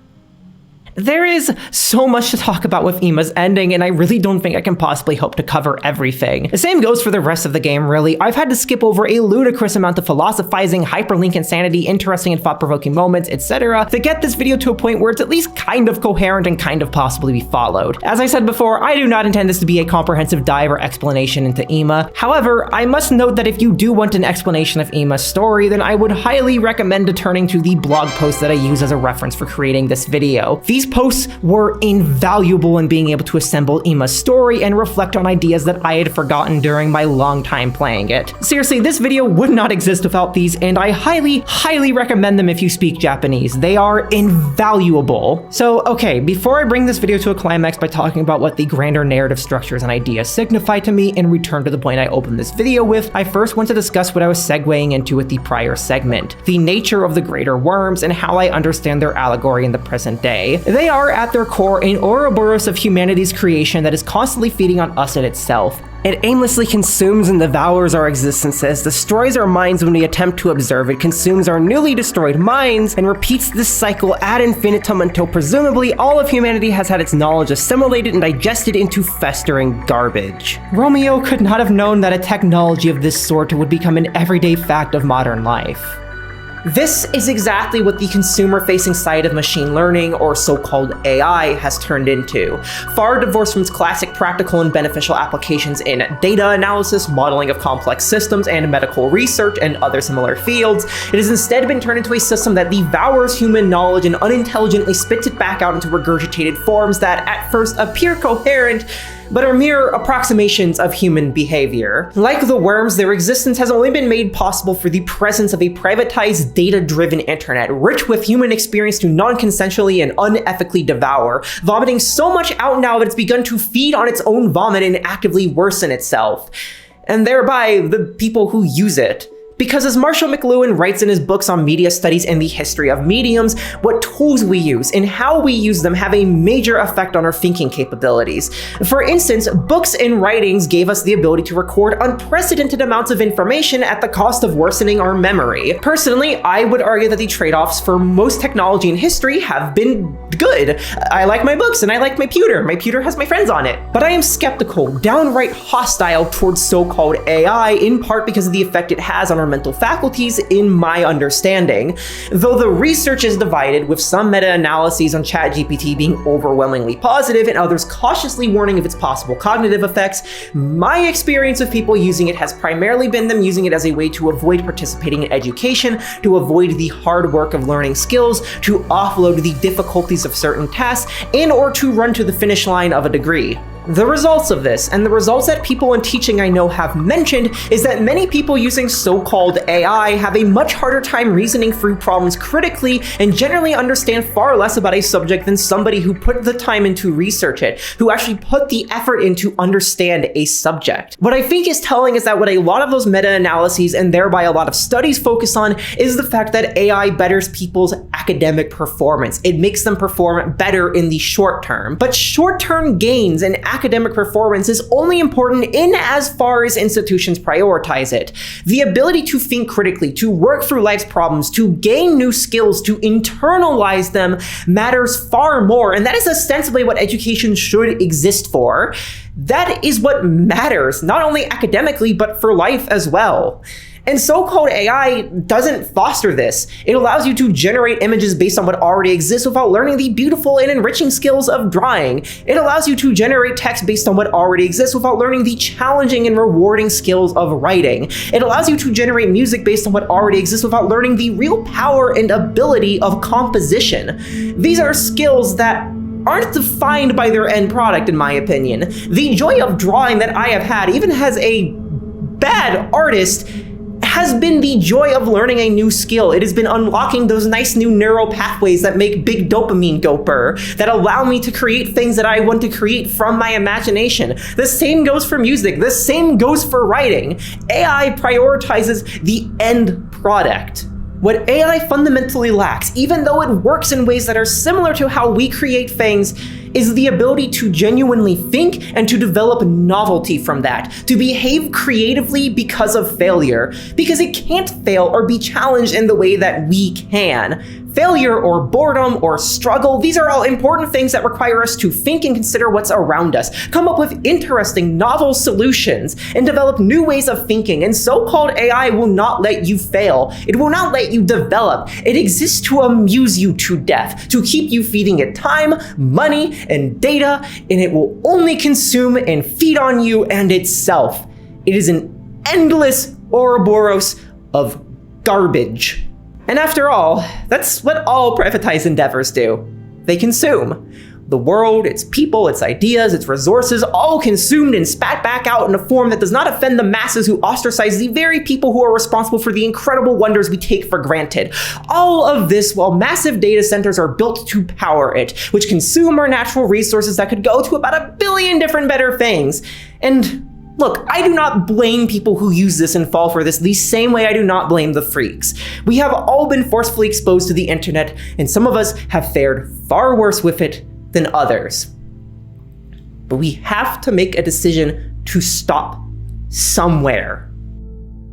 A: There is so much to talk about with Ima's ending, and I really don't think I can possibly hope to cover everything. The same goes for the rest of the game, really. I've had to skip over a ludicrous amount of philosophizing, hyperlink insanity, interesting and thought-provoking moments, etc. to get this video to a point where it's at least kind of coherent and kind of possibly be followed. As I said before, I do not intend this to be a comprehensive dive or explanation into Ima. However, I must note that if you do want an explanation of Ima's story, then I would highly recommend turning to the blog post that I use as a reference for creating this video. These posts were invaluable in being able to assemble Ima's story and reflect on ideas that I had forgotten during my long time playing it. Seriously, this video would not exist without these, and I highly recommend them if you speak Japanese. They are invaluable. So, okay, before I bring this video to a climax by talking about what the grander narrative structures and ideas signify to me and return to the point I opened this video with, I first want to discuss what I was segueing into with the prior segment, the nature of the greater worms and how I understand their allegory in the present day. They are, at their core, an Ouroboros of humanity's creation that is constantly feeding on us and itself. It aimlessly consumes and devours our existences, destroys our minds when we attempt to observe it, consumes our newly destroyed minds, and repeats this cycle ad infinitum until presumably all of humanity has had its knowledge assimilated and digested into festering garbage. Romeo could not have known that a technology of this sort would become an everyday fact of modern life. This is exactly what the consumer-facing side of machine learning, or so-called AI, has turned into. Far divorced from its classic practical and beneficial applications in data analysis, modeling of complex systems, and medical research, and other similar fields, it has instead been turned into a system that devours human knowledge and unintelligently spits it back out into regurgitated forms that at first appear coherent, but are mere approximations of human behavior. Like the worms, their existence has only been made possible for the presence of a privatized, data-driven internet, rich with human experience to non-consensually and unethically devour, vomiting so much out now that it's begun to feed on its own vomit and actively worsen itself, and thereby the people who use it. Because as Marshall McLuhan writes in his books on media studies and the history of mediums, what tools we use and how we use them have a major effect on our thinking capabilities. For instance, books and writings gave us the ability to record unprecedented amounts of information at the cost of worsening our memory. Personally, I would argue that the trade-offs for most technology in history have been good. I like my books and I like my pewter. My pewter has my friends on it. But I am skeptical, downright hostile towards so-called AI, in part because of the effect it has on our mental faculties in my understanding. Though the research is divided, with some meta-analyses on ChatGPT being overwhelmingly positive and others cautiously warning of its possible cognitive effects, my experience of people using it has primarily been them using it as a way to avoid participating in education, to avoid the hard work of learning skills, to offload the difficulties of certain tasks, and or to run to the finish line of a degree. The results of this, and the results that people in teaching I know have mentioned, is that many people using so-called AI have a much harder time reasoning through problems critically and generally understand far less about a subject than somebody who put the time in to research it, who actually put the effort in to understand a subject. What I think is telling is that what a lot of those meta-analyses and thereby a lot of studies focus on is the fact that AI betters people's academic performance. It makes them perform better in the short term. But short-term gains and academic performance is only important in as far as institutions prioritize it. The ability to think critically, to work through life's problems, to gain new skills, to internalize them matters far more, and that is ostensibly what education should exist for. That is what matters, not only academically, but for life as well. And so-called AI doesn't foster this. It allows you to generate images based on what already exists without learning the beautiful and enriching skills of drawing. It allows you to generate text based on what already exists without learning the challenging and rewarding skills of writing. It allows you to generate music based on what already exists without learning the real power and ability of composition. These are skills that aren't defined by their end product, in my opinion. The joy of drawing that I have had, even as a bad artist, has been the joy of learning a new skill. It has been unlocking those nice new neural pathways that make big dopamine go burr, that allow me to create things that I want to create from my imagination. The same goes for music. The same goes for writing. AI prioritizes the end product. What AI fundamentally lacks, even though it works in ways that are similar to how we create things, is the ability to genuinely think and to develop novelty from that, to behave creatively because of failure, because it can't fail or be challenged in the way that we can. Failure or boredom or struggle, these are all important things that require us to think and consider what's around us, come up with interesting, novel solutions, and develop new ways of thinking. And so-called AI will not let you fail. It will not let you develop. It exists to amuse you to death, to keep you feeding it time, money, and data, and it will only consume and feed on you and itself. It is an endless Ouroboros of garbage. And after all, that's what all privatized endeavors do. They consume. The world, its people, its ideas, its resources, all consumed and spat back out in a form that does not offend the masses who ostracize the very people who are responsible for the incredible wonders we take for granted. All of this while massive data centers are built to power it, which consume our natural resources that could go to about 1 billion different better things. And look, I do not blame people who use this and fall for this the same way I do not blame the freaks. We have all been forcefully exposed to the internet, and some of us have fared far worse with it than others. But we have to make a decision to stop somewhere.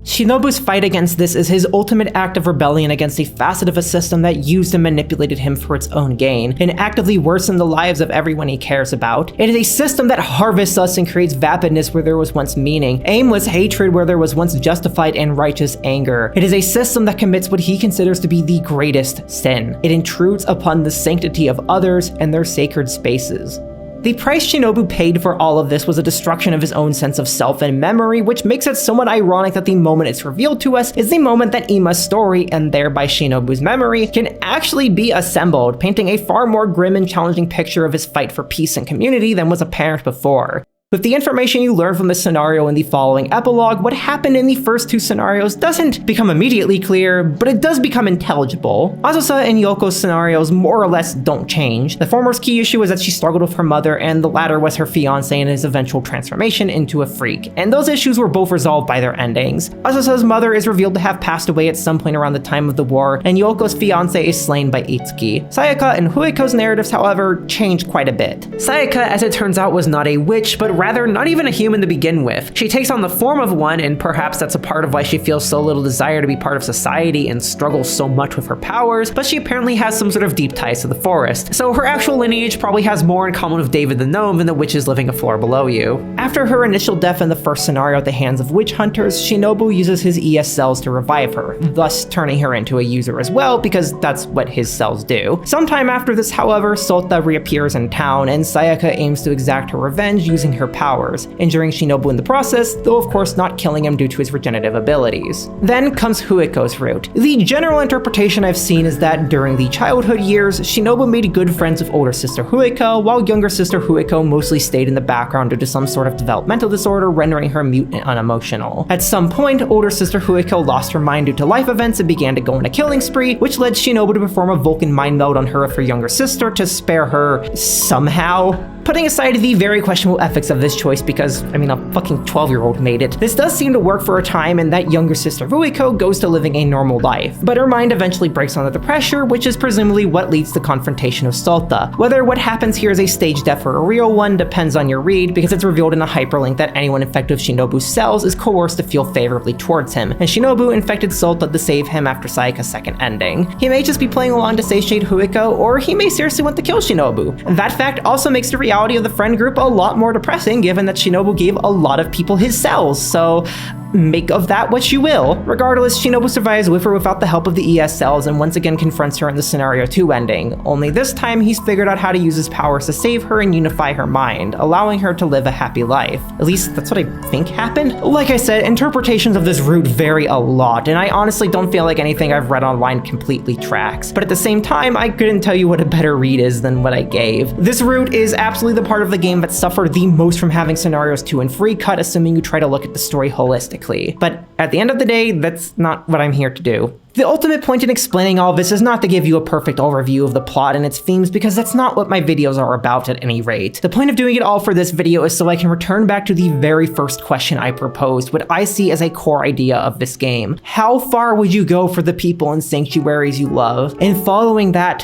A: Shinobu's fight against this is his ultimate act of rebellion against a facet of a system that used and manipulated him for its own gain, and actively worsened the lives of everyone he cares about. It is a system that harvests us and creates vapidness where there was once meaning, aimless hatred where there was once justified and righteous anger. It is a system that commits what he considers to be the greatest sin. It intrudes upon the sanctity of others and their sacred spaces. The price Shinobu paid for all of this was a destruction of his own sense of self and memory, which makes it somewhat ironic that the moment it's revealed to us is the moment that Ima's story, and thereby Shinobu's memory, can actually be assembled, painting a far more grim and challenging picture of his fight for peace and community than was apparent before. With the information you learn from this scenario in the following epilogue, what happened in the first two scenarios doesn't become immediately clear, but it does become intelligible. Azusa and Yoko's scenarios more or less don't change. The former's key issue was that she struggled with her mother, and the latter was her fiancé and his eventual transformation into a freak. And those issues were both resolved by their endings. Azusa's mother is revealed to have passed away at some point around the time of the war, and Yoko's fiancé is slain by Itsuki. Sayaka and Fueko's narratives, however, changed quite a bit. Sayaka, as it turns out, was not a witch, but rather not even a human to begin with. She takes on the form of one, and perhaps that's a part of why she feels so little desire to be part of society and struggles so much with her powers, but she apparently has some sort of deep ties to the forest. So her actual lineage probably has more in common with David the Gnome than the witches living a floor below you. After her initial death in the first scenario at the hands of witch hunters, Shinobu uses his ES cells to revive her, thus turning her into a user as well, because that's what his cells do. Sometime after this, however, Sota reappears in town, and Sayaka aims to exact her revenge using her powers, injuring Shinobu in the process, though of course not killing him due to his regenerative abilities. Then comes Fueko's route. The general interpretation I've seen is that during the childhood years, Shinobu made good friends with older sister Fueko, while younger sister Fueko mostly stayed in the background due to some sort of developmental disorder rendering her mute and unemotional. At some point, older sister Fueko lost her mind due to life events and began to go on a killing spree, which led Shinobu to perform a Vulcan mind meld on her with her younger sister to spare her somehow. Putting aside the very questionable ethics of this choice because, I mean, a fucking 12-year-old made it, this does seem to work for a time, and that younger sister Fueko goes to living a normal life. But her mind eventually breaks under the pressure, which is presumably what leads to confrontation with Sota. Whether what happens here is a stage death or a real one depends on your read, because it's revealed in a hyperlink that anyone infected with Shinobu's cells is coerced to feel favorably towards him, and Shinobu infected Sota to save him after Sayaka's second ending. He may just be playing along to satiate Fueko, or he may seriously want to kill Shinobu. That fact also makes the reality of the friend group a lot more depressing, given that Shinobu gave a lot of people his cells, so make of that what you will. Regardless, Shinobu survives with or without the help of the ES cells and once again confronts her in the Scenario 2 ending, only this time he's figured out how to use his powers to save her and unify her mind, allowing her to live a happy life. At least that's what I think happened. Like I said, interpretations of this route vary a lot, and I honestly don't feel like anything I've read online completely tracks, but at the same time, I couldn't tell you what a better read is than what I gave. This route is absolutely the part of the game that suffered the most from having Scenarios 2 and free cut, assuming you try to look at the story holistically. But at the end of the day, that's not what I'm here to do. The ultimate point in explaining all of this is not to give you a perfect overview of the plot and its themes, because that's not what my videos are about at any rate. The point of doing it all for this video is so I can return back to the very first question I proposed, what I see as a core idea of this game. How far would you go for the people and sanctuaries you love? And following that,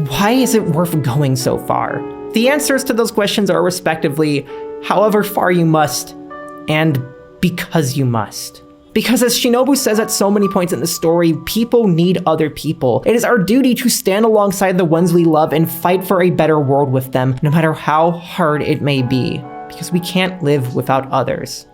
A: why is it worth going so far? The answers to those questions are respectively, however far you must, and because you must. Because as Shinobu says at so many points in the story, people need other people. It is our duty to stand alongside the ones we love and fight for a better world with them, no matter how hard it may be, because we can't live without others.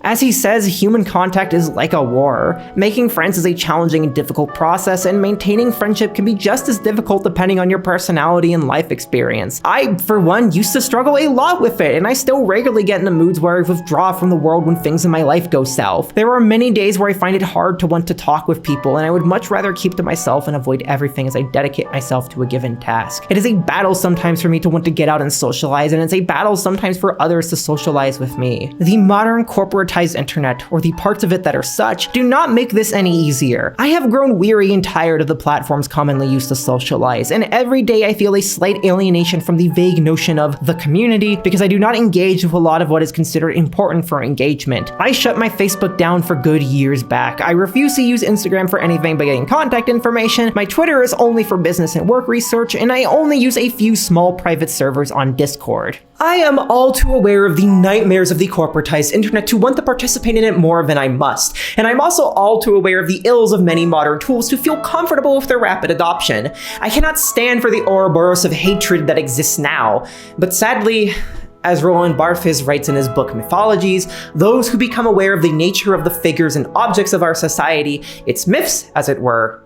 A: As he says, human contact is like a war. Making friends is a challenging and difficult process, and maintaining friendship can be just as difficult depending on your personality and life experience. I, for one, used to struggle a lot with it, and I still regularly get into moods where I withdraw from the world when things in my life go south. There are many days where I find it hard to want to talk with people, and I would much rather keep to myself and avoid everything as I dedicate myself to a given task. It is a battle sometimes for me to want to get out and socialize, and it's a battle sometimes for others to socialize with me. The modern corporate internet, or the parts of it that are such, do not make this any easier. I have grown weary and tired of the platforms commonly used to socialize, and every day I feel a slight alienation from the vague notion of the community because I do not engage with a lot of what is considered important for engagement. I shut my Facebook down for good years back. I refuse to use Instagram for anything but getting contact information. My Twitter is only for business and work research, and I only use a few small private servers on Discord. I am all too aware of the nightmares of the corporatized internet to want to participate in it more than I must, and I'm also all too aware of the ills of many modern tools to feel comfortable with their rapid adoption. I cannot stand for the Ouroboros of hatred that exists now, but sadly, as Roland Barthes writes in his book Mythologies, those who become aware of the nature of the figures and objects of our society, its myths, as it were,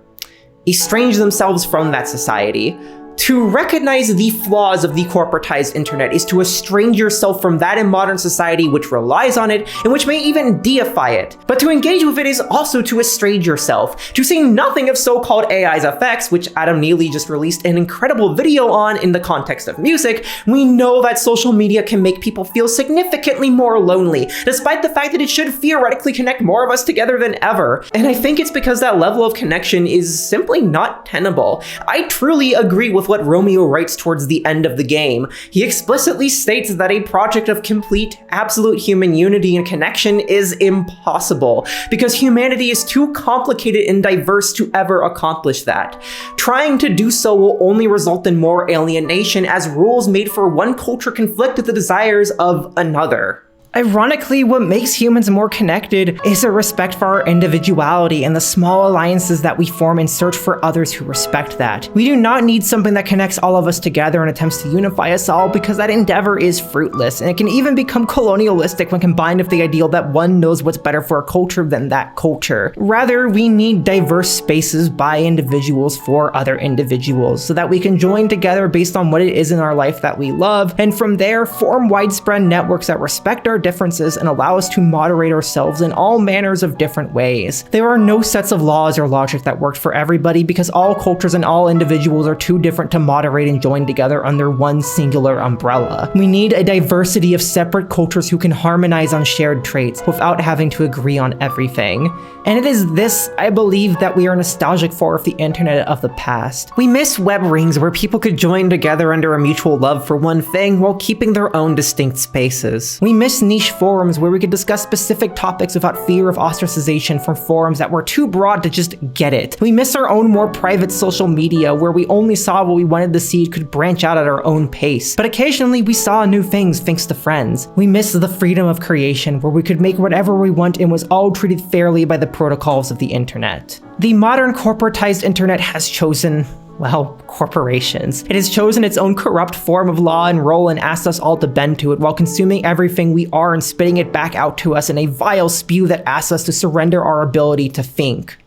A: estrange themselves from that society. To recognize the flaws of the corporatized internet is to estrange yourself from that in modern society which relies on it and which may even deify it. But to engage with it is also to estrange yourself, to say nothing of so-called AI's effects, which Amelie just released an incredible video on in the context of music. We know that social media can make people feel significantly more lonely, despite the fact that it should theoretically connect more of us together than ever. And I think it's because that level of connection is simply not tenable. I truly agree with what Romeo writes towards the end of the game. He explicitly states that a project of complete, absolute human unity and connection is impossible, because humanity is too complicated and diverse to ever accomplish that. Trying to do so will only result in more alienation, as rules made for one culture conflict with the desires of another. Ironically, what makes humans more connected is a respect for our individuality and the small alliances that we form in search for others who respect that. We do not need something that connects all of us together and attempts to unify us all, because that endeavor is fruitless, and it can even become colonialistic when combined with the ideal that one knows what's better for a culture than that culture. Rather, we need diverse spaces by individuals for other individuals, so that we can join together based on what it is in our life that we love, and from there form widespread networks that respect our differences and allow us to moderate ourselves in all manners of different ways. There are no sets of laws or logic that work for everybody, because all cultures and all individuals are too different to moderate and join together under one singular umbrella. We need a diversity of separate cultures who can harmonize on shared traits without having to agree on everything. And it is this, I believe, that we are nostalgic for of the internet of the past. We miss web rings where people could join together under a mutual love for one thing while keeping their own distinct spaces. We miss niche forums where we could discuss specific topics without fear of ostracization from forums that were too broad to just get it. We miss our own more private social media where we only saw what we wanted to see, could branch out at our own pace. But occasionally we saw new things thanks to friends. We miss the freedom of creation where we could make whatever we want and was all treated fairly by the protocols of the internet. The modern corporatized internet has chosen, well, corporations. It has chosen its own corrupt form of law and role and asked us all to bend to it while consuming everything we are and spitting it back out to us in a vile spew that asks us to surrender our ability to think.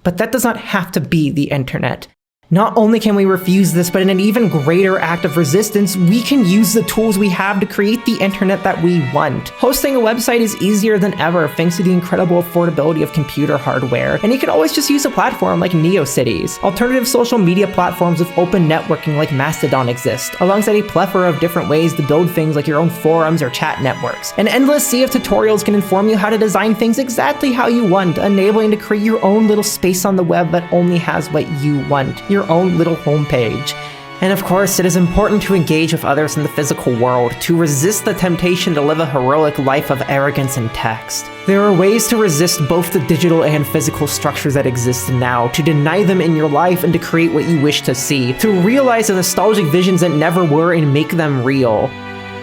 A: But that does not have to be the internet. Not only can we refuse this, but in an even greater act of resistance, we can use the tools we have to create the internet that we want. Hosting a website is easier than ever thanks to the incredible affordability of computer hardware, and you can always just use a platform like NeoCities. Alternative social media platforms with open networking like Mastodon exist, alongside a plethora of different ways to build things like your own forums or chat networks. An endless sea of tutorials can inform you how to design things exactly how you want, enabling you to create your own little space on the web that only has what you want. Your own little homepage. And of course, it is important to engage with others in the physical world, to resist the temptation to live a heroic life of arrogance and text. There are ways to resist both the digital and physical structures that exist now, to deny them in your life and to create what you wish to see, to realize the nostalgic visions that never were and make them real.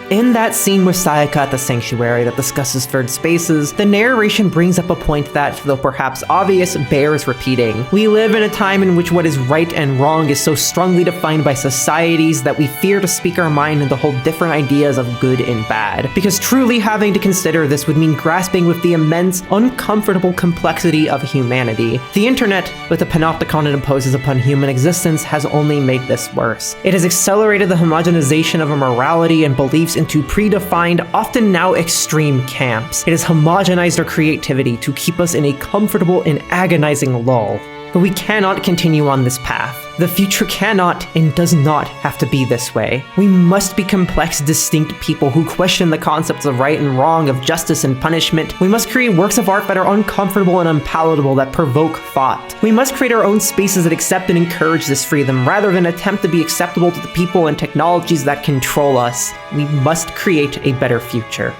A: In that scene with Sayaka at the sanctuary that discusses third spaces, the narration brings up a point that, though perhaps obvious, bears repeating. We live in a time in which what is right and wrong is so strongly defined by societies that we fear to speak our mind and to hold different ideas of good and bad. Because truly having to consider this would mean grasping with the immense, uncomfortable complexity of humanity. The internet, with the panopticon it imposes upon human existence, has only made this worse. It has accelerated the homogenization of our morality and beliefs into predefined, often now extreme camps. It has homogenized our creativity to keep us in a comfortable and agonizing lull. But we cannot continue on this path. The future cannot and does not have to be this way. We must be complex, distinct people who question the concepts of right and wrong, of justice and punishment. We must create works of art that are uncomfortable and unpalatable, that provoke thought. We must create our own spaces that accept and encourage this freedom, rather than attempt to be acceptable to the people and technologies that control us. We must create a better future.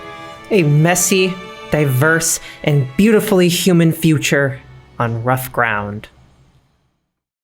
A: A messy, diverse, and beautifully human future on rough ground.